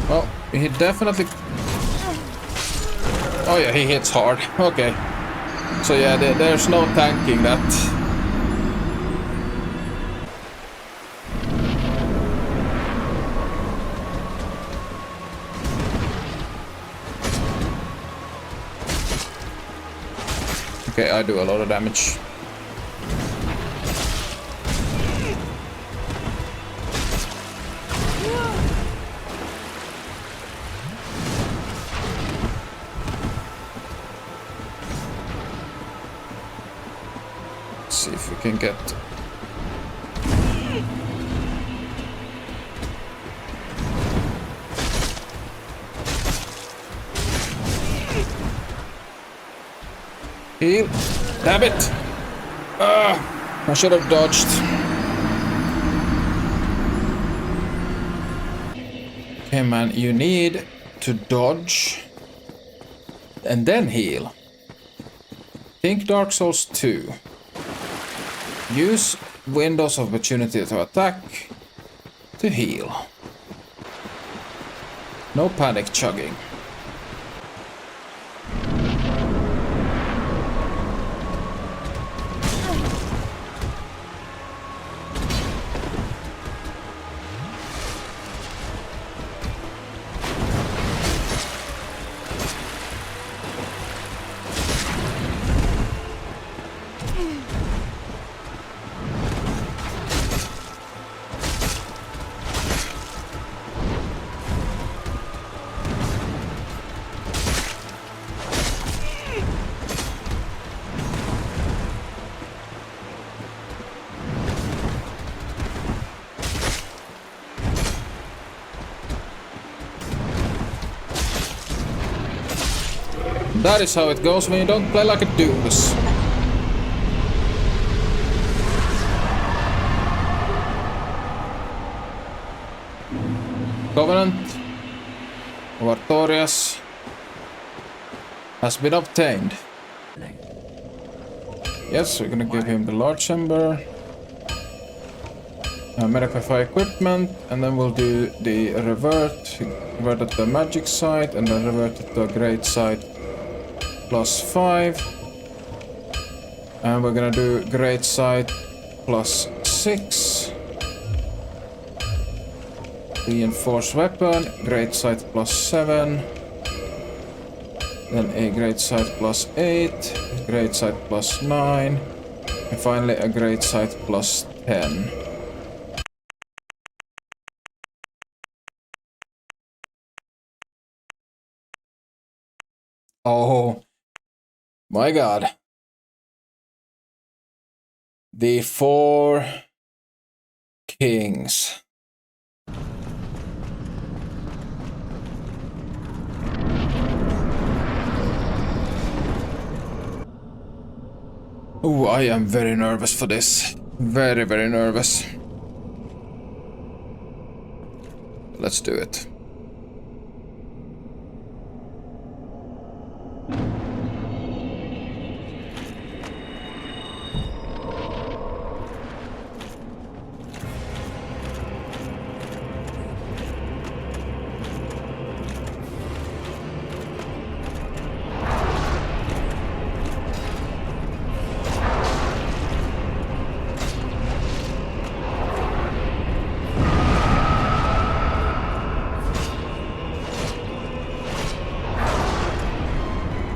Well, he definitely... Oh yeah, he hits hard. Okay. So yeah, there's no tanking that. Okay, I do a lot of damage. See if we can get... Heal! Damn it! I should have dodged. Okay, man, you need to dodge and then heal. Think Dark Souls 2. Use windows of opportunity to attack, to heal. No panic chugging. That is how it goes when you don't play like a doofus. Covenant of Artorias. has been obtained. Yes, we're gonna give him the large ember. Metafy equipment, and then we'll do the revert at the magic side, and then revert at the great side +5. And we're gonna do great side +6. Reinforced weapon, great side +7. Then a great side +8, great side +9, and finally a great side +10. Oh my god. The 4 kings. Oh, I am very nervous for this. Very, very nervous. Let's do it.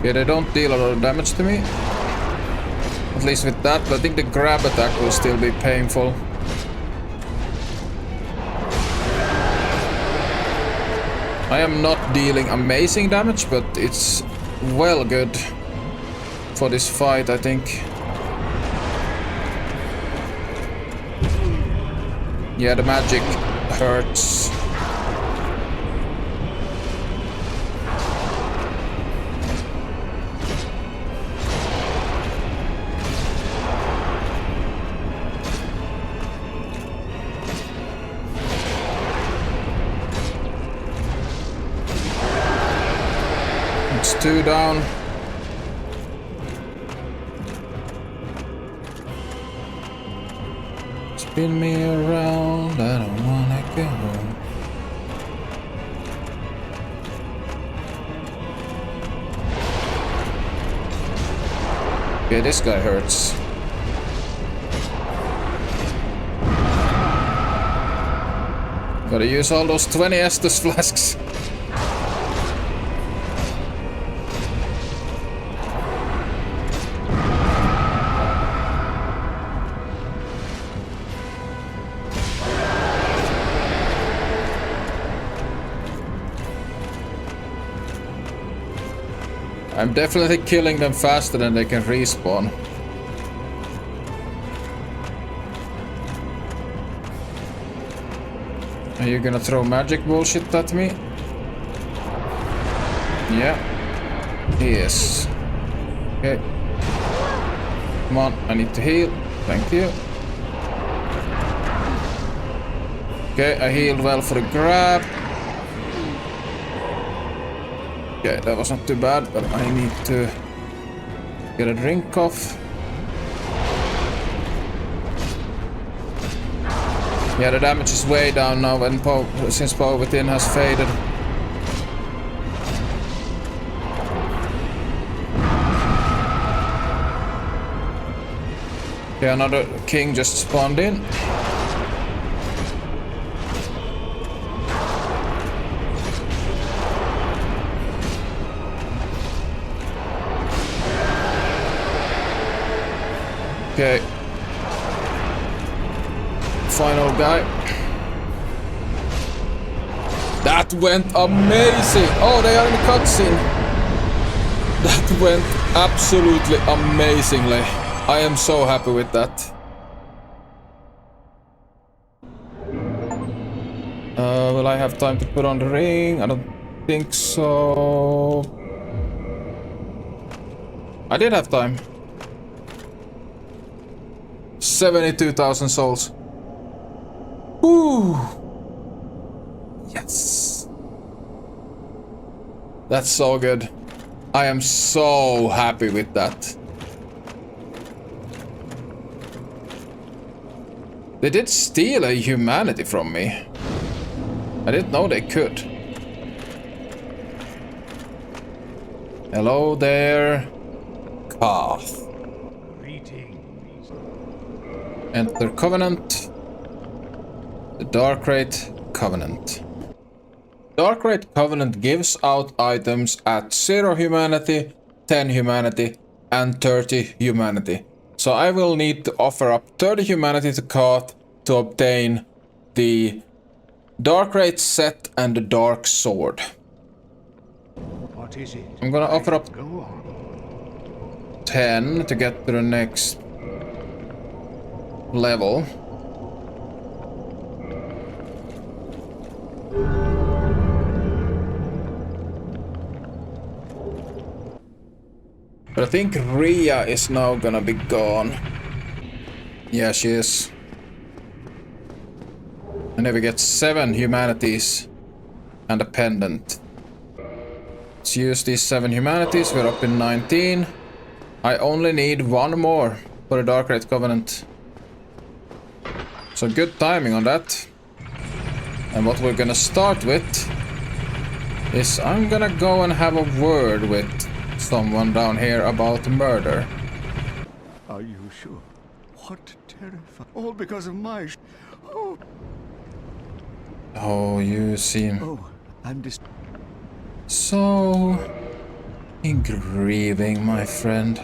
Yeah, they don't deal a lot of damage to me. At least with that, but I think the grab attack will still be painful. I am not dealing amazing damage, but it's well good for this fight, I think. Yeah, the magic hurts. It's 2 down. Spin me around, I don't wanna go. Okay, this guy hurts. Gotta use all those 20 Estus flasks. I'm definitely killing them faster than they can respawn. Are you gonna throw magic bullshit at me? Yeah. Yes. Okay. Come on, I need to heal. Thank you. Okay, I healed well for the grab. Okay, that was not too bad, but I need to get a drink off. Yeah, the damage is way down now when since power within has faded. Okay, another king just spawned in. Okay. Final guy. That went amazing! Oh, they are in the cutscene. That went absolutely amazingly. I am so happy with that. Will I have time to put on the ring? I don't think so. I did have time. 72,000 souls. Woo! Yes. That's so good. I am so happy with that. They did steal a humanity from me. I didn't know they could. Hello there, Kath. Enter Covenant. The Darkrate Covenant. Darkrate Covenant gives out items at 0 humanity, 10 humanity, and 30 humanity. So I will need to offer up 30 humanity to Kath to obtain the Darkrate set and the Dark Sword. What is it? I'm gonna offer up Go on. 10 to get to the next level. But I think Ria is now gonna be gone. Yeah, she is. And then we get 7 humanities and a pendant. Let's use these 7 humanities. We're up in 19. I only need 1 more for the Darkrate Covenant. So good timing on that. And what we're gonna start with is I'm gonna go and have a word with someone down here about murder. Are you sure? What terrifying. All because of my. Oh. Oh, you seem Oh, I'm so grieving, my friend.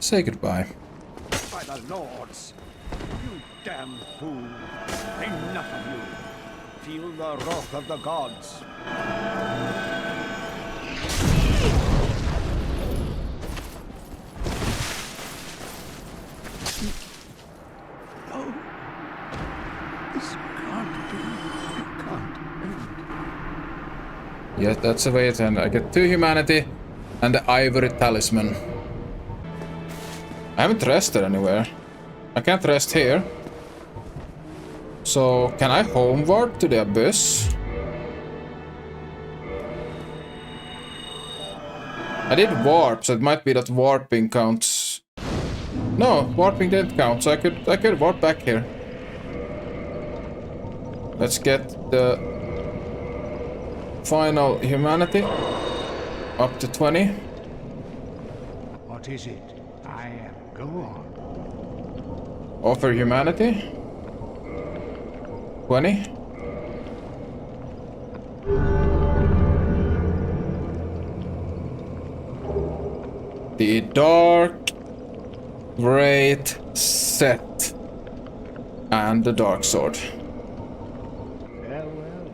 Say goodbye. By the lords! You damn fool! Enough of you! Feel the wrath of the gods! Oh. This can't be. It can't end. Yes, that's the way it ends. I get 2 humanity and the ivory talisman. I haven't rested anywhere. I can't rest here. So, can I home warp to the abyss? I did warp, so it might be that warping counts. No, warping didn't count, so I could warp back here. Let's get the final humanity up to 20. What is it? I am. Go on. Offer humanity. 20. The Dark Great Set and the Dark Sword.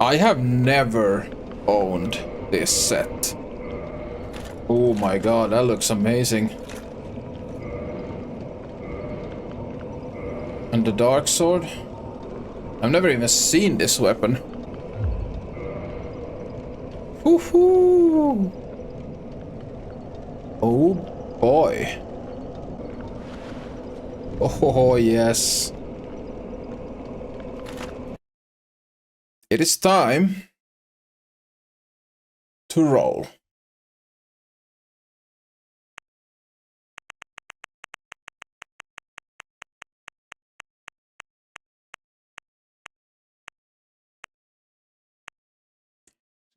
I have never owned this set. Oh my god, that looks amazing. And the Dark Sword? I've never even seen this weapon. Woohoo! Oh boy. Oh yes. It is time to roll.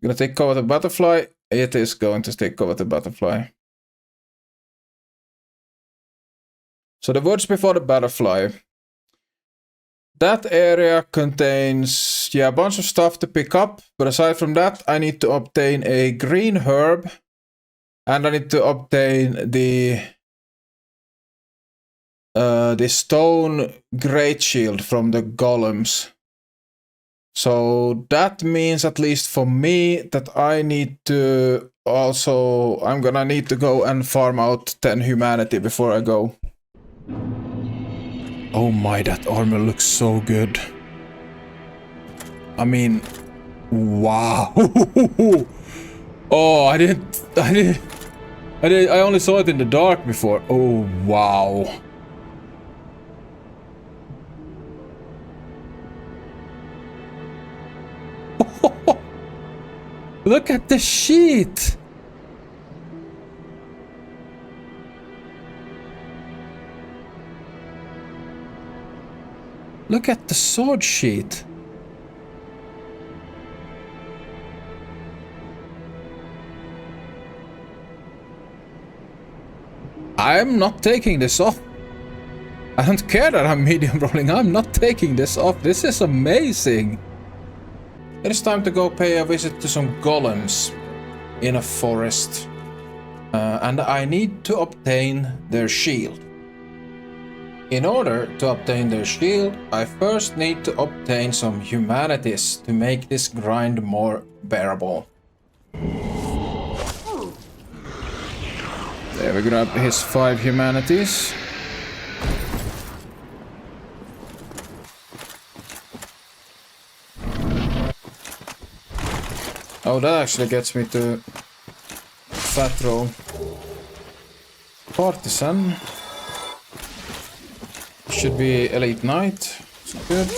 Gonna take cover the butterfly. It is going to take cover the butterfly. So the woods before the butterfly. That area contains, yeah, a bunch of stuff to pick up. But aside from that, I need to obtain a green herb. And I need to obtain the stone great shield from the golems. So that means, at least for me, that I need to also, I'm gonna need to go and farm out 10 humanity before I go. Oh my, that armor looks so good. I mean, wow. Oh, I only saw it in the dark before. Oh, wow. Look at the sheet! Look at the sword sheet. I'm not taking this off. I don't care that I'm medium rolling. I'm not taking this off. This is amazing. It is time to go pay a visit to some golems in a forest. And I need to obtain their shield. In order to obtain their shield, I first need to obtain some humanities to make this grind more bearable. There we grab his 5 humanities. Oh, that actually gets me to fat roll. Partisan. Should be elite knight. It's good.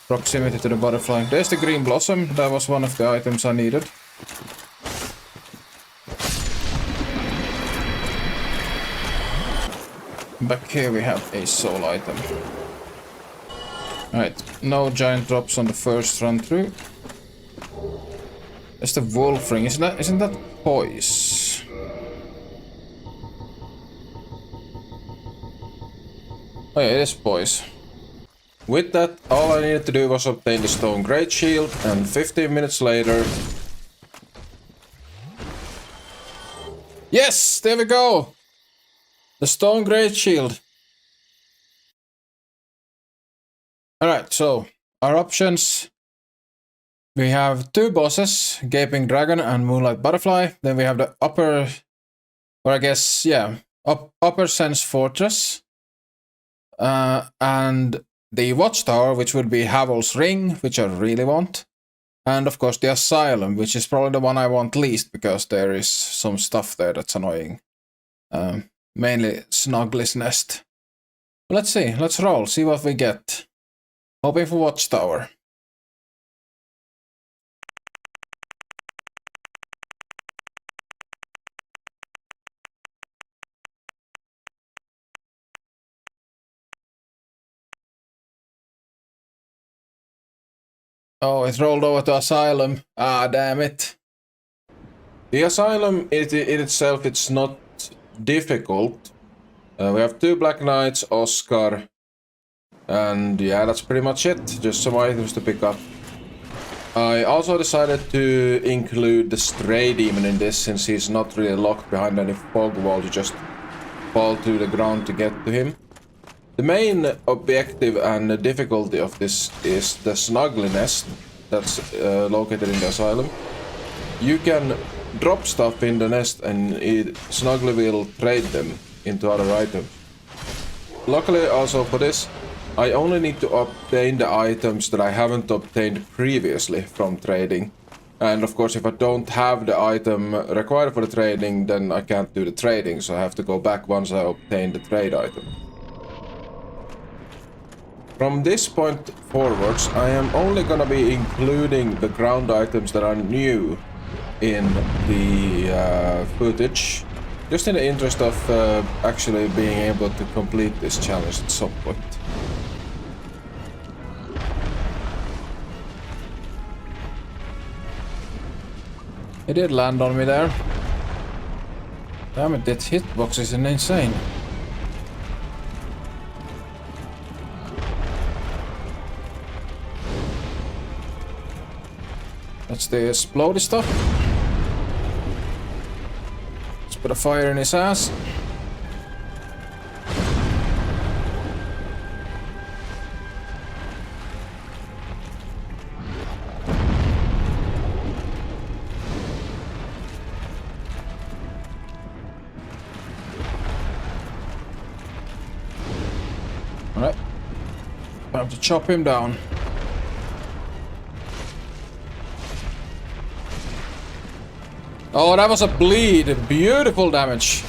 Proximity to the butterfly. There's the green blossom. That was one of the items I needed. Back here we have a soul item. Alright, no giant drops on the first run through. There's the wolf ring. Isn't that poise? Oh yeah, it is poise. With that, all I needed to do was obtain the stone great shield, and 15 minutes later... Yes! There we go! The stone great shield. Alright, so our options. We have 2 bosses, Gaping Dragon and Moonlight Butterfly. Then we have the upper, or I guess, yeah, upper Sense Fortress. And the Watchtower, which would be Havel's Ring, which I really want. And of course the Asylum, which is probably the one I want least, because there is some stuff there that's annoying. Mainly Snuggly's Nest. Let's see, let's roll, see what we get. Hoping for Watchtower. Oh, it rolled over to Asylum. Ah, damn it. The Asylum in itself, it's not difficult. We have 2 Black Knights, Oskar, and yeah, that's pretty much it. Just some items to pick up. I also decided to include the Stray Demon in this, since he's not really locked behind any fog wall. You just fall to the ground to get to him. The main objective and the difficulty of this is the Snuggly Nest that's located in the Asylum. You can drop stuff in the nest and Snuggly will trade them into other items. Luckily also for this, I only need to obtain the items that I haven't obtained previously from trading. And of course, if I don't have the item required for the trading, then I can't do the trading, so I have to go back once I obtain the trade item. From this point forwards, I am only gonna be including the ground items that are new in the footage, just in the interest of actually being able to complete this challenge at some point. It did land on me there. Damn it, that hitbox is insane. That's the explodey stuff. Let's put a fire in his ass. Alright. Time to chop him down. Oh, that was a bleed. Beautiful damage.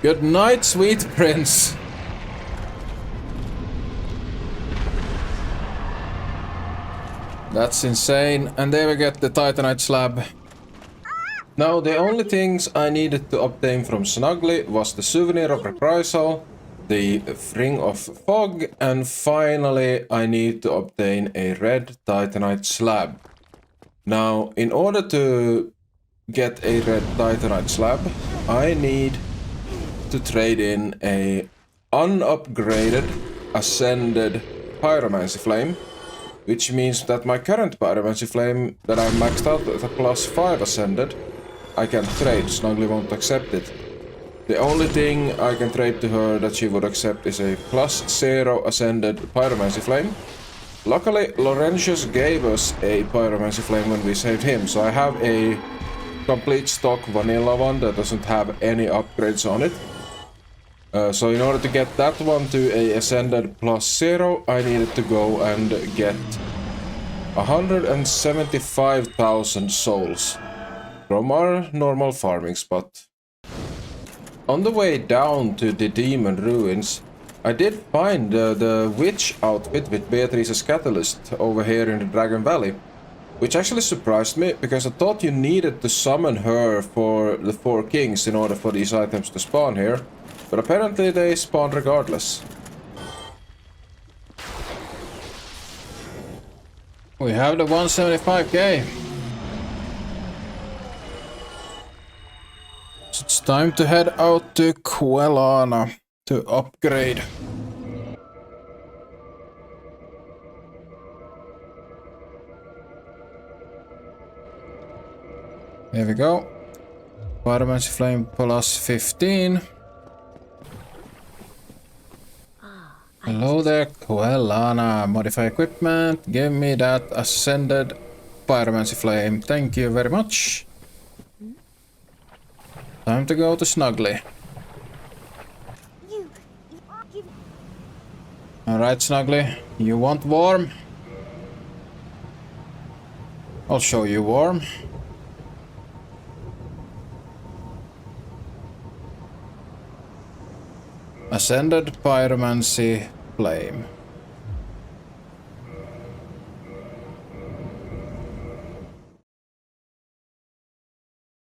Good night, sweet prince. That's insane. And there we get the Titanite slab. Now, the only things I needed to obtain from Snuggly was the Souvenir of Reprisal, the Ring of Fog, and finally I need to obtain a red Titanite slab. Now, in order to get a red Titanite slab, I need to trade in a unupgraded Ascended Pyromancy Flame, which means that my current Pyromancy Flame that I've maxed out with a +5 Ascended, I can't trade. Snuggly won't accept it. The only thing I can trade to her that she would accept is a +0 Ascended Pyromancy Flame. Luckily, Laurentius gave us a Pyromancy Flame when we saved him, so I have a complete stock vanilla one that doesn't have any upgrades on it. So in order to get that one to a Ascended +0, I needed to go and get 175,000 souls from our normal farming spot. On the way down to the Demon Ruins, I did find the witch outfit with Beatrice's catalyst over here in the Dragon Valley, which actually surprised me because I thought you needed to summon her for the 4 kings in order for these items to spawn here, but apparently they spawn regardless. We have the 175k. So it's time to head out to Quelana to upgrade. There we go. Pyromancy Flame +15. Hello there, Quelana. Modify equipment. Give me that Ascended Pyromancy Flame. Thank you very much. Time to go to Snuggly. Alright, Snuggly. You want warm? I'll show you warm. Ascended Pyromancy Flame.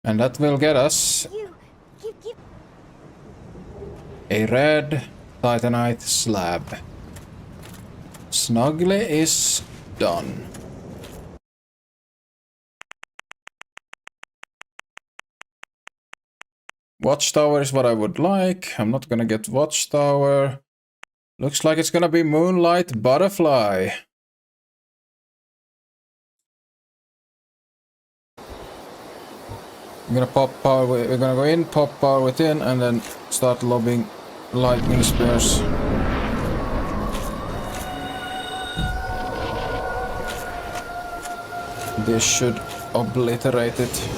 And that will get us a red Titanite slab. Snuggly is done. Watchtower is what I would like. I'm not gonna get Watchtower. Looks like it's gonna be Moonlight Butterfly. I'm gonna pop power. We're gonna go in, pop power within, and then start lobbing lightning spears. This should obliterate it.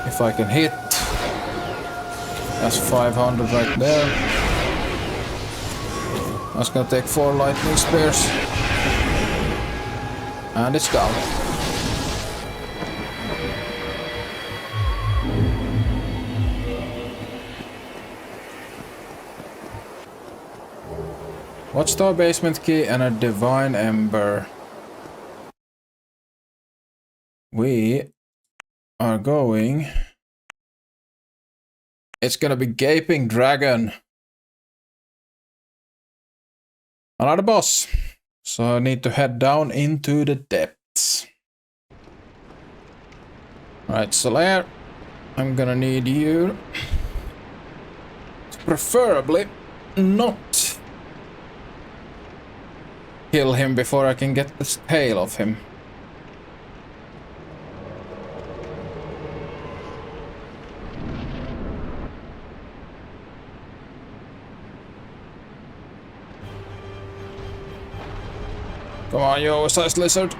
If I can hit. That's 500 right there. That's gonna take 4 lightning spears. And it's down. Watchtower basement key and a divine ember. We are going. It's gonna be Gaping Dragon. Another boss. So I need to head down into the depths. Alright, Solaire. I'm gonna need you to preferably not kill him before I can get the tail of him. Come on, you oversized lizard.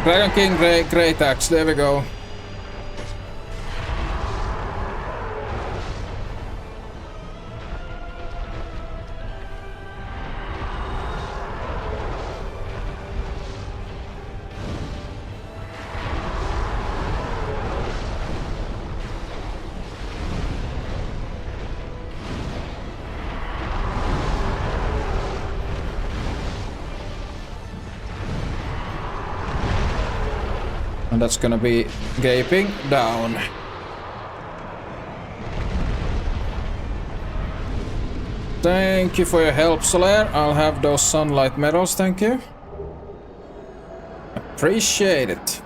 Dragon King Great Axe, there we go. And that's gonna be gaping down. Thank you for your help, Solaire. I'll have those sunlight medals, thank you. Appreciate it.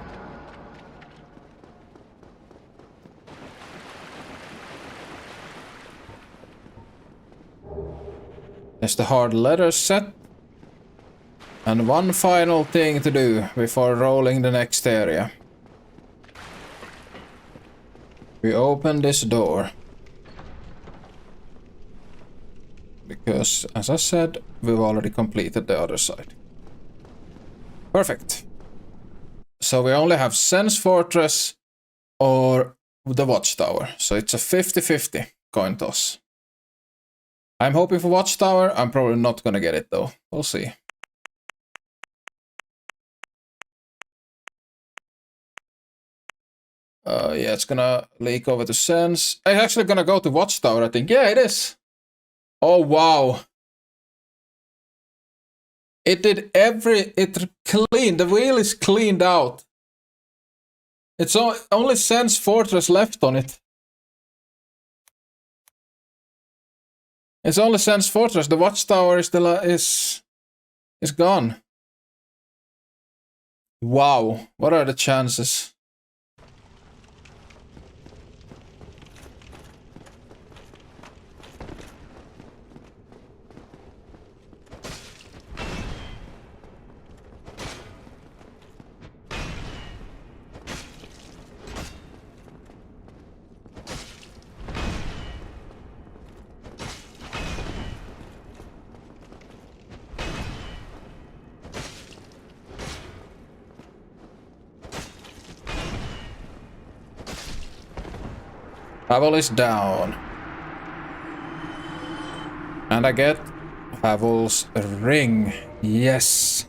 There's the hard letter set. And one final thing to do before rolling the next area. We open this door. Because, as I said, we've already completed the other side. Perfect. So we only have Sense Fortress or the Watchtower. So it's a 50-50 coin toss. I'm hoping for Watchtower. I'm probably not gonna get it though. We'll see. Yeah, it's gonna leak over to Sense. It's actually gonna go to Watchtower, I think. Yeah, it is. Oh, wow. It did it cleaned, the wheel is cleaned out. It's only Sense Fortress left on it. It's only Sense Fortress. The Watchtower is gone. Wow, what are the chances? Pavel is down. And I get Pavel's ring. Yes.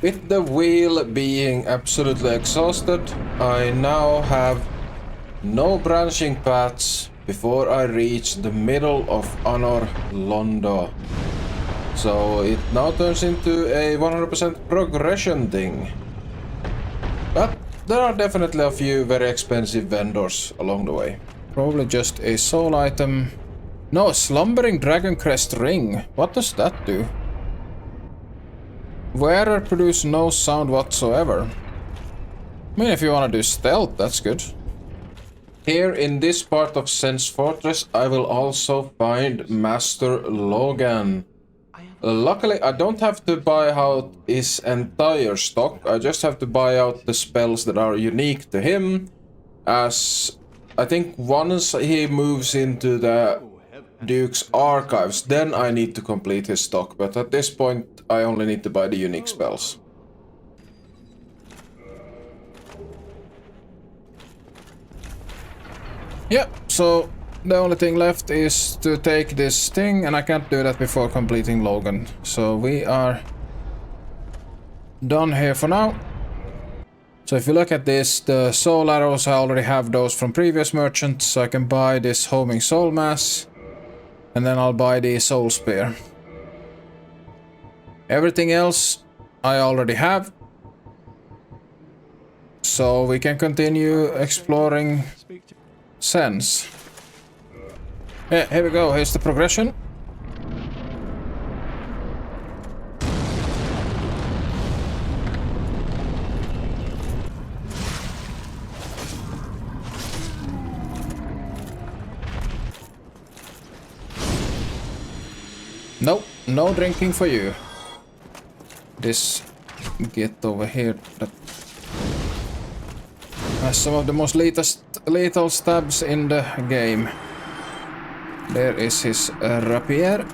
With the wheel being absolutely exhausted, I now have no branching paths before I reach the middle of Honor Londo. So it now turns into a 100% progression thing. But there are definitely a few very expensive vendors along the way. Probably just a soul item. No, a slumbering dragon crest ring. What does that do? Wearer produce no sound whatsoever. I mean, if you want to do stealth, that's good. Here in this part of Sense Fortress, I will also find Master Logan. Luckily, I don't have to buy out his entire stock. I just have to buy out the spells that are unique to him. As I think once he moves into the Duke's archives, then I need to complete his stock. But at this point, I only need to buy the unique spells. Yep, so the only thing left is to take this thing, and I can't do that before completing Logan. So we are done here for now. So if you look at this, the soul arrows, I already have those from previous merchants, so I can buy this homing soul mass, and then I'll buy the soul spear. Everything else I already have, so we can continue exploring Sense. Yeah, here we go. Here's the progression. Nope, no drinking for you. This get over here that has some of the most lethal stabs in the game. There is his rapier.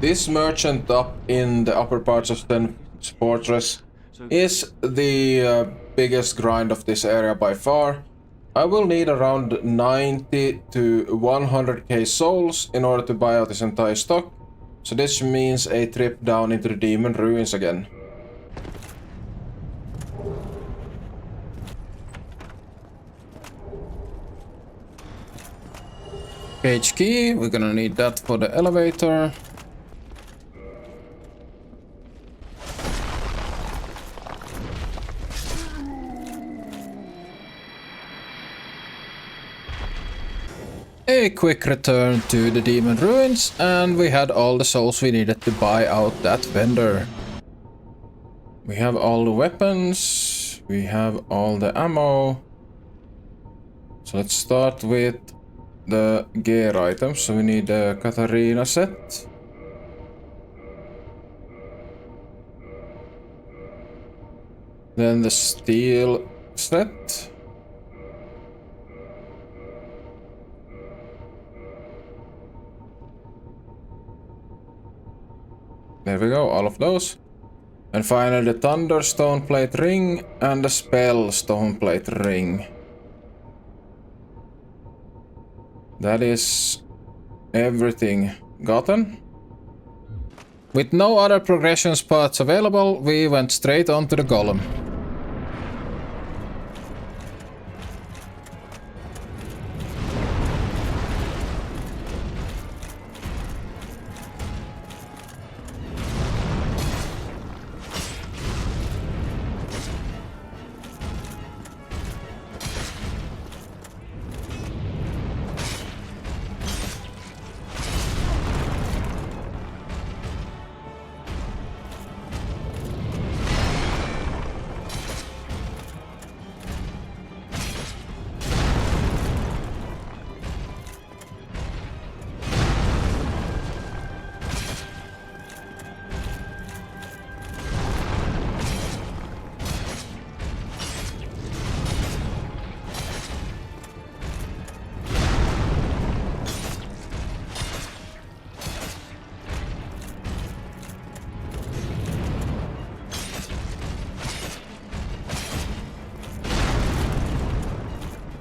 This merchant up in the upper parts of the Fortress is the biggest grind of this area by far. I will need around 90 to 100k souls in order to buy out this entire stock. So this means a trip down into the demon ruins again. Cage key, we're gonna need that for the elevator. A quick return to the demon ruins, and we had all the souls we needed to buy out that vendor. We have all the weapons, we have all the ammo. So let's start with the gear items. So we need the Katarina set. Then the steel set. There we go, all of those. And finally the Thunder Stoneplate ring and the Spell Stoneplate ring. That is everything gotten. With no other progression spots available, we went straight on to the golem.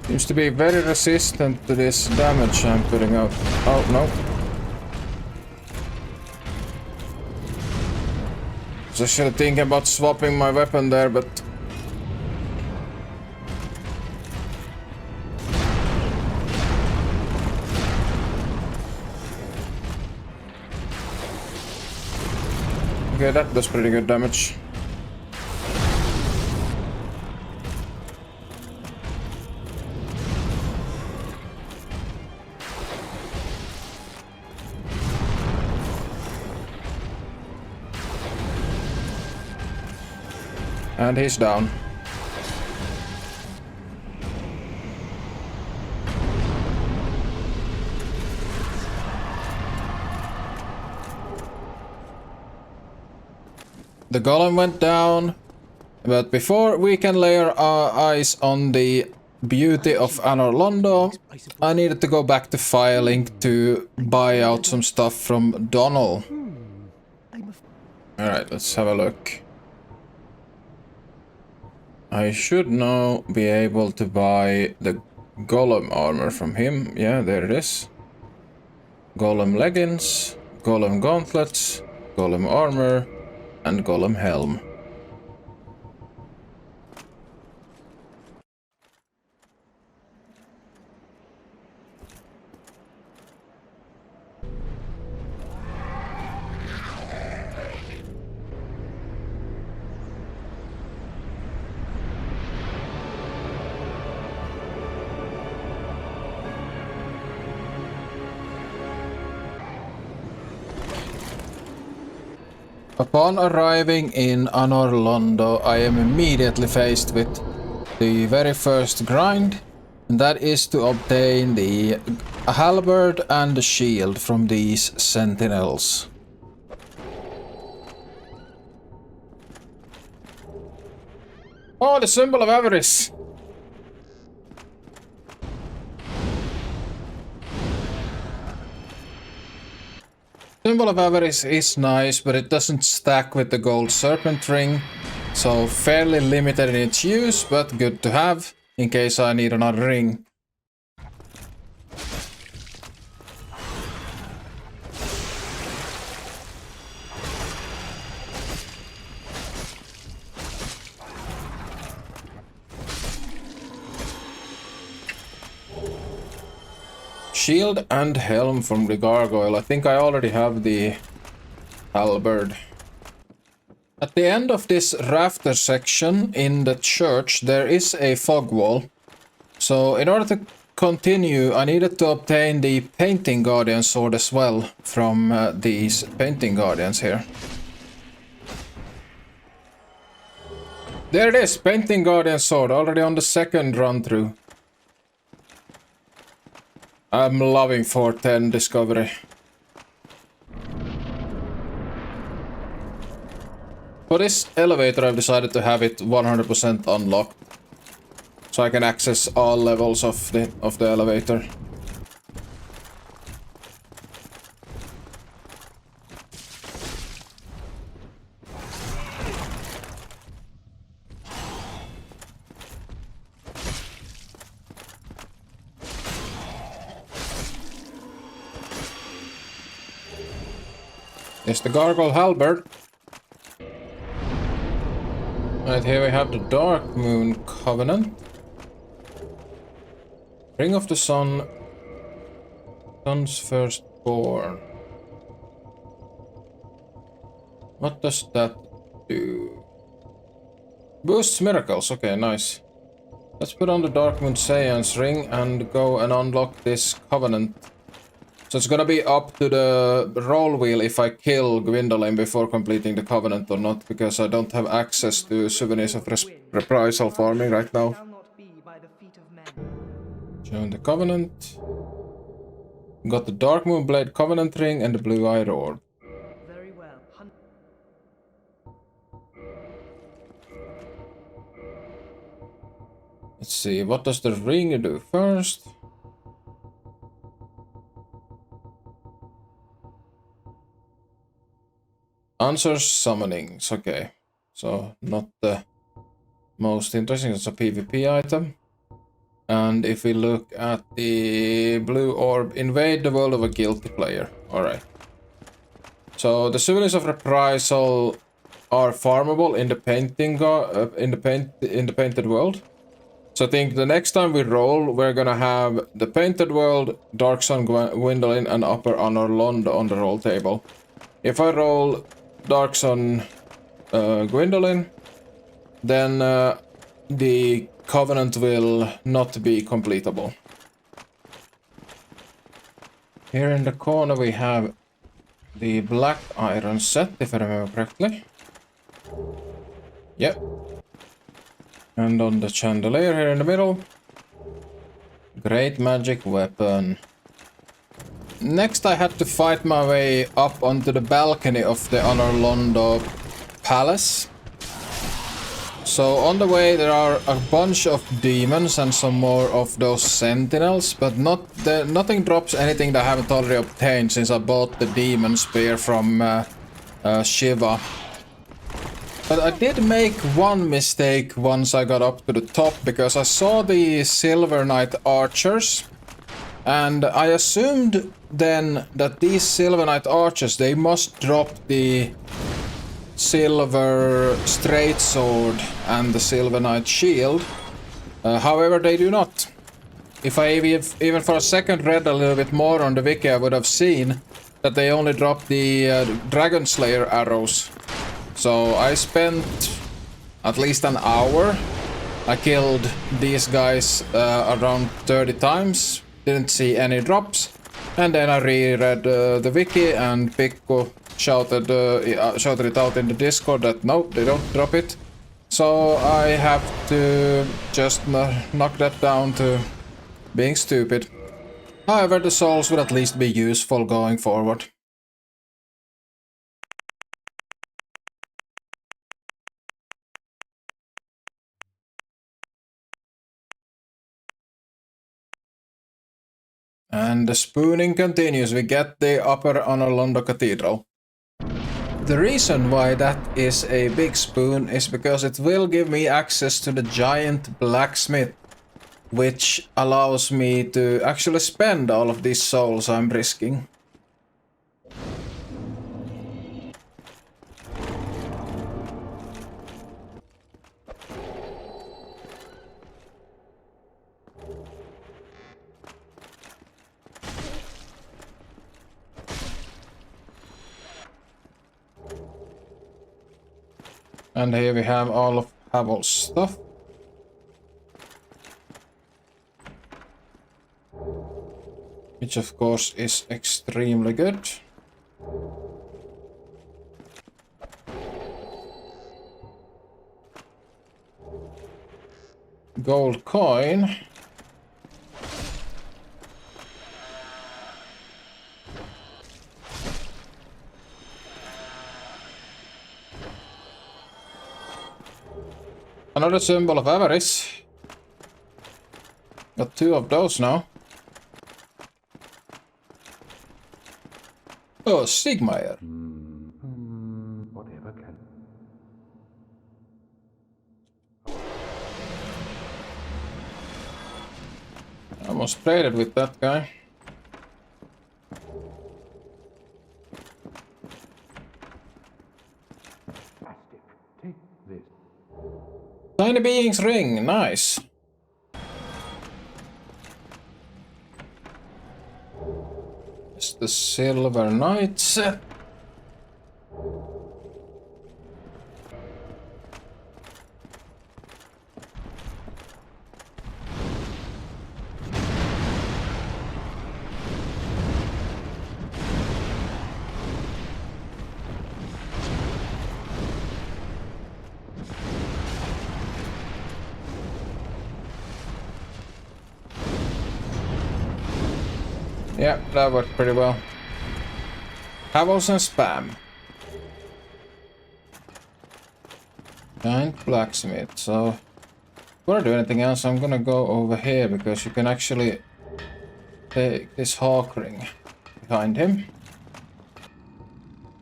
Seems to be very resistant to this damage I'm putting out. Oh, no. So I should think about swapping my weapon there, but... Okay, that does pretty good damage. And he's down. The golem went down, but before we can lay our eyes on the beauty of Anor Londo, I needed to go back to Firelink to buy out some stuff from Donald. Alright, let's have a look. I should now be able to buy the golem armor from him. Yeah, there it is. Golem leggings, golem gauntlets, golem armor, and golem helm. Upon arriving in Anor Londo, I am immediately faced with the very first grind, and that is to obtain the halberd and the shield from these sentinels. Oh, the symbol of avarice! Symbol of avarice is nice, but it doesn't stack with the gold serpent ring. So fairly limited in its use, but good to have in case I need another ring. Shield and helm from the gargoyle. I think I already have the halberd. At the end of this rafter section in the church, there is a fog wall. So in order to continue, I needed to obtain the painting guardian sword as well from these painting guardians here. There it is, painting guardian sword, already on the second run through. I'm loving 410 discovery. For this elevator, I've decided to have it 100% unlocked, so I can access all levels of the elevator. It's the gargoyle halberd. Right, here we have the Dark Moon Covenant. Ring of the Sun. Sun's firstborn. What does that do? Boosts miracles. Okay, nice. Let's put on the Dark Moon Seance ring and go and unlock this Covenant. So it's gonna be up to the roll wheel if I kill Gwendolyn before completing the Covenant or not, because I don't have access to Souvenirs of Reprisal farming right now. Join the Covenant. Got the Dark Moon Blade Covenant ring and the Blue Eye Orb. Very well. Let's see, what does the ring do first? Answers summonings, okay. So not the most interesting, it's a PvP item. And if we look at the blue orb, invade the world of a guilty player. Alright. So the Souvenirs of Reprisal are farmable in the painted world. So I think the next time we roll, we're gonna have the painted world, Dark Sun Gwendolyn, and Upper Honor Londo on the roll table. If I roll Dark Sun Gwendolyn, then the Covenant will not be completable. Here in the corner we have the Black Iron set, if I remember correctly. Yep. And on the chandelier here in the middle, Great Magic Weapon. Next I had to fight my way up onto the balcony of the Honor Londo Palace. So on the way there are a bunch of demons and some more of those sentinels, but nothing drops anything that I haven't already obtained since I bought the demon spear from Shiva. But I did make one mistake once I got up to the top, because I saw the Silver Knight archers, and I assumed then that these Silver Knight archers, they must drop the Silver Straight Sword and the Silver Knight shield. However, they do not. If I even for a second read a little bit more on the wiki, I would have seen that they only drop the Dragon Slayer arrows. So I spent at least an hour. I killed these guys around 30 times, didn't see any drops, and then I reread the wiki, and Pikku shouted it out in the Discord that no, they don't drop it. So I have to just knock that down to being stupid. However, the souls will at least be useful going forward. And the spooning continues. We get the Upper Honor Londo Cathedral. The reason why that is a big spoon is because it will give me access to the giant blacksmith, which allows me to actually spend all of these souls I'm risking. And here we have all of Havel's stuff. Which of course is extremely good. Gold coin. Another symbol of avarice. Got 2 of those now. Oh, Sigmeier. Whatever can. I almost traded with that guy. Take this. Tiny Being's ring, nice. It's the Silver Knight set. Yeah, that worked pretty well. Havels and spam. Giant blacksmith. So, before I do anything else, I'm gonna go over here because you can actually take this hawk ring behind him.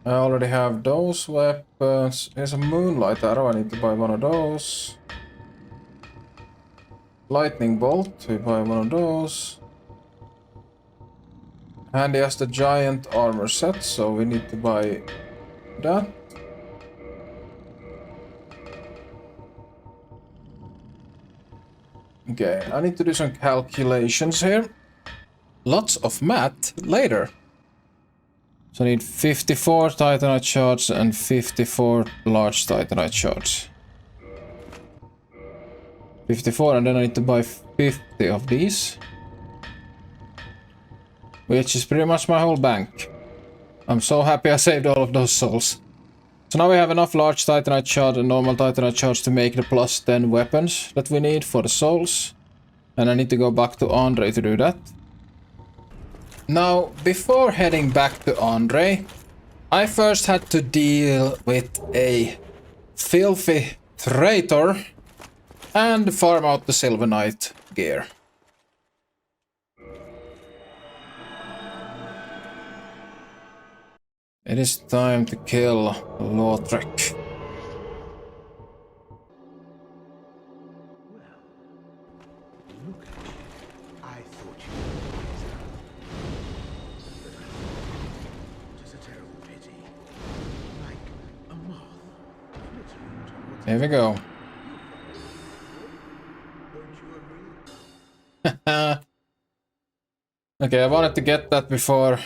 I already have those weapons. Here's a moonlight arrow. I need to buy one of those. Lightning bolt. We buy one of those. And he has the giant armor set, so we need to buy that. Okay, I need to do some calculations here. Lots of math later. So I need 54 titanite shards and 54 large titanite shards. 54, and then I need to buy 50 of these. Which is pretty much my whole bank. I'm so happy I saved all of those souls. So now we have enough large titanite shards and normal titanite shards to make the plus 10 weapons that we need for the souls. And I need to go back to Andre to do that. Now, before heading back to Andre, I first had to deal with a filthy traitor and farm out the Silver Knight gear. It is time to kill Lautrec. Look at you. I thought you were wiser. It is a terrible pity. Like a moth flittering towards. Here we go. Don't you agree? Okay, I wanted to get that before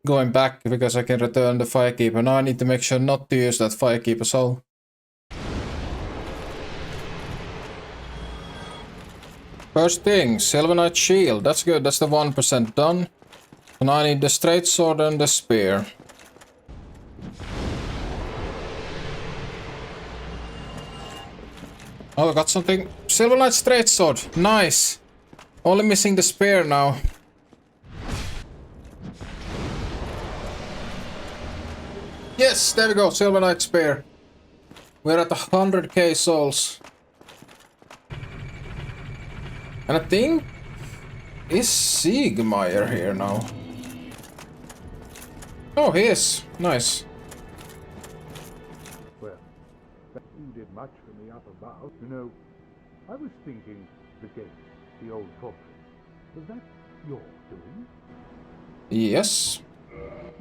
going back because I can return the Firekeeper. Now I need to make sure not to use that Firekeeper soul. First thing, Silver Knight shield. That's good, that's the 1% done. So now I need the straight sword and the spear. Oh, I got something. Silver Knight straight sword. Nice. Only missing the spear now. Yes, there we go, Silver Knight Spear. We're at 100k souls. And I think... Is Sigmeier here now? Oh, he is. Nice. up above. You know, I was thinking the gate, the old fortress. Was that your doing? Yes.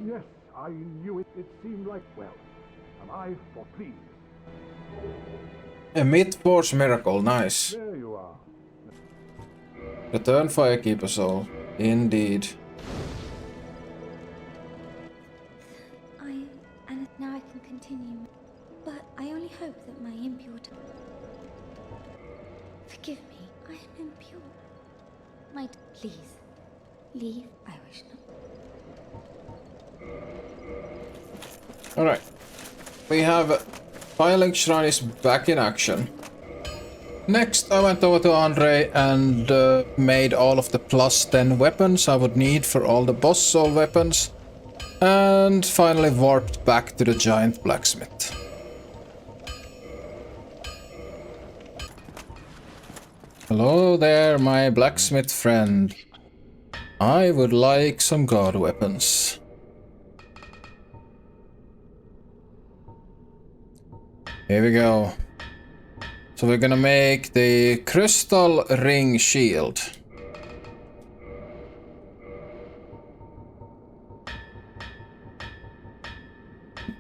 Yes, I knew it. It seemed like, well, am I for pleased? A mid-force miracle, nice. There you are. Return Firekeeper soul. Indeed. And now I can continue. But I only hope that my impure... Forgive me, I am impure. Please, leave. I wish not. Alright. We have Firelink Shrine is back in action. Next, I went over to Andre and made all of the plus 10 weapons I would need for all the boss soul weapons. And finally warped back to the giant blacksmith. Hello there, my blacksmith friend. I would like some god weapons. Here we go. So we're gonna make the crystal ring shield.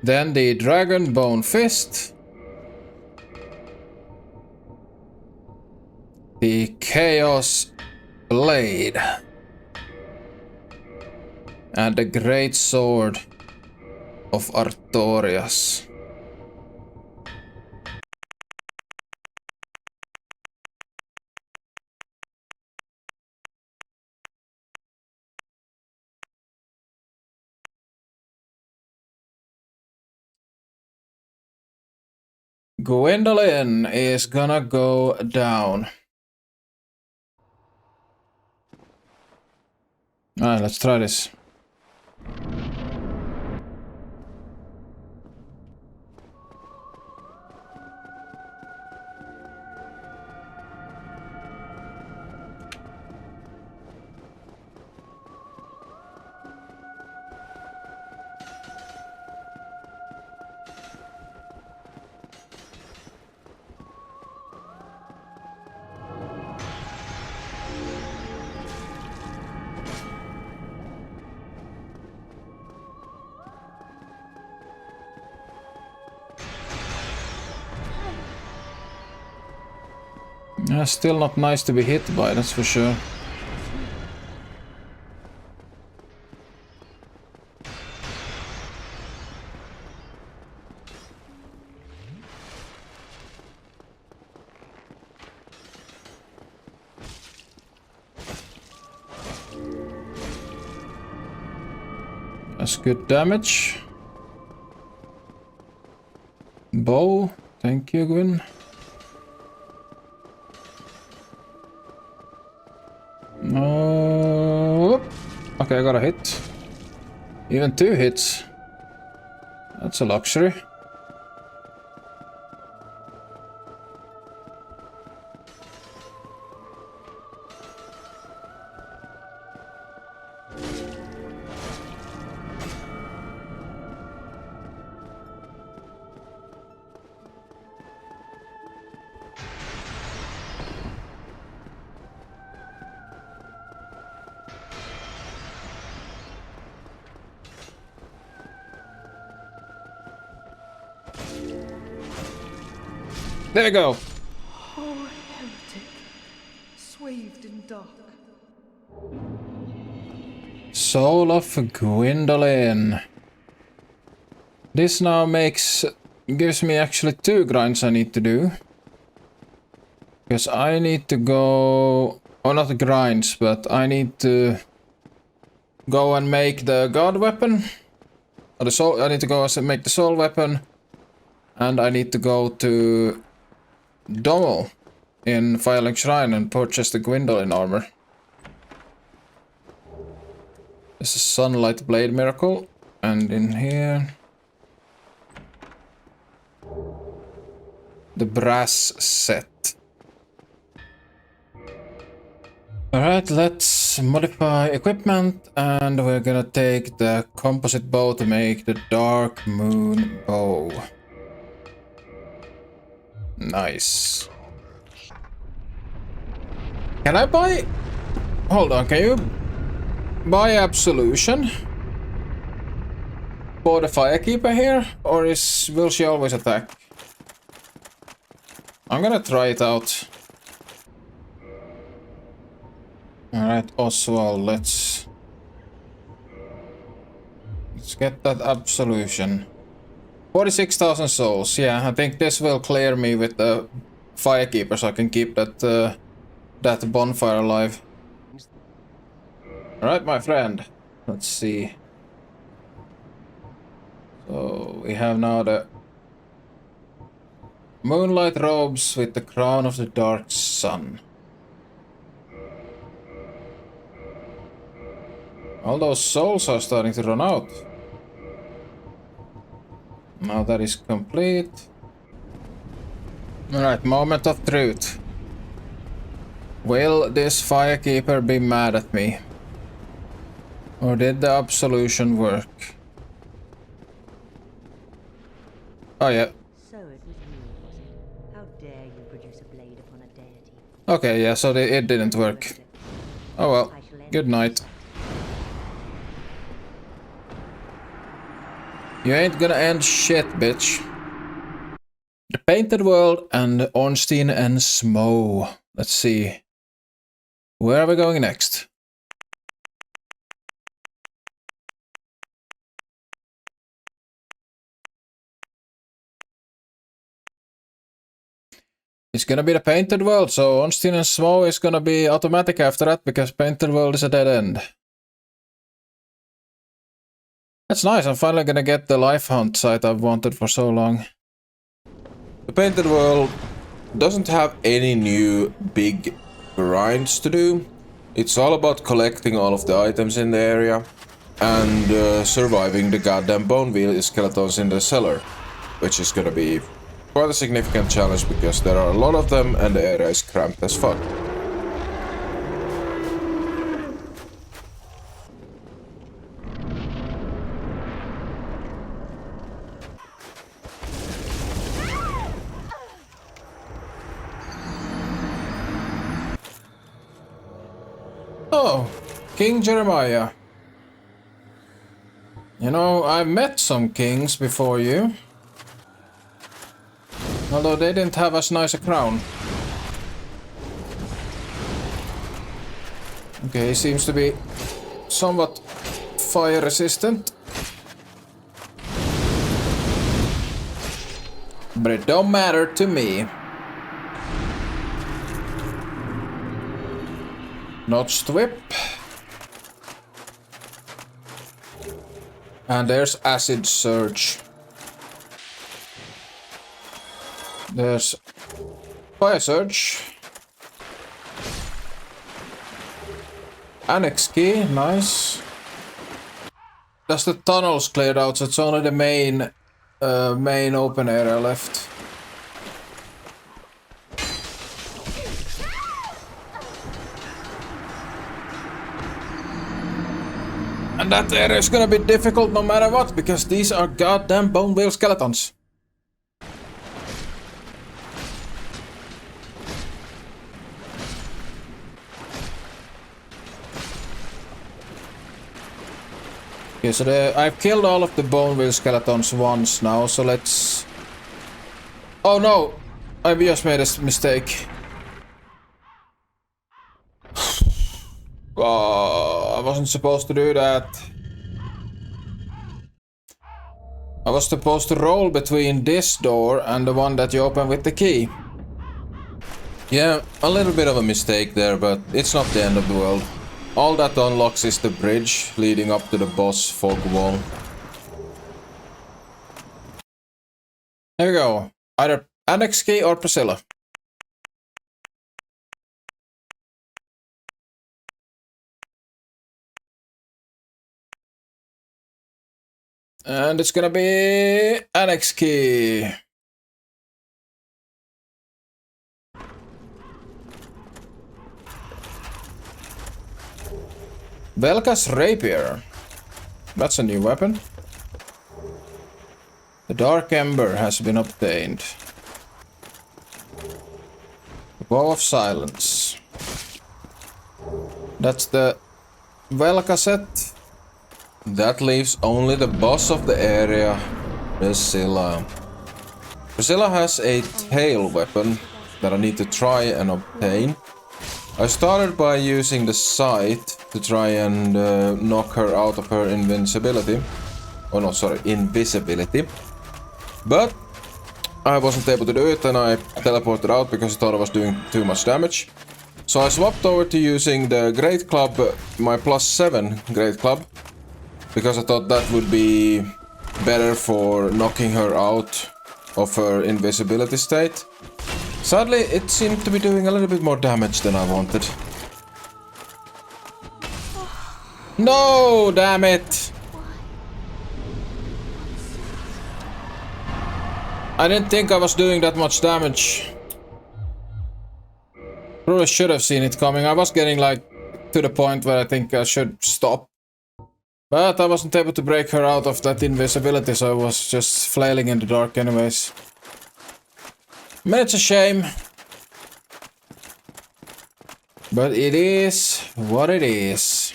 Then the dragon bone fist. The chaos blade. And the great sword of Artorias. Gwendolyn is gonna go down. Alright, let's try this. Still not nice to be hit by, that's for sure. That's good damage. Bow, thank you, Gwyn. Okay, I got a hit. Even 2 hits. That's a luxury. There we go. Oh, heretic, swathed in dark. Soul of Gwendolyn. This now gives me actually 2 grinds I need to do. Because I need to go... Oh, not the grinds, but I need to go and make the god weapon. Or the soul... I need to go and make the soul weapon. And I need to go to Domo in Firelink Shrine and purchase the Gwendolyn armor. This is Sunlight Blade Miracle. And in here... the brass set. Alright, let's modify equipment and we're gonna take the composite bow to make the Dark Moon Bow. Nice. Can I buy... Hold on, can you buy absolution for the firekeeper here? Or will she always attack? I'm gonna try it out. Alright, Oswald, let's get that absolution. 46,000 souls. Yeah, I think this will clear me with the firekeeper so I can keep that that bonfire alive. Alright, my friend. Let's see. So we have now the moonlight robes with the crown of the dark sun. All those souls are starting to run out. Now that is complete. Alright, moment of truth. Will this firekeeper be mad at me? Or did the absolution work? Oh yeah. So it was you, was it? How dare you produce a blade upon a deity? Okay, yeah, so it didn't work. Oh well, good night. You ain't gonna end shit, bitch. The Painted World and Ornstein and Smo. Let's see. Where are we going next? It's gonna be the Painted World, so Ornstein and Smo is gonna be automatic after that, because Painted World is a dead end. That's nice, I'm finally gonna get the life hunt site I've wanted for so long. The Painted World doesn't have any new big grinds to do. It's all about collecting all of the items in the area and surviving the goddamn bone wheel skeletons in the cellar, which is gonna be quite a significant challenge because there are a lot of them and the area is cramped as fuck. Oh, King Jeremiah. You know, I've met some kings before you. Although they didn't have as nice a crown. Okay, he seems to be somewhat fire resistant. But it don't matter to me. Notched whip. And there's acid surge. There's fire surge. Annex key, nice. That's the tunnels cleared out, so it's only the main open area left. And that area is gonna be difficult no matter what, because these are goddamn bone wheel skeletons. Okay, so I've killed all of the bone wheel skeletons once now, so let's... Oh no! I've just made a mistake. Oh, I wasn't supposed to do that. I was supposed to roll between this door and the one that you open with the key. Yeah, a little bit of a mistake there, but it's not the end of the world. All that unlocks is the bridge leading up to the boss fog wall. There we go. Either Annex key or Priscilla. And it's gonna be Annex key. Velka's rapier. That's a new weapon. The dark ember has been obtained. Wall of Silence. That's the Velka set. That leaves only the boss of the area, Priscilla. Priscilla has a tail weapon that I need to try and obtain. I started by using the scythe to try and knock her out of her invincibility. Oh no, sorry, invisibility. But I wasn't able to do it and I teleported out because I thought I was doing too much damage. So I swapped over to using the Great Club, my +7 Great Club, because I thought that would be better for knocking her out of her invisibility state. Sadly, it seemed to be doing a little bit more damage than I wanted. No, damn it! I didn't think I was doing that much damage. Probably should have seen it coming. I was getting like to the point where I think I should stop. But I wasn't able to break her out of that invisibility, so I was just flailing in the dark anyways. I mean, it's a shame. But it is what it is.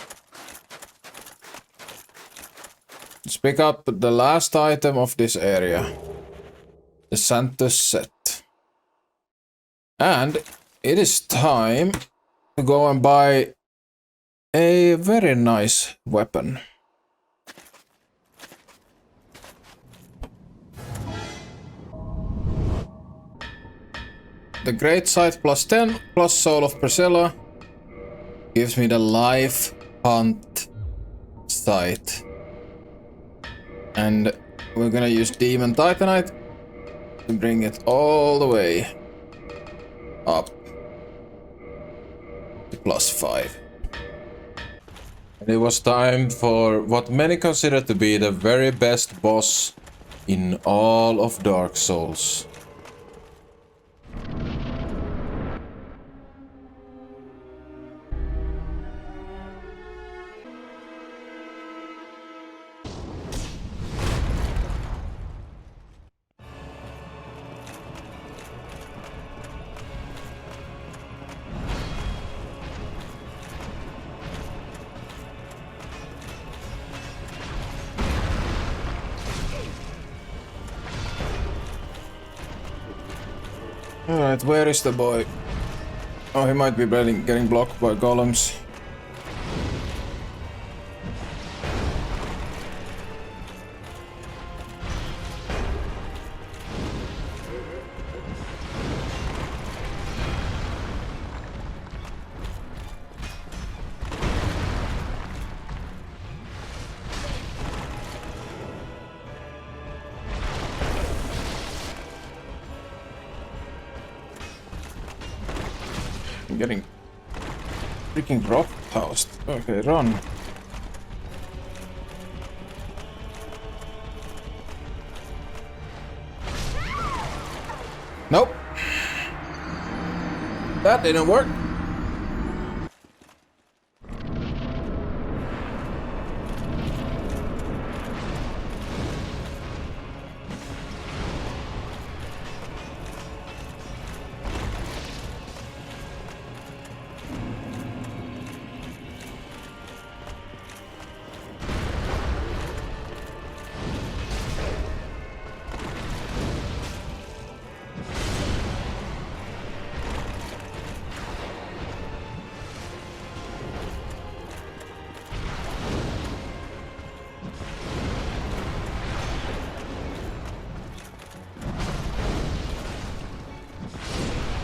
Let's pick up the last item of this area. The Santos set. And it is time to go and buy a very nice weapon. The Great Sight +10 plus Soul of Priscilla gives me the Life Hunt Sight. And we're gonna use Demon Titanite to bring it all the way up to +5. And it was time for what many consider to be the very best boss in all of Dark Souls. Alright, where is the boy? Oh, he might be getting blocked by golems. I'm getting freaking roughhoused. Okay, run. Nope. That didn't work.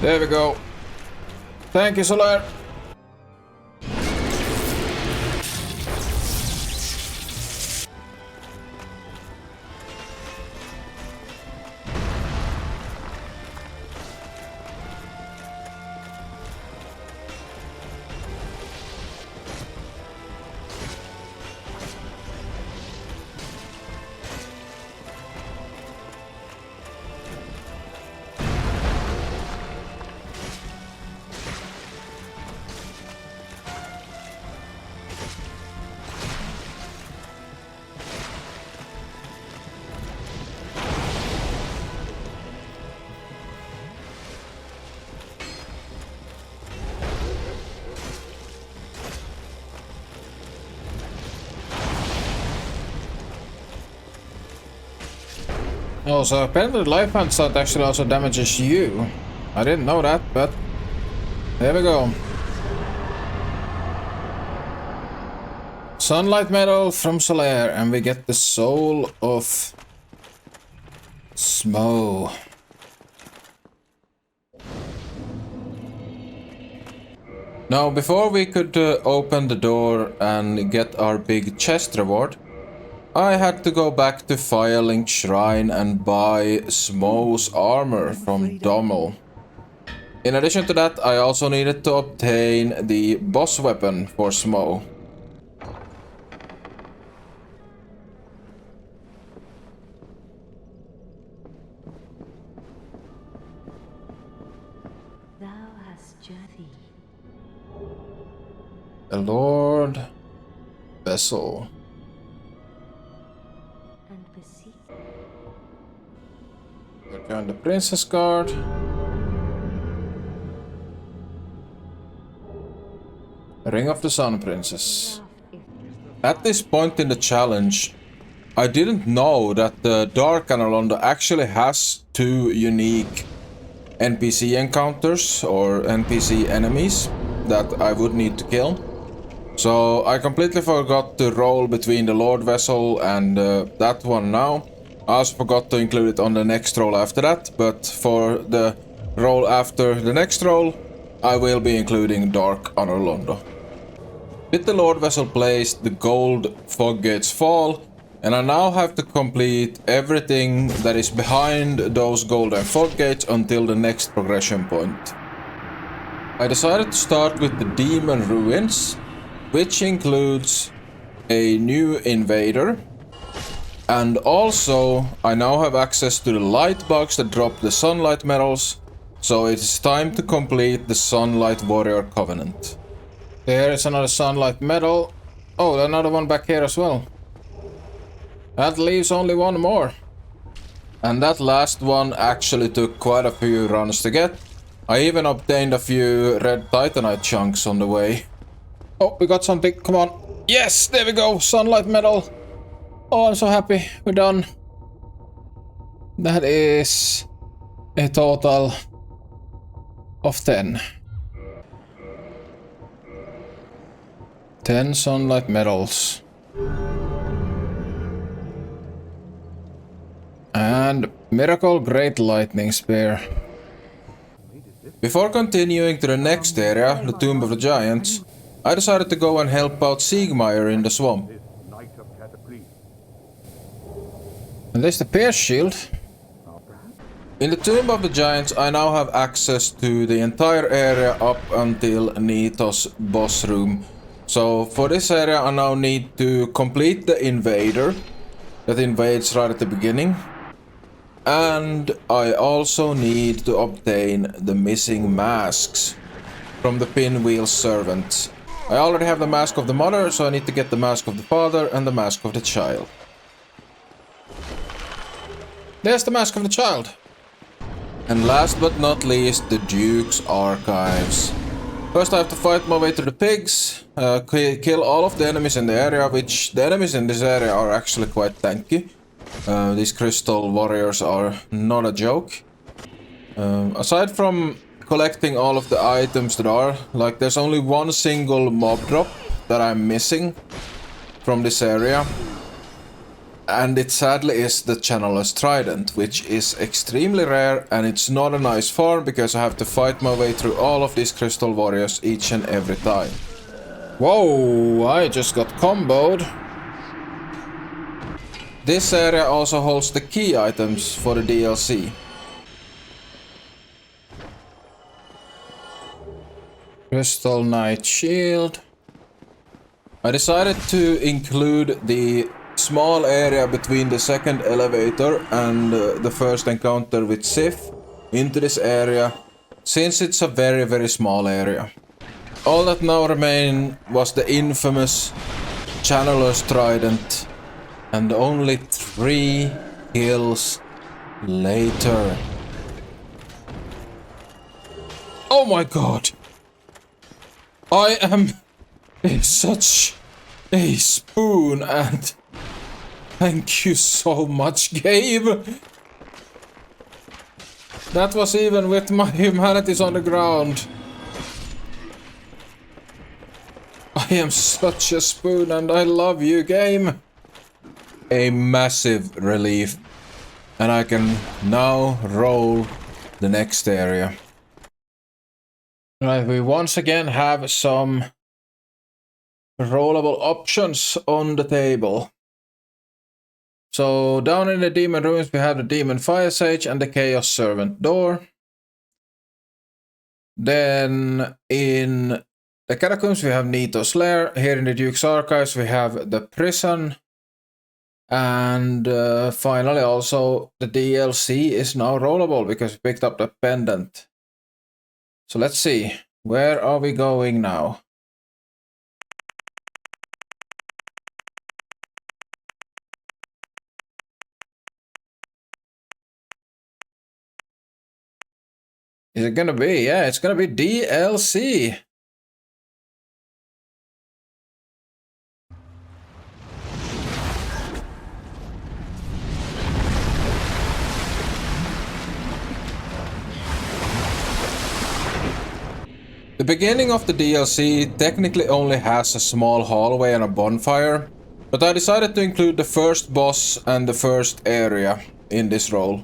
There we go. Thank you, Solar. Oh, so apparently life sight actually also damages you. I didn't know that, but there we go. Sunlight metal from Solaire, and we get the soul of Smo. Now, before we could open the door and get our big chest reward, I had to go back to Firelink Shrine and buy Smo's armor from Dommel. In addition to that, I also needed to obtain the boss weapon for Smo. Thou hast journeyed. The Lord Vessel. And beseech. Return the Princess Guard. Ring of the Sun Princess. At this point in the challenge, I didn't know that the Dark Analondo actually has 2 unique NPC encounters or NPC enemies that I would need to kill. So I completely forgot to roll between the Lord Vessel and that one now. I also forgot to include it on the next roll after that, but for the roll after the next roll, I will be including Dark Analondo. With the Lord Vessel placed, the gold fog gates fall, and I now have to complete everything that is behind those golden fog gates until the next progression point. I decided to start with the Demon Ruins, which includes a new invader, and also I now have access to the light box that drop the sunlight medals, so it's time to complete the Sunlight Warrior Covenant. There is another sunlight medal. Oh, another one back here as well. That leaves only one more. And that last one actually took quite a few runs to get. I even obtained a few red titanite chunks on the way. Oh, we got something. Come on. Yes, there we go. Sunlight medal. Oh, I'm so happy. We're done. That is a total of 10. 10 sunlight medals. And Miracle Great Lightning Spear. Before continuing to the next area, the Tomb of the Giants, I decided to go and help out Siegmeyer in the swamp. And there's the Pierce Shield. In the Tomb of the Giants, I now have access to the entire area up until Nito's boss room. So for this area I now need to complete the invader that invades right at the beginning. And I also need to obtain the missing masks from the Pinwheel Servant. I already have the Mask of the Mother, so I need to get the Mask of the Father and the Mask of the Child. There's the Mask of the Child. And last but not least, the Duke's Archives. First I have to fight my way through the pigs, kill all of the enemies in the area, which the enemies in this area are actually quite tanky. These crystal warriors are not a joke. Aside from collecting all of the items that are, like there's only one single mob drop that I'm missing from this area. And it sadly is the Channeler's Trident, which is extremely rare, and it's not a nice farm because I have to fight my way through all of these crystal warriors each and every time. Whoa, I just got comboed. This area also holds the key items for the DLC. Crystal Knight Shield. I decided to include the small area between the second elevator and the first encounter with Sif into this area, since it's a very small area. All that now remained was the infamous Channeler's Trident, and only 3 kills later. Oh my god! I am such a spoon, and thank you so much, Gabe. That was even with my humanities on the ground. I am such a spoon and I love you, game. A massive relief. And I can now roll the next area. Right, we once again have some rollable options on the table. So down in the demon ruins we have the demon fire sage and the chaos servant door. Then in the catacombs we have Nito's lair. Here in the Duke's archives we have the prison. And finally also the DLC is now rollable because we picked up the pendant. So let's see, where are we going now? Is it gonna be? Yeah, it's gonna be DLC. The beginning of the DLC technically only has a small hallway and a bonfire, but I decided to include the first boss and the first area in this roll.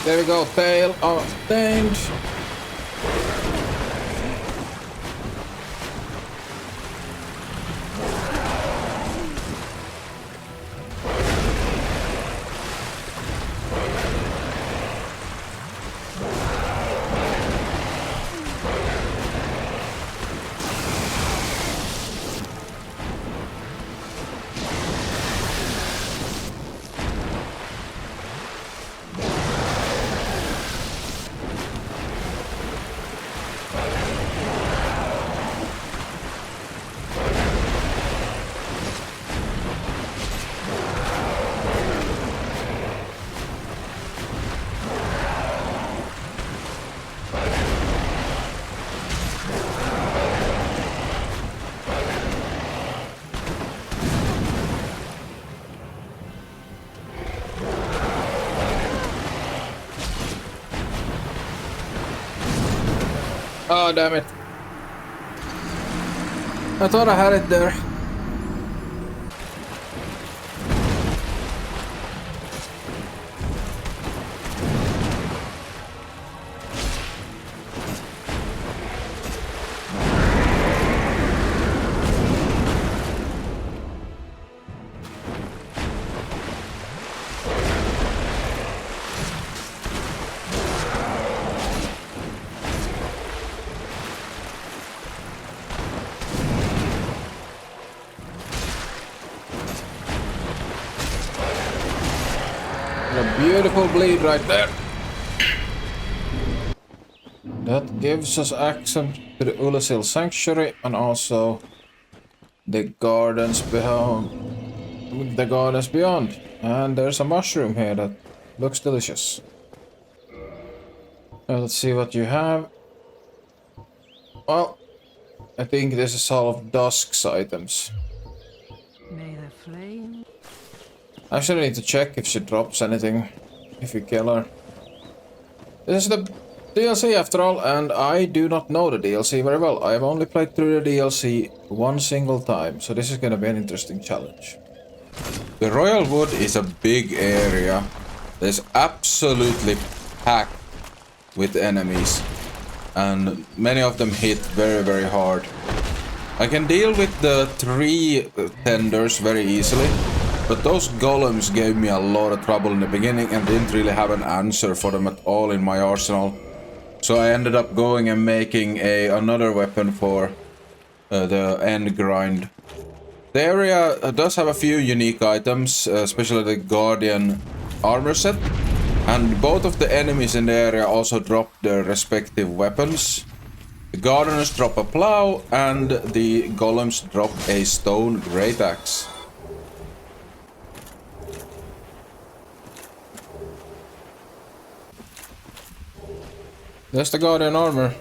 There we go, tail obtained. Oh, damn it. I thought I had it there. Beautiful bleed right there. That gives us access to the Ulasil Sanctuary and also the gardens beyond. And there's a mushroom here that looks delicious. Let's see what you have. Well, I think this is all of Dusk's items. May the flame. Actually, I need to check if she drops anything if we kill her. This is the DLC after all, and I do not know the DLC very well. I have only played through the DLC one single time, so this is gonna be an interesting challenge. The Royal Wood is a big area. There's absolutely packed with enemies, and many of them hit very, very hard. I can deal with the 3 tenders very easily. But those golems gave me a lot of trouble in the beginning and didn't really have an answer for them at all in my arsenal. So I ended up going and making another weapon for the end grind. The area does have a few unique items, especially the Guardian armor set. And both of the enemies in the area also drop their respective weapons. The Gardeners drop a plow and the Golems drop a stone great axe. There's the Guardian armor.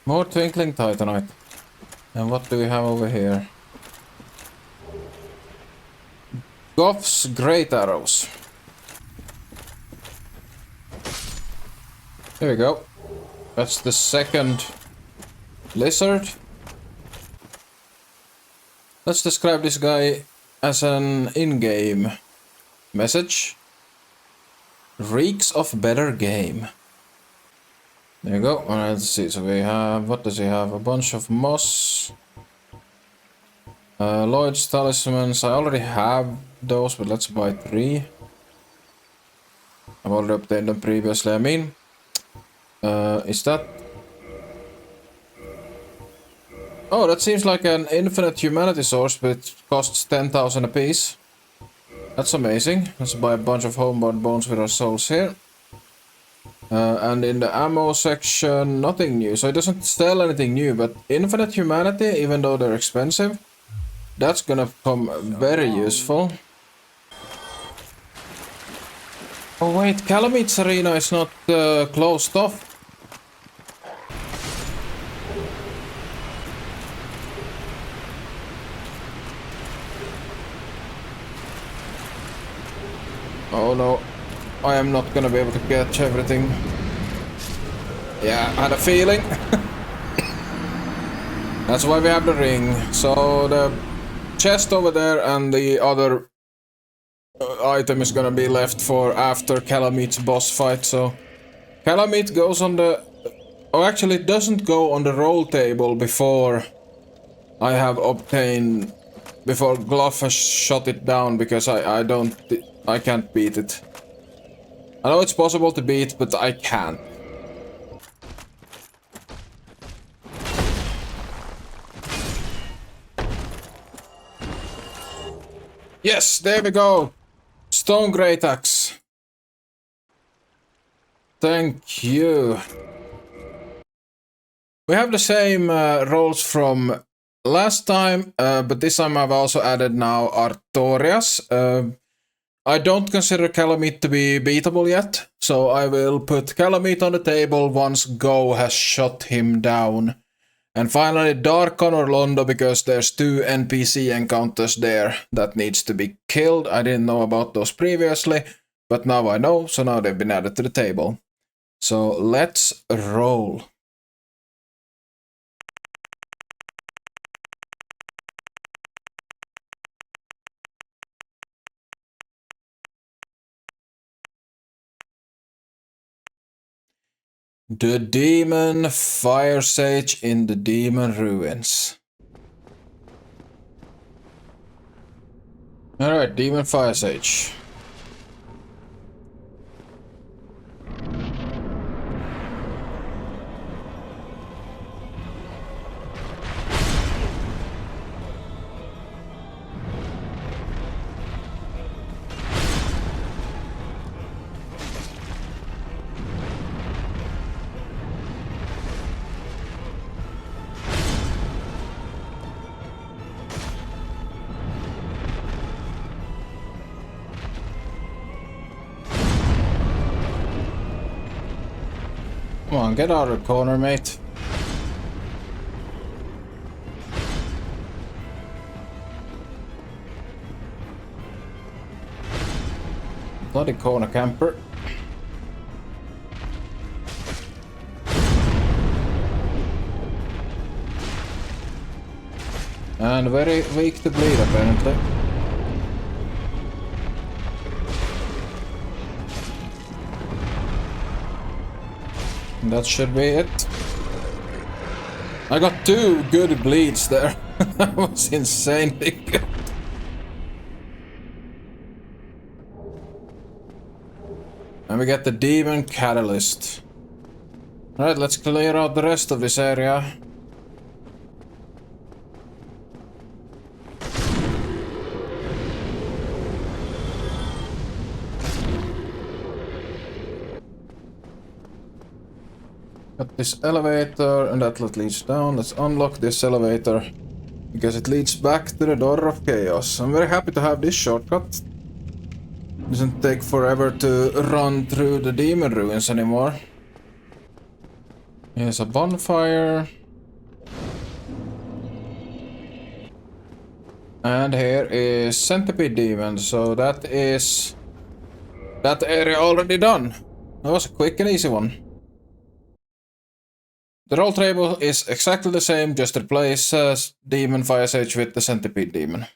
More twinkling titanite. And what do we have over here? Goff's great arrows. Here we go. That's the second lizard. Let's describe this guy as an in-game message. Reeks of better game. There you go. Alright, let's see. So we have, what does he have? A bunch of moss. Lloyd's talismans. I already have those, but let's buy 3. I've already obtained them previously, I mean. Is that... Oh, that seems like an infinite humanity source, but it costs 10,000 apiece. That's amazing. Let's buy a bunch of homebound bones with our souls here. And in the ammo section, nothing new. So it doesn't sell anything new, but infinite humanity, even though they're expensive, that's gonna become very useful. Oh wait, Calamit's arena is not closed off. Oh no, I am not gonna be able to catch everything. Yeah, I had a feeling. That's why we have the ring. So the chest over there and the other item is gonna be left for after Calamit's boss fight. So Calamite goes on the... Oh, actually it doesn't go on the roll table before I have obtained... Before Glove has shot it down, because I can't beat it. I know it's possible to beat, but I can't. Yes, there we go. Stone great axe. Thank you. We have the same rolls from last time, but this time I've also added now Artorias. I don't consider Calamite to be beatable yet, so I will put Calamite on the table once Go has shot him down. And finally Darkon or Londo, because there's 2 NPC encounters there that needs to be killed. I didn't know about those previously, but now I know, so now they've been added to the table. So let's roll. The Demon Fire Sage in the Demon Ruins. Alright, Demon Fire Sage. Come on, get out of the corner, mate. Bloody corner camper. And very weak to bleed, apparently. That should be it. I got 2 good bleeds there. That was insanely good. And we get the demon catalyst. Alright, let's clear out the rest of this area. Got this elevator and that leads down. Let's unlock this elevator because it leads back to the Door of Chaos. I'm very happy to have this shortcut. Doesn't take forever to run through the demon ruins anymore. Here's a bonfire. And here is Centipede Demon, so that is that area already done. That was a quick and easy one. The roll table is exactly the same, just replace Demon Fire Sage with the Centipede Demon.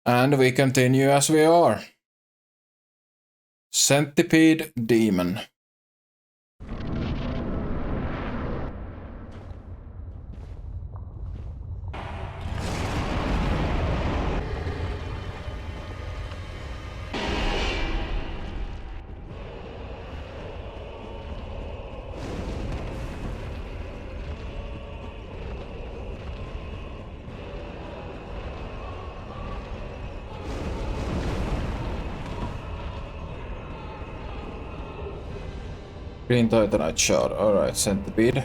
And we continue as we are. Centipede Demon. Green Titanite shard. Alright, Centipede.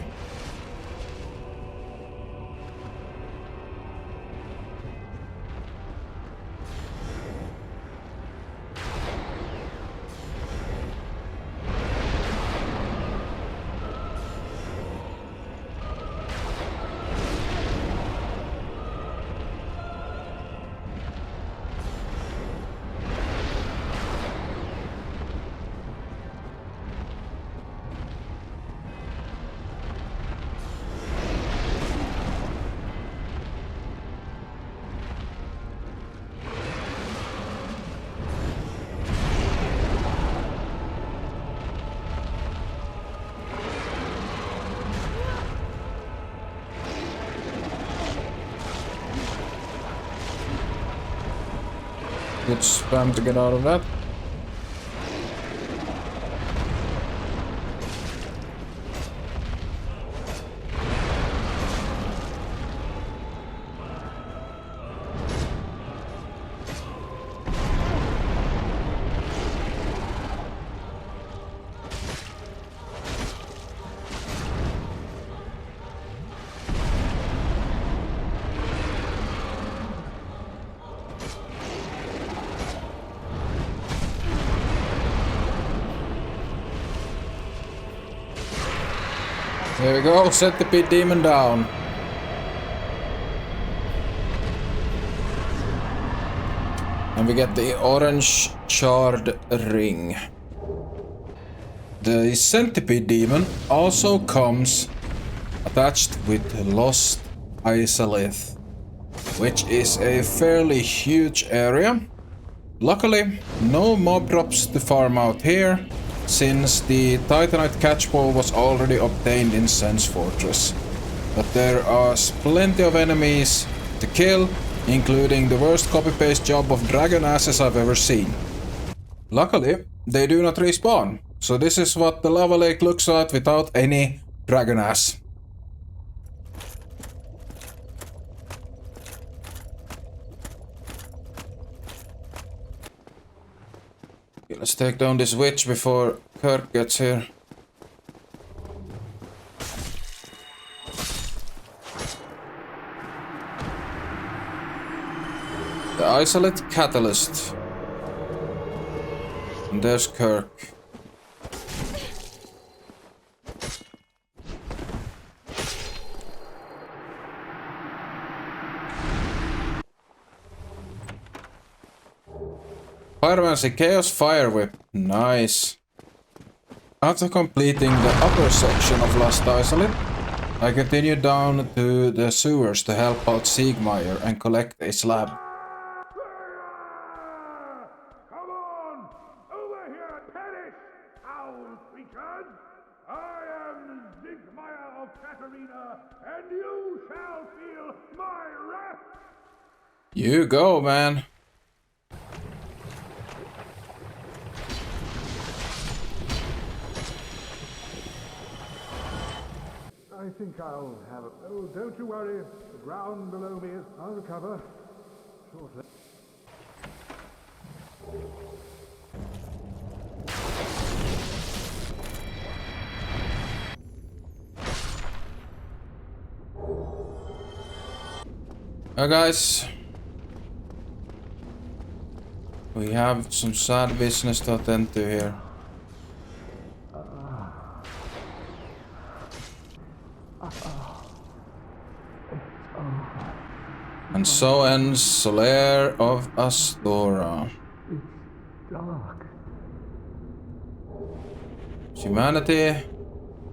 Good spam to get out of that. There we go, Centipede Demon down. And we get the orange charred ring. The Centipede Demon also comes attached with Lost Isolith, which is a fairly huge area. Luckily, no mob drops to farm out here, since the Titanite catchpole was already obtained in Sen's Fortress. But there are plenty of enemies to kill, including the worst copy-paste job of dragon asses I've ever seen. Luckily, they do not respawn, so this is what the lava lake looks like without any dragon ass. Okay, let's take down this witch before Kirk gets here. The Isolate Catalyst. And there's Kirk. Pyromancy Chaos Fire Whip. Nice. After completing the upper section of Lost Isolate, I continue down to the sewers to help out Siegmeyer and collect a slab. Come on! Over here and perish, foul creatures! I am Siegmeyer of Katarina, and you shall feel my wrath! You go, man. I think I'll have a... Oh, don't you worry. The ground below me is... I'll recover shortly. Guys. We have some sad business to attend to here. And so ends Solaire of Astora. Dark. Humanity.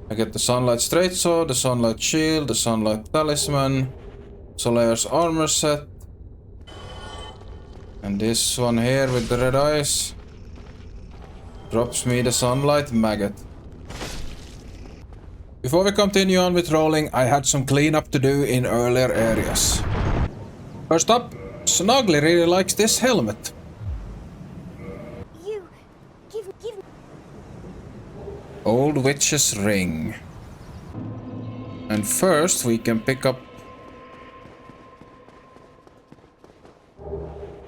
I get the Sunlight Straight Sword, the Sunlight Shield, the Sunlight Talisman, Solaire's armor set. And this one here with the red eyes drops me the Sunlight Maggot. Before we continue on with rolling, I had some cleanup to do in earlier areas. First up, Snuggly really likes this helmet. You... give... Old Witch's Ring. And first we can pick up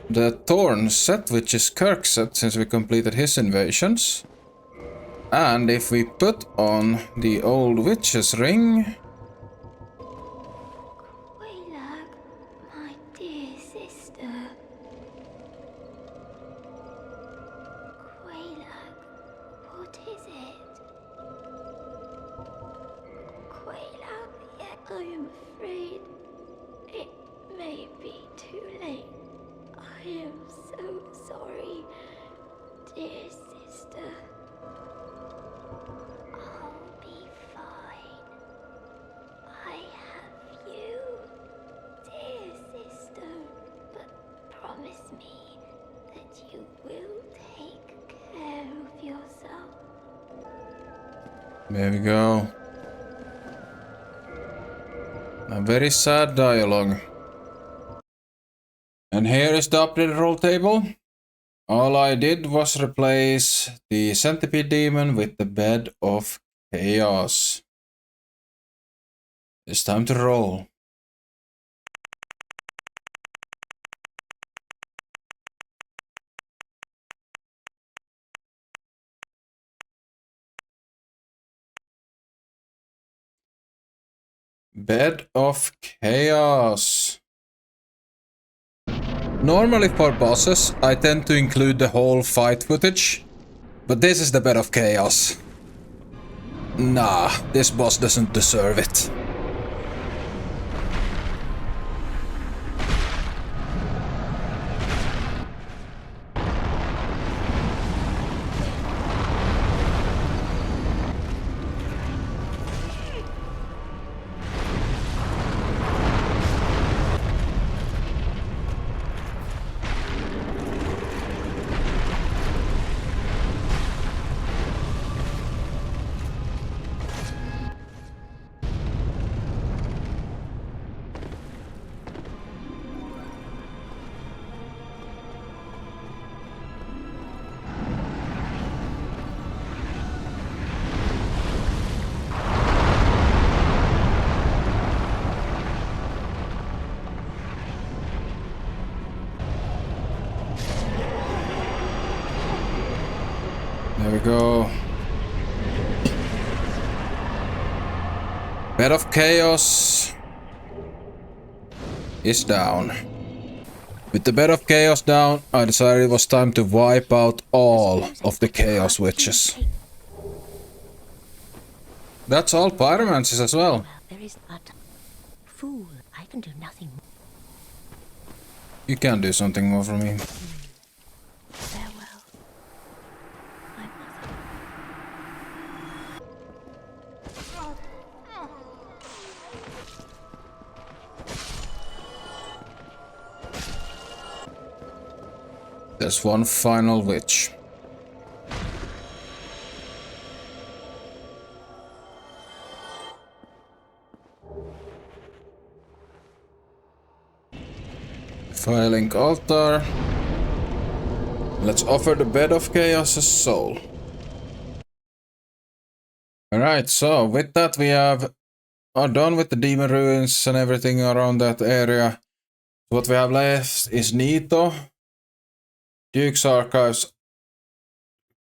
the Thorn set, which is Kirk's set since we completed his invasions. And if we put on the Old Witch's Ring... Quaylag, my dear sister. Quaylag, what is it? Quaylag, I am afraid it may be too late. I am so sorry, dear sister. I'll be fine. I have you, dear sister. But promise me that you will take care of yourself. There we go. A very sad dialogue. And here is the updated roll table. All I did was replace the Centipede Demon with the Bed of Chaos. It's time to roll. Bed of Chaos. Normally for bosses, I tend to include the whole fight footage, but this is the Bed of Chaos. Nah, this boss doesn't deserve it. There we go. Bed of Chaos is down. With the Bed of Chaos down, I decided it was time to wipe out all of the Chaos Witches. That's all pyromancies as well. There is but fool. I can do nothing more. You can do something more for me. Farewell, my mother. There's one final witch. Filing altar. Let's offer the bed of chaos a soul. Alright, so with that we are done with the demon ruins and everything around that area. What we have left is Nito, Duke's Archives,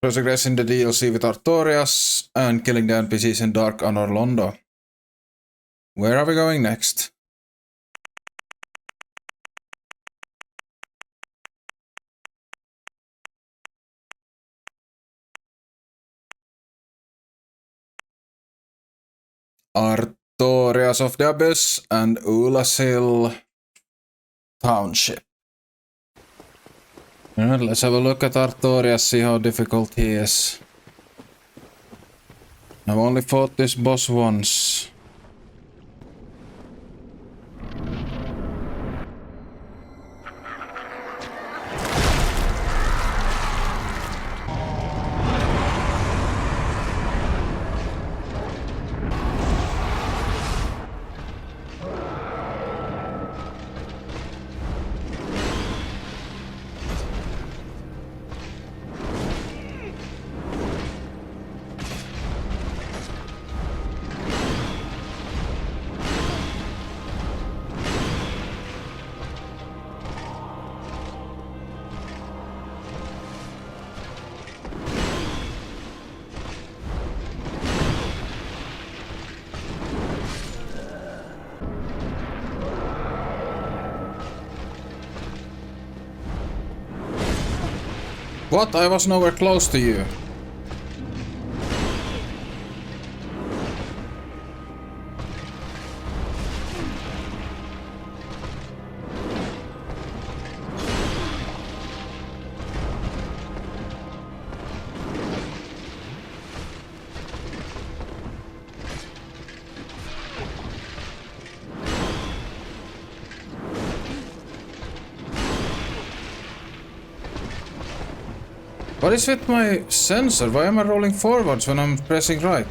progressing the DLC with Artorias, and killing the NPCs in Dark Honor Londo. Where are we going next? Artorias of the Abyss and Ulasil Township. Alright, let's have a look at Artorias, see how difficult he is. I've only fought this boss once. What? I was nowhere close to you. What is with my sensor? Why am I rolling forwards when I'm pressing right?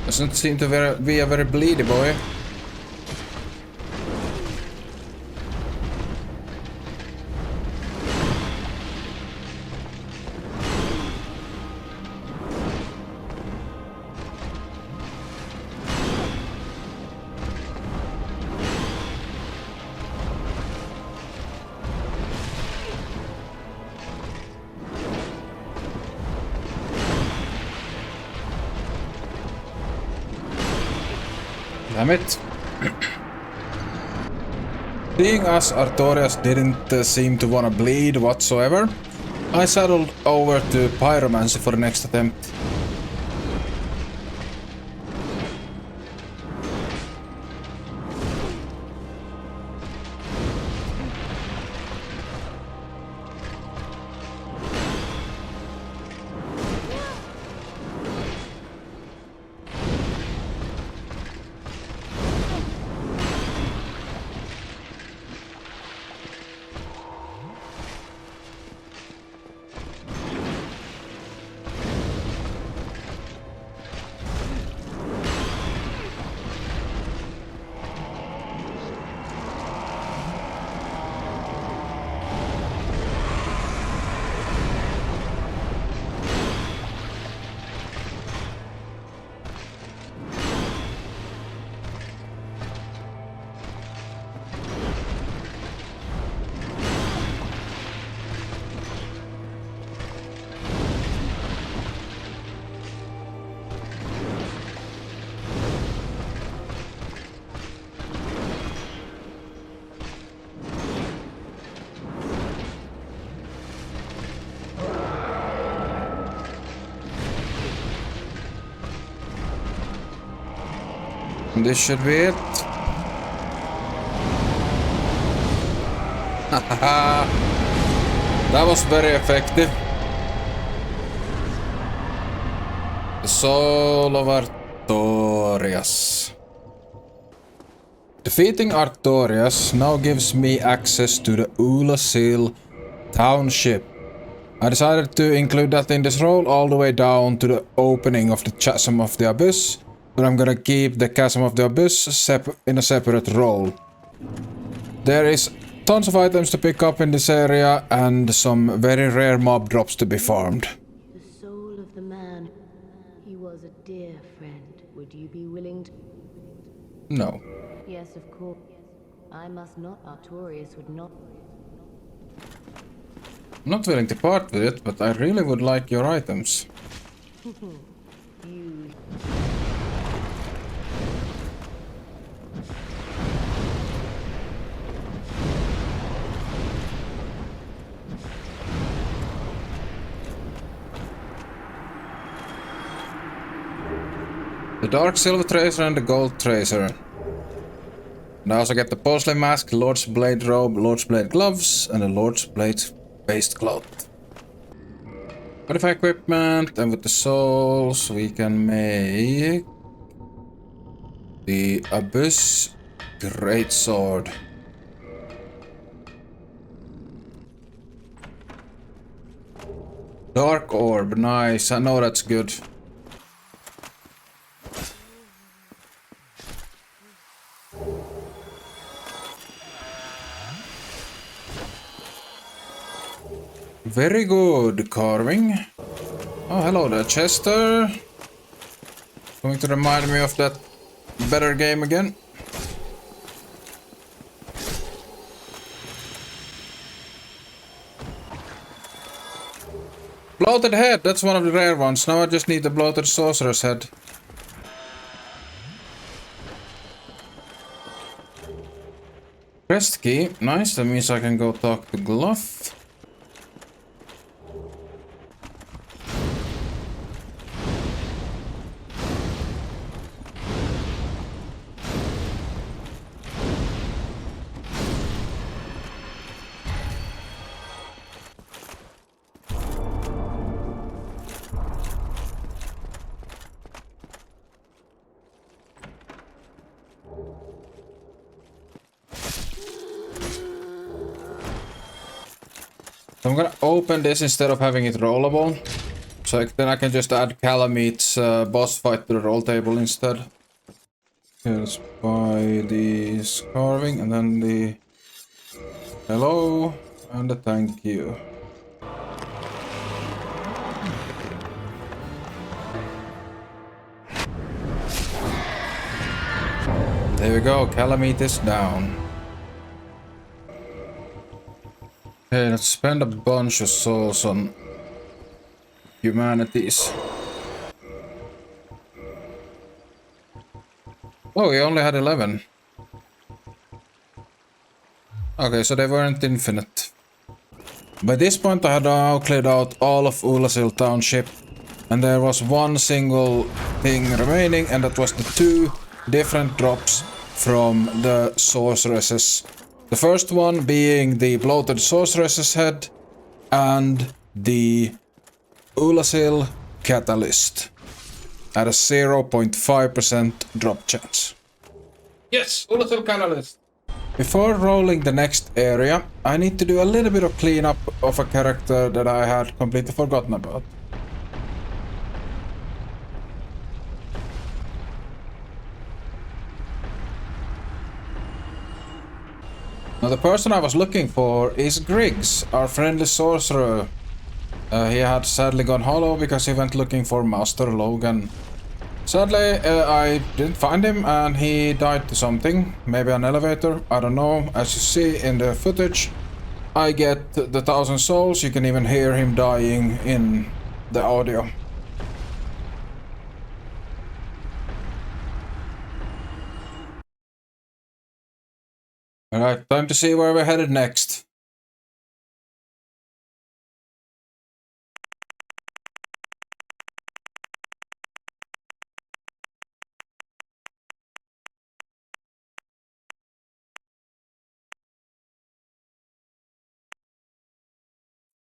Doesn't seem to be a very bleedy boy. Damn it. Seeing as Artorias didn't seem to wanna bleed whatsoever, I settled over to Pyromancy for the next attempt. This should be it. That was very effective. The soul of Artorias. Defeating Artorias now gives me access to the Ulasil township. I decided to include that in this role all the way down to the opening of the Chasm of the Abyss, but I'm gonna keep the Chasm of the Abyss in a separate role. There is tons of items to pick up in this area and some very rare mob drops to be farmed. The soul of the man. He was a dear friend. Would you be willing to... No. Yes, of course. I must not. Artorias would not... I'm not willing to part with it, but I really would like your items. You... The Dark Silver Tracer and the Gold Tracer. And I also get the Porcelain Mask, Lord's Blade Robe, Lord's Blade Gloves, and the Lord's Blade Waist Cloth. Modify equipment, and with the souls we can make the Abyss Greatsword. Dark Orb, nice, I know that's good. Very good carving. Oh, hello there, Chester. Going to remind me of that better game again. Bloated head, that's one of the rare ones. Now I just need the bloated sorcerer's head. Crest key, nice, that means I can go talk to Gluff. So I'm gonna open this instead of having it rollable. So then I can just add Calameet's boss fight to the roll table instead. Let's buy the carving and then the hello and the thank you. There we go, Calameet is down. Okay, let's spend a bunch of souls on humanities. Oh, we only had 11. Okay, so they weren't infinite. By this point I had now cleared out all of Ulasil Township, and there was one single thing remaining, and that was the 2 different drops from the sorceresses. The first one being the bloated sorceress's head and the Ulasil Catalyst at a 0.5% drop chance. Yes, Ulasil Catalyst! Before rolling the next area, I need to do a little bit of cleanup of a character that I had completely forgotten about. Now the person I was looking for is Griggs, our friendly sorcerer. He had sadly gone hollow because he went looking for Master Logan. Sadly, I didn't find him and he died to something. Maybe an elevator, I don't know. As you see in the footage, I get the 1,000 souls. You can even hear him dying in the audio. Alright, time to see where we're headed next.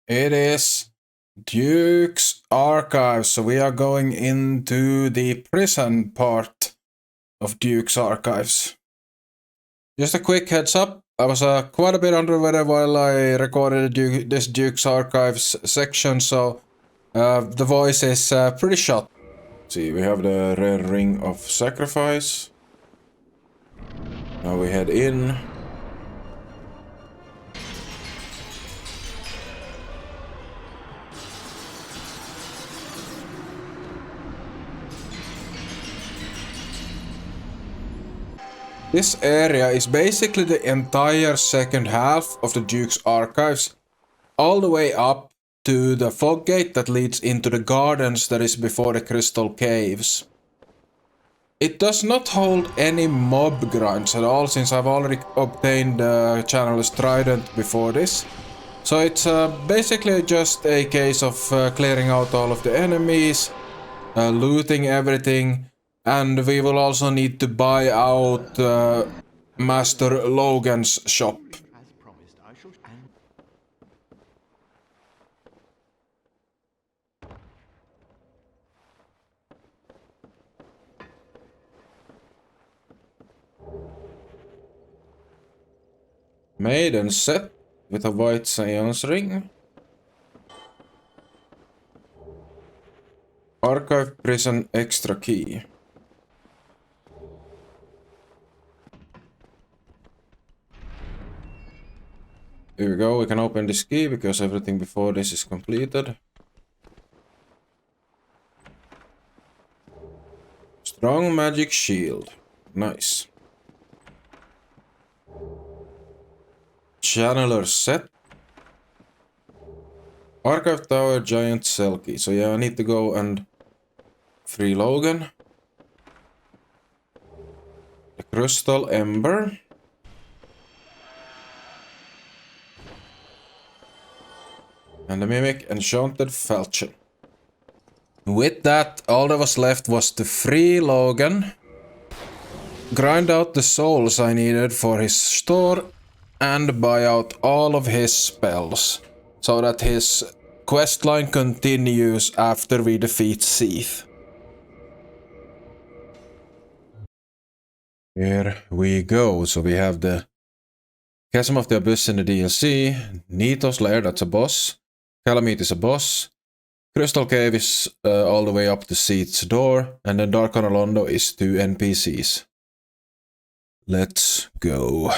It is Duke's Archives, so we are going into the prison part of Duke's Archives. Just a quick heads up, I was quite a bit under the weather while I recorded this Duke's Archives section, so the voice is pretty shot. See, we have the Red Ring of Sacrifice. Now we head in. This area is basically the entire second half of the Duke's Archives, all the way up to the fog gate that leads into the gardens that is before the Crystal Caves. It does not hold any mob grinds at all, since I've already obtained the Channeler's Trident before this. So it's basically just a case of clearing out all of the enemies, looting everything, and we will also need to buy out Master Logan's shop. Maiden set with a white seance ring. Archive prison extra key. Here we go, we can open this key because everything before this is completed. Strong magic shield. Nice. Channeler set. Archive tower giant cell key. So yeah, I need to go and free Logan. The crystal ember. And the mimic enchanted falchion. With that, all that was left was to free Logan, grind out the souls I needed for his store, and buy out all of his spells, so that his questline continues after we defeat Seath. Here we go, so we have the Chasm of the Abyss in the DLC, Nito's Lair, that's a boss, Calamite is a boss, Crystal Cave is all the way up to Seath's door, and then Dark Londo is 2 NPCs. Let's go.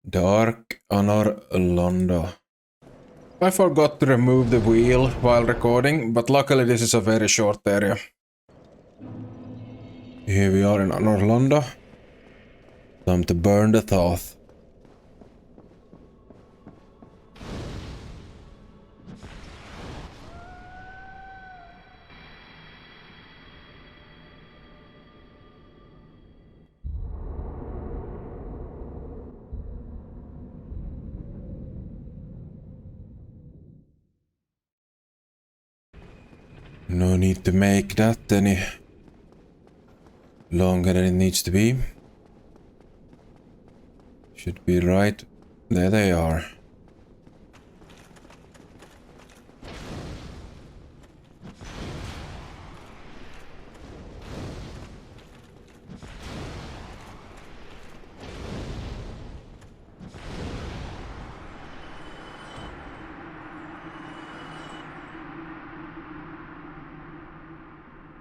Dark Honor Londo. I forgot to remove the wheel while recording, but luckily this is a very short area. Here we are in Honor Londo. Time to burn the Thoth. No need to make that any longer than it needs to be. Should be right. There they are.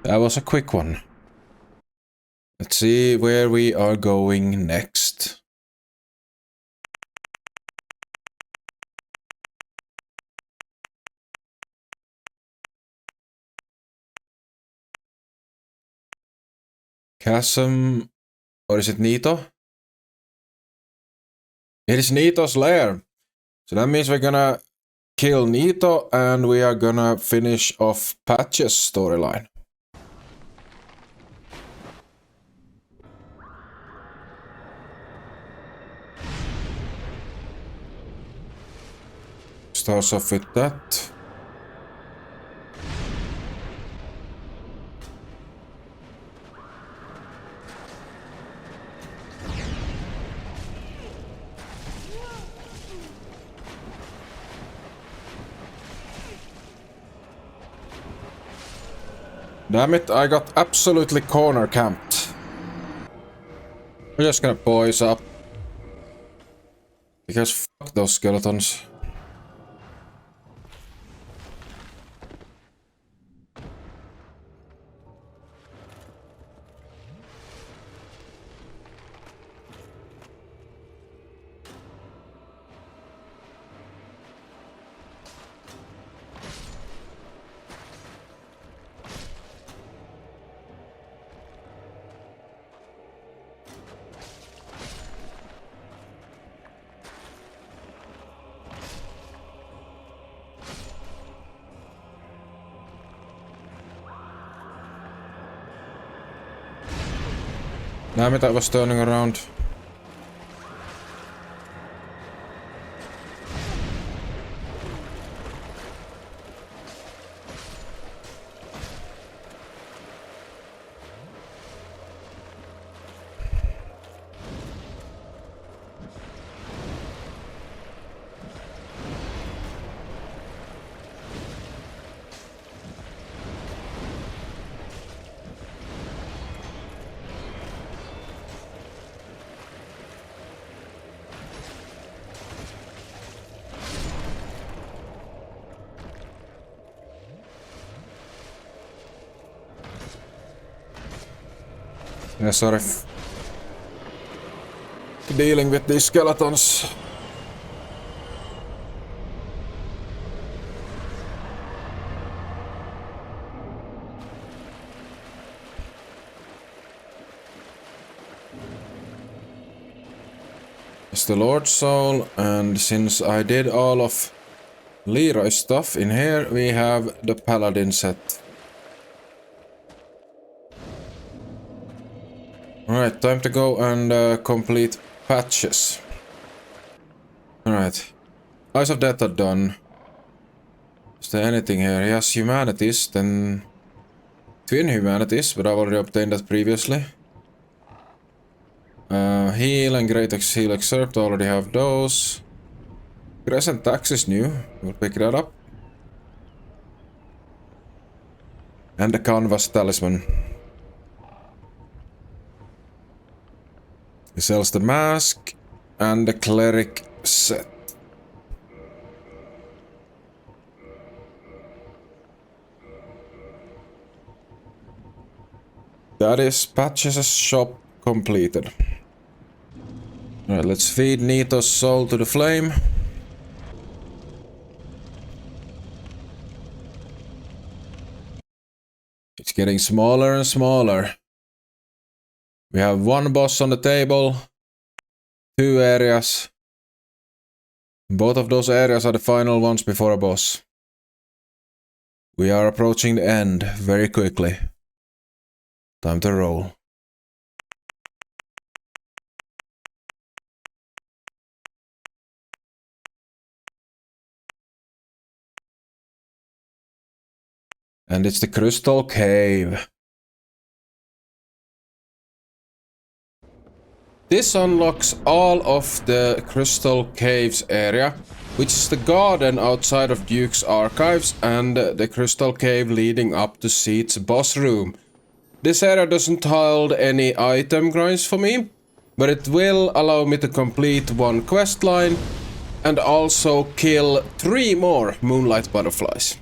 That was a quick one. Let's see where we are going next. Chasm, or is it Nito? It is Nito's lair. So that means we're gonna kill Nito and we are gonna finish off Patch's storyline. Starts off with that. Damn it, I got absolutely corner camped. We're just gonna poise up. Because fuck those skeletons. Damn it, I was turning around. Yeah, sorry. Dealing with these skeletons. It's the Lord's Soul, and since I did all of Leroy's stuff in here, we have the Paladin set. Alright, time to go and complete patches. Alright. Eyes of Death are done. Is there anything here? Yes, Humanities, then... Twin Humanities, but I've already obtained that previously. Heal and Great Heal Excerpt, already have those. Crescent Tax is new, we'll pick that up. And the Canvas Talisman. He sells the Mask and the Cleric set. That is Patches' shop completed. Alright, let's feed Nito's soul to the flame. It's getting smaller and smaller. We have one boss on the table, 2 areas. Both of those areas are the final ones before a boss. We are approaching the end very quickly. Time to roll. And it's the Crystal Cave. This unlocks all of the Crystal Caves area, which is the garden outside of Duke's Archives and the Crystal Cave leading up to Seed's boss room. This area doesn't hold any item grinds for me, but it will allow me to complete one quest line and also kill 3 more Moonlight Butterflies.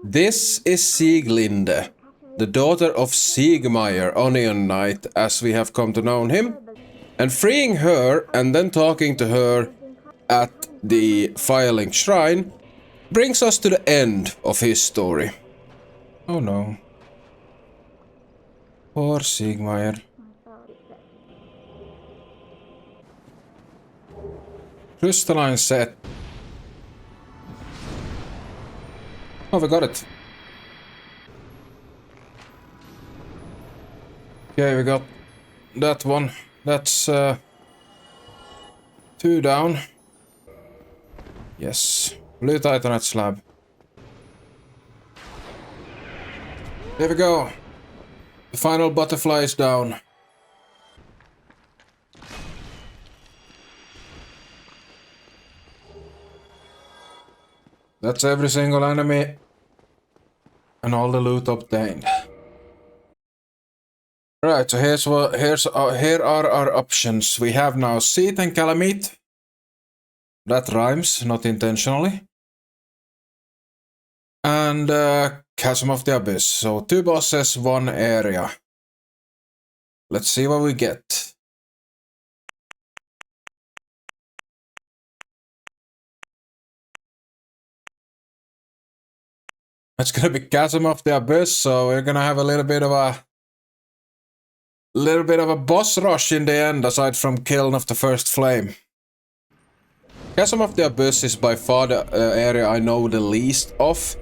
This is Sieglinde, the daughter of Siegmeyer, Onion Knight, as we have come to know him, and freeing her and then talking to her at the Firelink Shrine brings us to the end of his story. Oh no. Poor Siegmeyer. Crystalline set. Oh, we got it. Okay, we got that one. That's 2 down. Yes. Blue Titanite slab. There we go. The final butterfly is down. That's every single enemy and all the loot obtained. Right, so here are our options. We have now Seath and Calamite. That rhymes, not intentionally. And Chasm of the Abyss. So 2 bosses, 1 area. Let's see what we get. It's gonna be Chasm of the Abyss, so we're gonna have a little bit of a boss rush in the end, aside from Kiln of the First Flame. Chasm of the Abyss is by far the area I know the least of.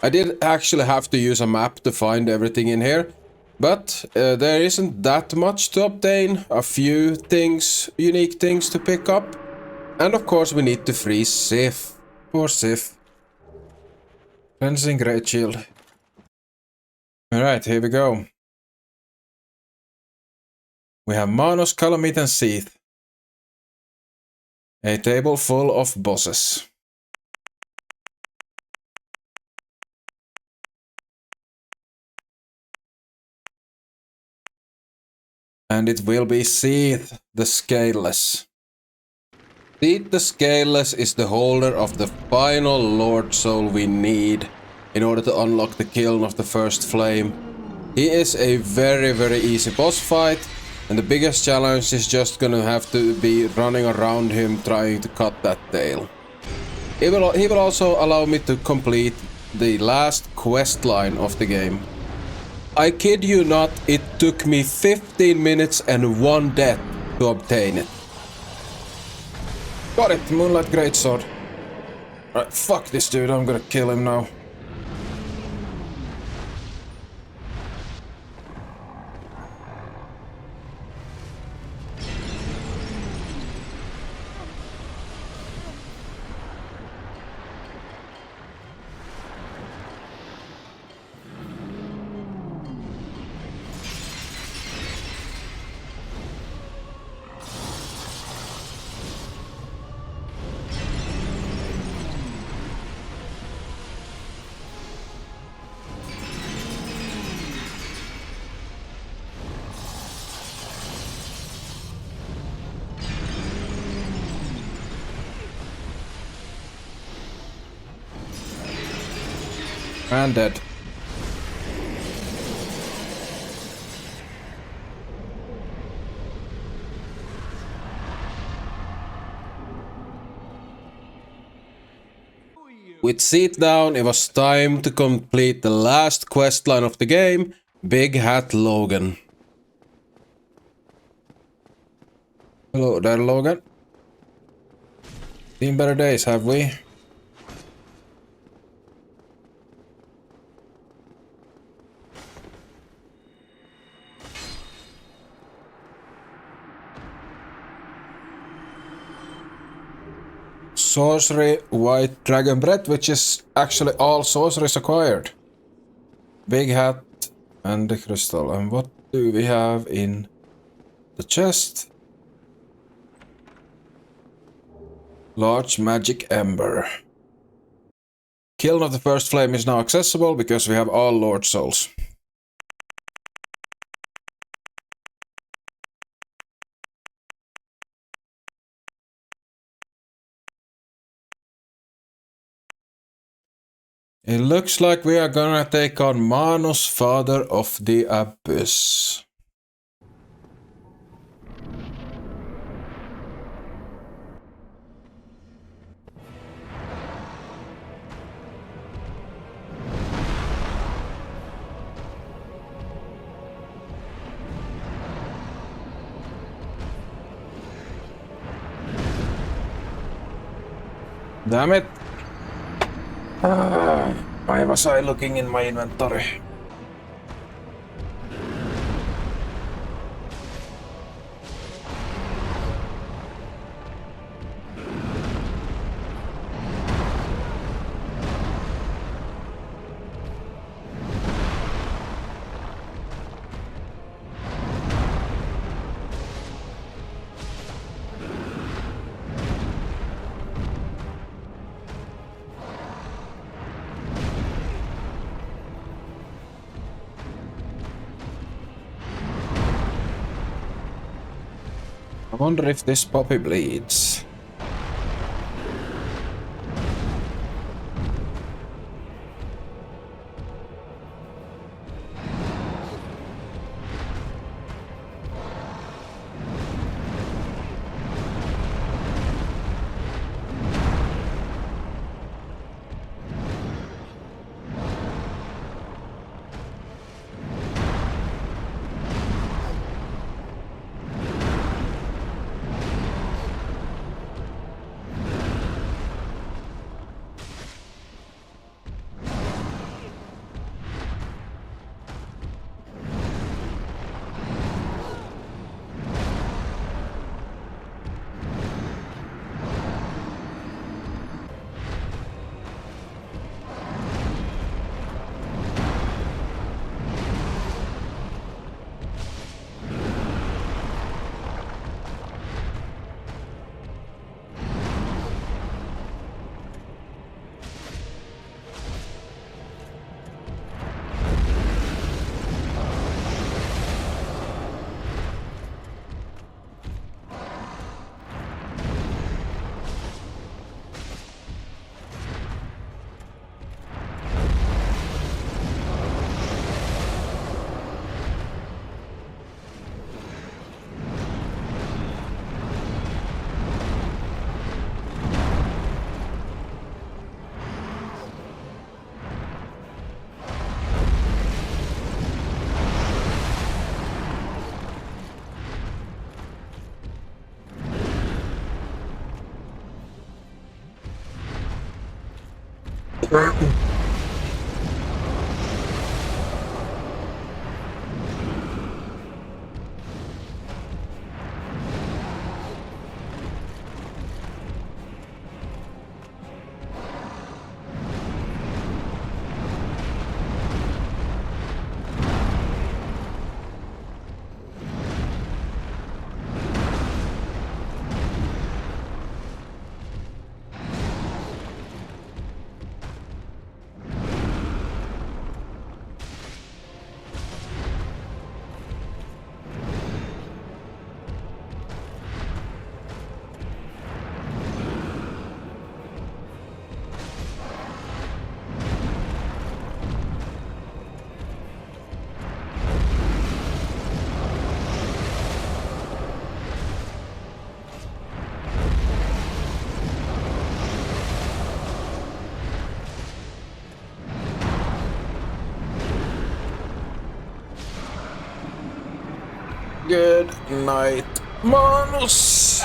I did actually have to use a map to find everything in here, but there isn't that much to obtain. A few things, unique things to pick up. And of course we need to free Sif. Poor Sif. Cleansing Great Shield. Alright, here we go. We have Manos, Calamite and Seath. A table full of bosses. And it will be Seath the Scaleless. Seath the Scaleless is the holder of the final Lord Soul we need in order to unlock the Kiln of the First Flame. He is a very easy boss fight, and the biggest challenge is just gonna have to be running around him trying to cut that tail. He will also allow me to complete the last quest line of the game. I kid you not, it took me 15 minutes and 1 death to obtain it. Got it, Moonlight Greatsword. Right, fuck this dude, I'm gonna kill him now. And dead. With Seath down, it was time to complete the last questline of the game, Big Hat Logan. Hello there, Logan. Seen better days, have we? Sorcery, White Dragon Breath, which is actually all sorceries acquired. Big Hat and the crystal. And what do we have in the chest? Large Magic Ember. Kiln of the First Flame is now accessible because we have all Lord Souls. It looks like we are gonna take on Manos, Father of the Abyss. Damn it! Why was I looking in my inventory? I wonder if this puppy bleeds. Good night, Manus.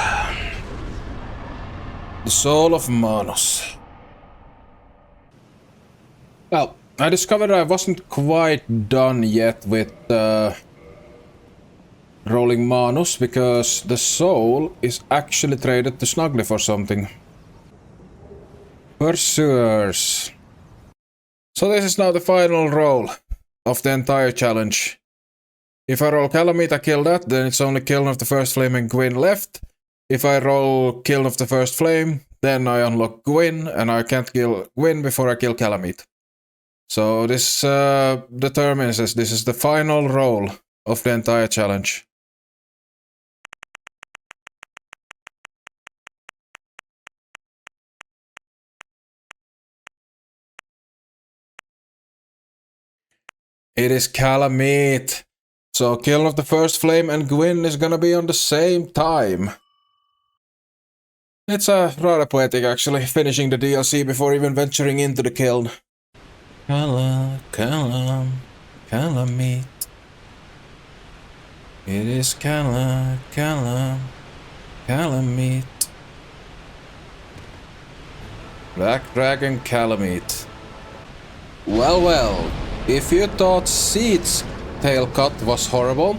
The soul of Manus. Well, I discovered I wasn't quite done yet with rolling Manus because the soul is actually traded to Snuggly for something. Pursuers. So this is now the final roll of the entire challenge. If I roll Calamite, I kill that, then it's only Kiln of the First Flame and Gwyn left. If I roll Kiln of the First Flame, then I unlock Gwyn, and I can't kill Gwyn before I kill Calamite. So this determines this. This is the final roll of the entire challenge. It is Calamite. So Kiln of the First Flame and Gwyn is gonna be on the same time. It's rather poetic actually, finishing the DLC before even venturing into the Kiln. Calamite. It is Calamite. Black Dragon Calamite. Well, if you thought Seed's tail cut was horrible,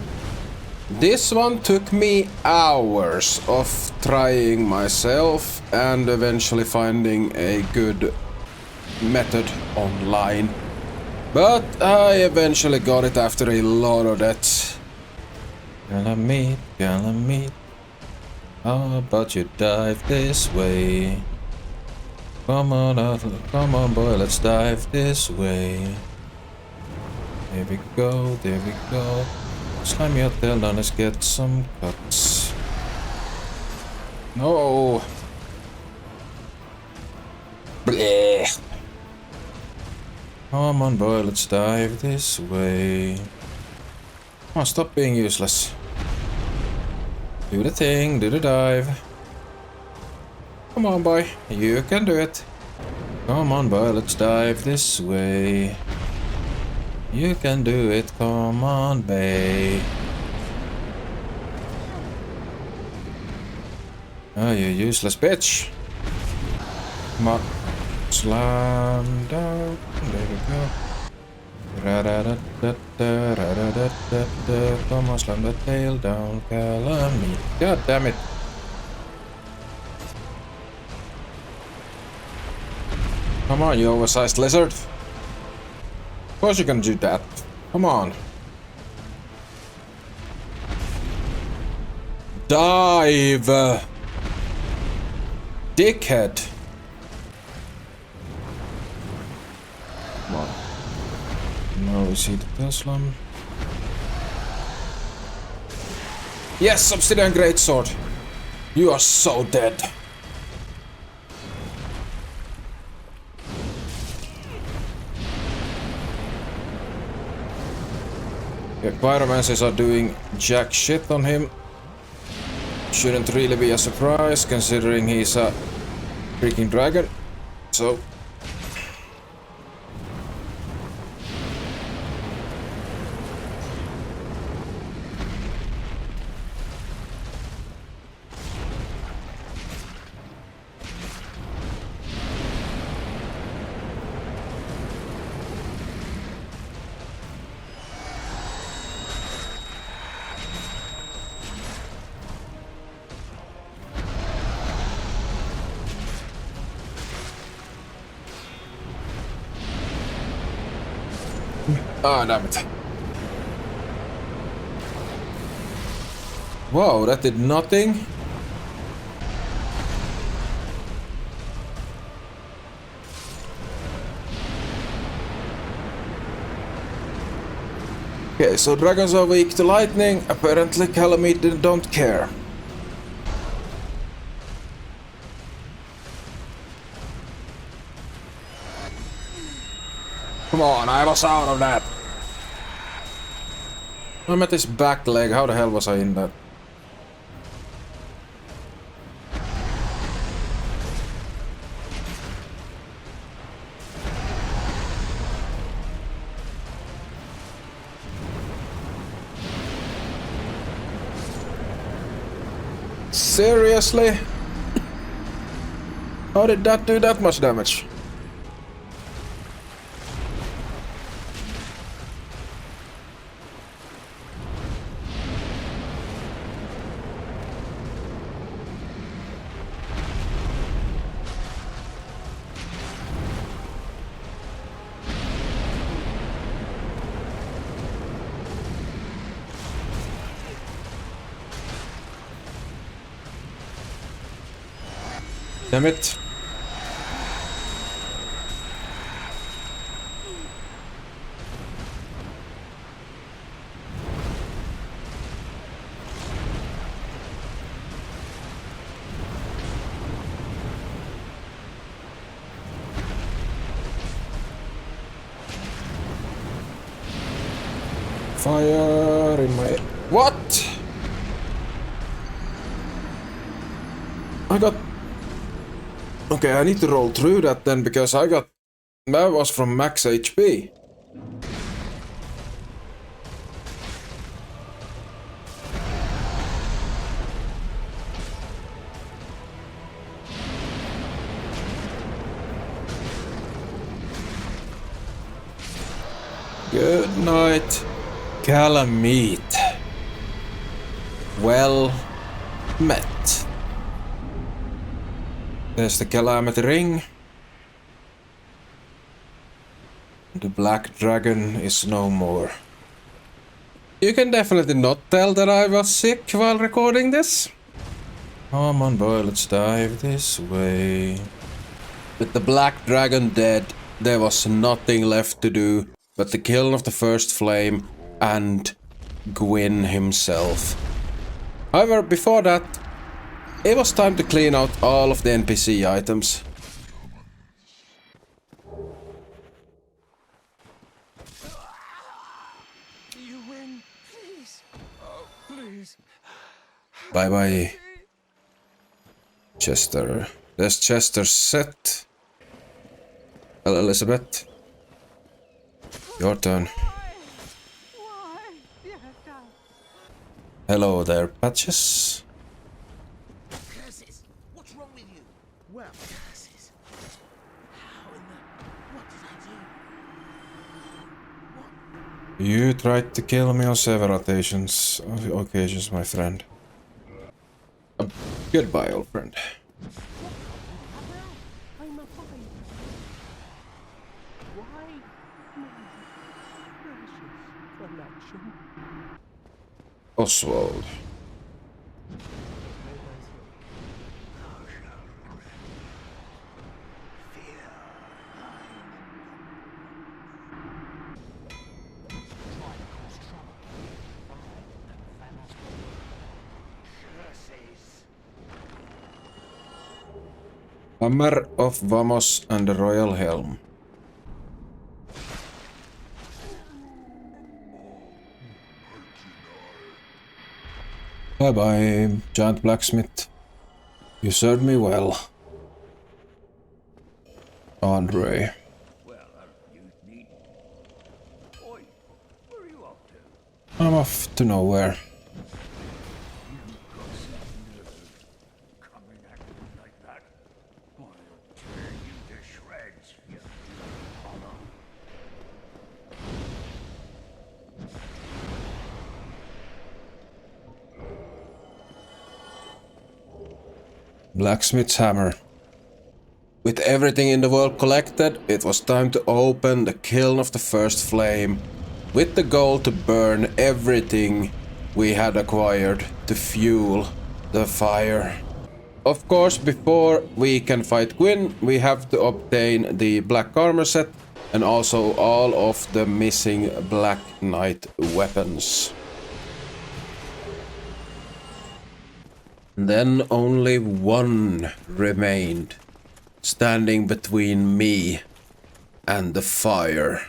this one took me hours of trying myself and eventually finding a good method online. But I eventually got it after a lot of that. Calamite. How about you dive this way? Come on boy, let's dive this way. There we go. Slam your tail down, let's get some cuts. No. Bleh. Come on, boy, let's dive this way. Come on, stop being useless. Do the thing, do the dive. Come on, boy, you can do it. Come on, boy, let's dive this way. You can do it, come on, babe. Oh, you useless bitch. Come on. Slam down. There we go. Ra-da-da-da-da, ra-da-da-da-da. Come on, slam the tail down, Calamity. God damn it. Come on, you oversized lizard. Of course you can do that. Come on. Dive! Dickhead. Come on. Now we see the Tesla. Yes, Obsidian Greatsword. You are so dead. Okay, pyromancers are doing jack shit on him. Shouldn't really be a surprise considering he's a freaking dragon. So ah, damn it. Whoa, that did nothing. Okay, so dragons are weak to lightning. Apparently Calamity don't care. Come on, I was out of that. I'm at his back leg. How the hell was I in that? Seriously? How did that do that much damage? Damn it. Fire in my... What? I got... Okay, I need to roll through that then, because I got... That was from max HP. Good night, Calamite. Well met. There's the Calamity ring. The black dragon is no more. You can definitely not tell that I was sick while recording this. Come on, boy, let's dive this way. With the black dragon dead, there was nothing left to do but the kill of the first flame and Gwyn himself. However, before that, It was time to clean out all of the NPC items. You win. Please. Oh, please. Bye bye. Chester. There's Chester's set. Well, Elizabeth. Your turn. Why? Yes, Hello there, Patches. Curses. What's wrong with you? Well, curses. How in the... What did I do? You tried to kill me on several occasions, my friend. Goodbye, old friend. I'm a fine. Why? Precious collection. Oswald. Hammer of Vamos and the Royal Helm. Bye bye, giant blacksmith. You served me well. Andre. Well, you need... Oi, where are you off to? I'm off to nowhere. Coming at me like that. I'll tear you to shreds, you hollow. Blacksmith's hammer. With everything in the world collected, it was time to open the kiln of the first flame, with the goal to burn everything we had acquired to fuel the fire. Of course, before we can fight Gwyn, we have to obtain the black armor set and also all of the missing Black Knight weapons. Then only one remained, standing between me and the fire.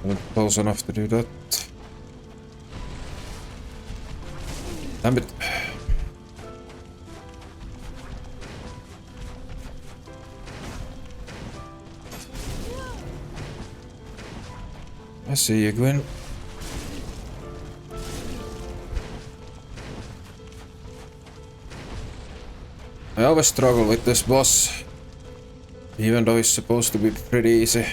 I'm close enough to do that. Damn it. I see you, Gwyn. I always struggle with this boss, even though he's supposed to be pretty easy.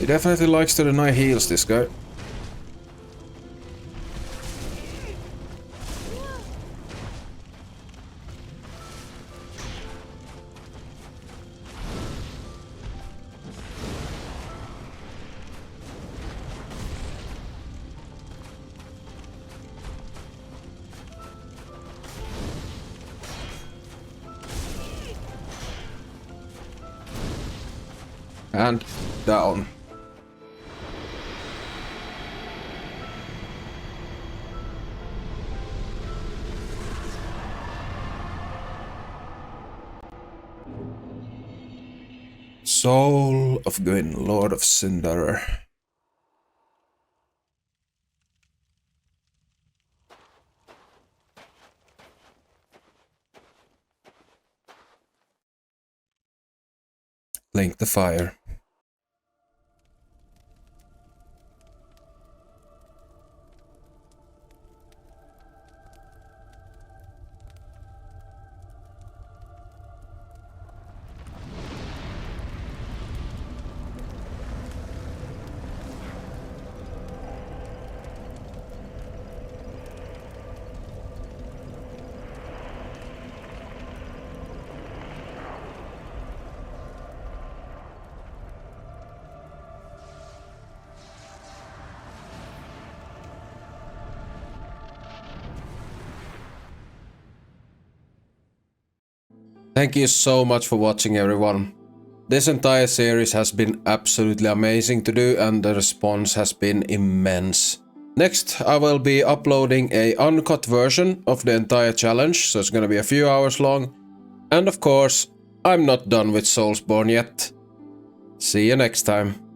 He definitely likes to deny heals, this guy. And down. Soul of Gwyn, Lord of Cinder. Link the fire. Thank you so much for watching, everyone. This entire series has been absolutely amazing to do and the response has been immense. Next, I will be uploading a uncut version of the entire challenge, so it's gonna be a few hours long. And of course, I'm not done with Soulsborne yet. See you next time.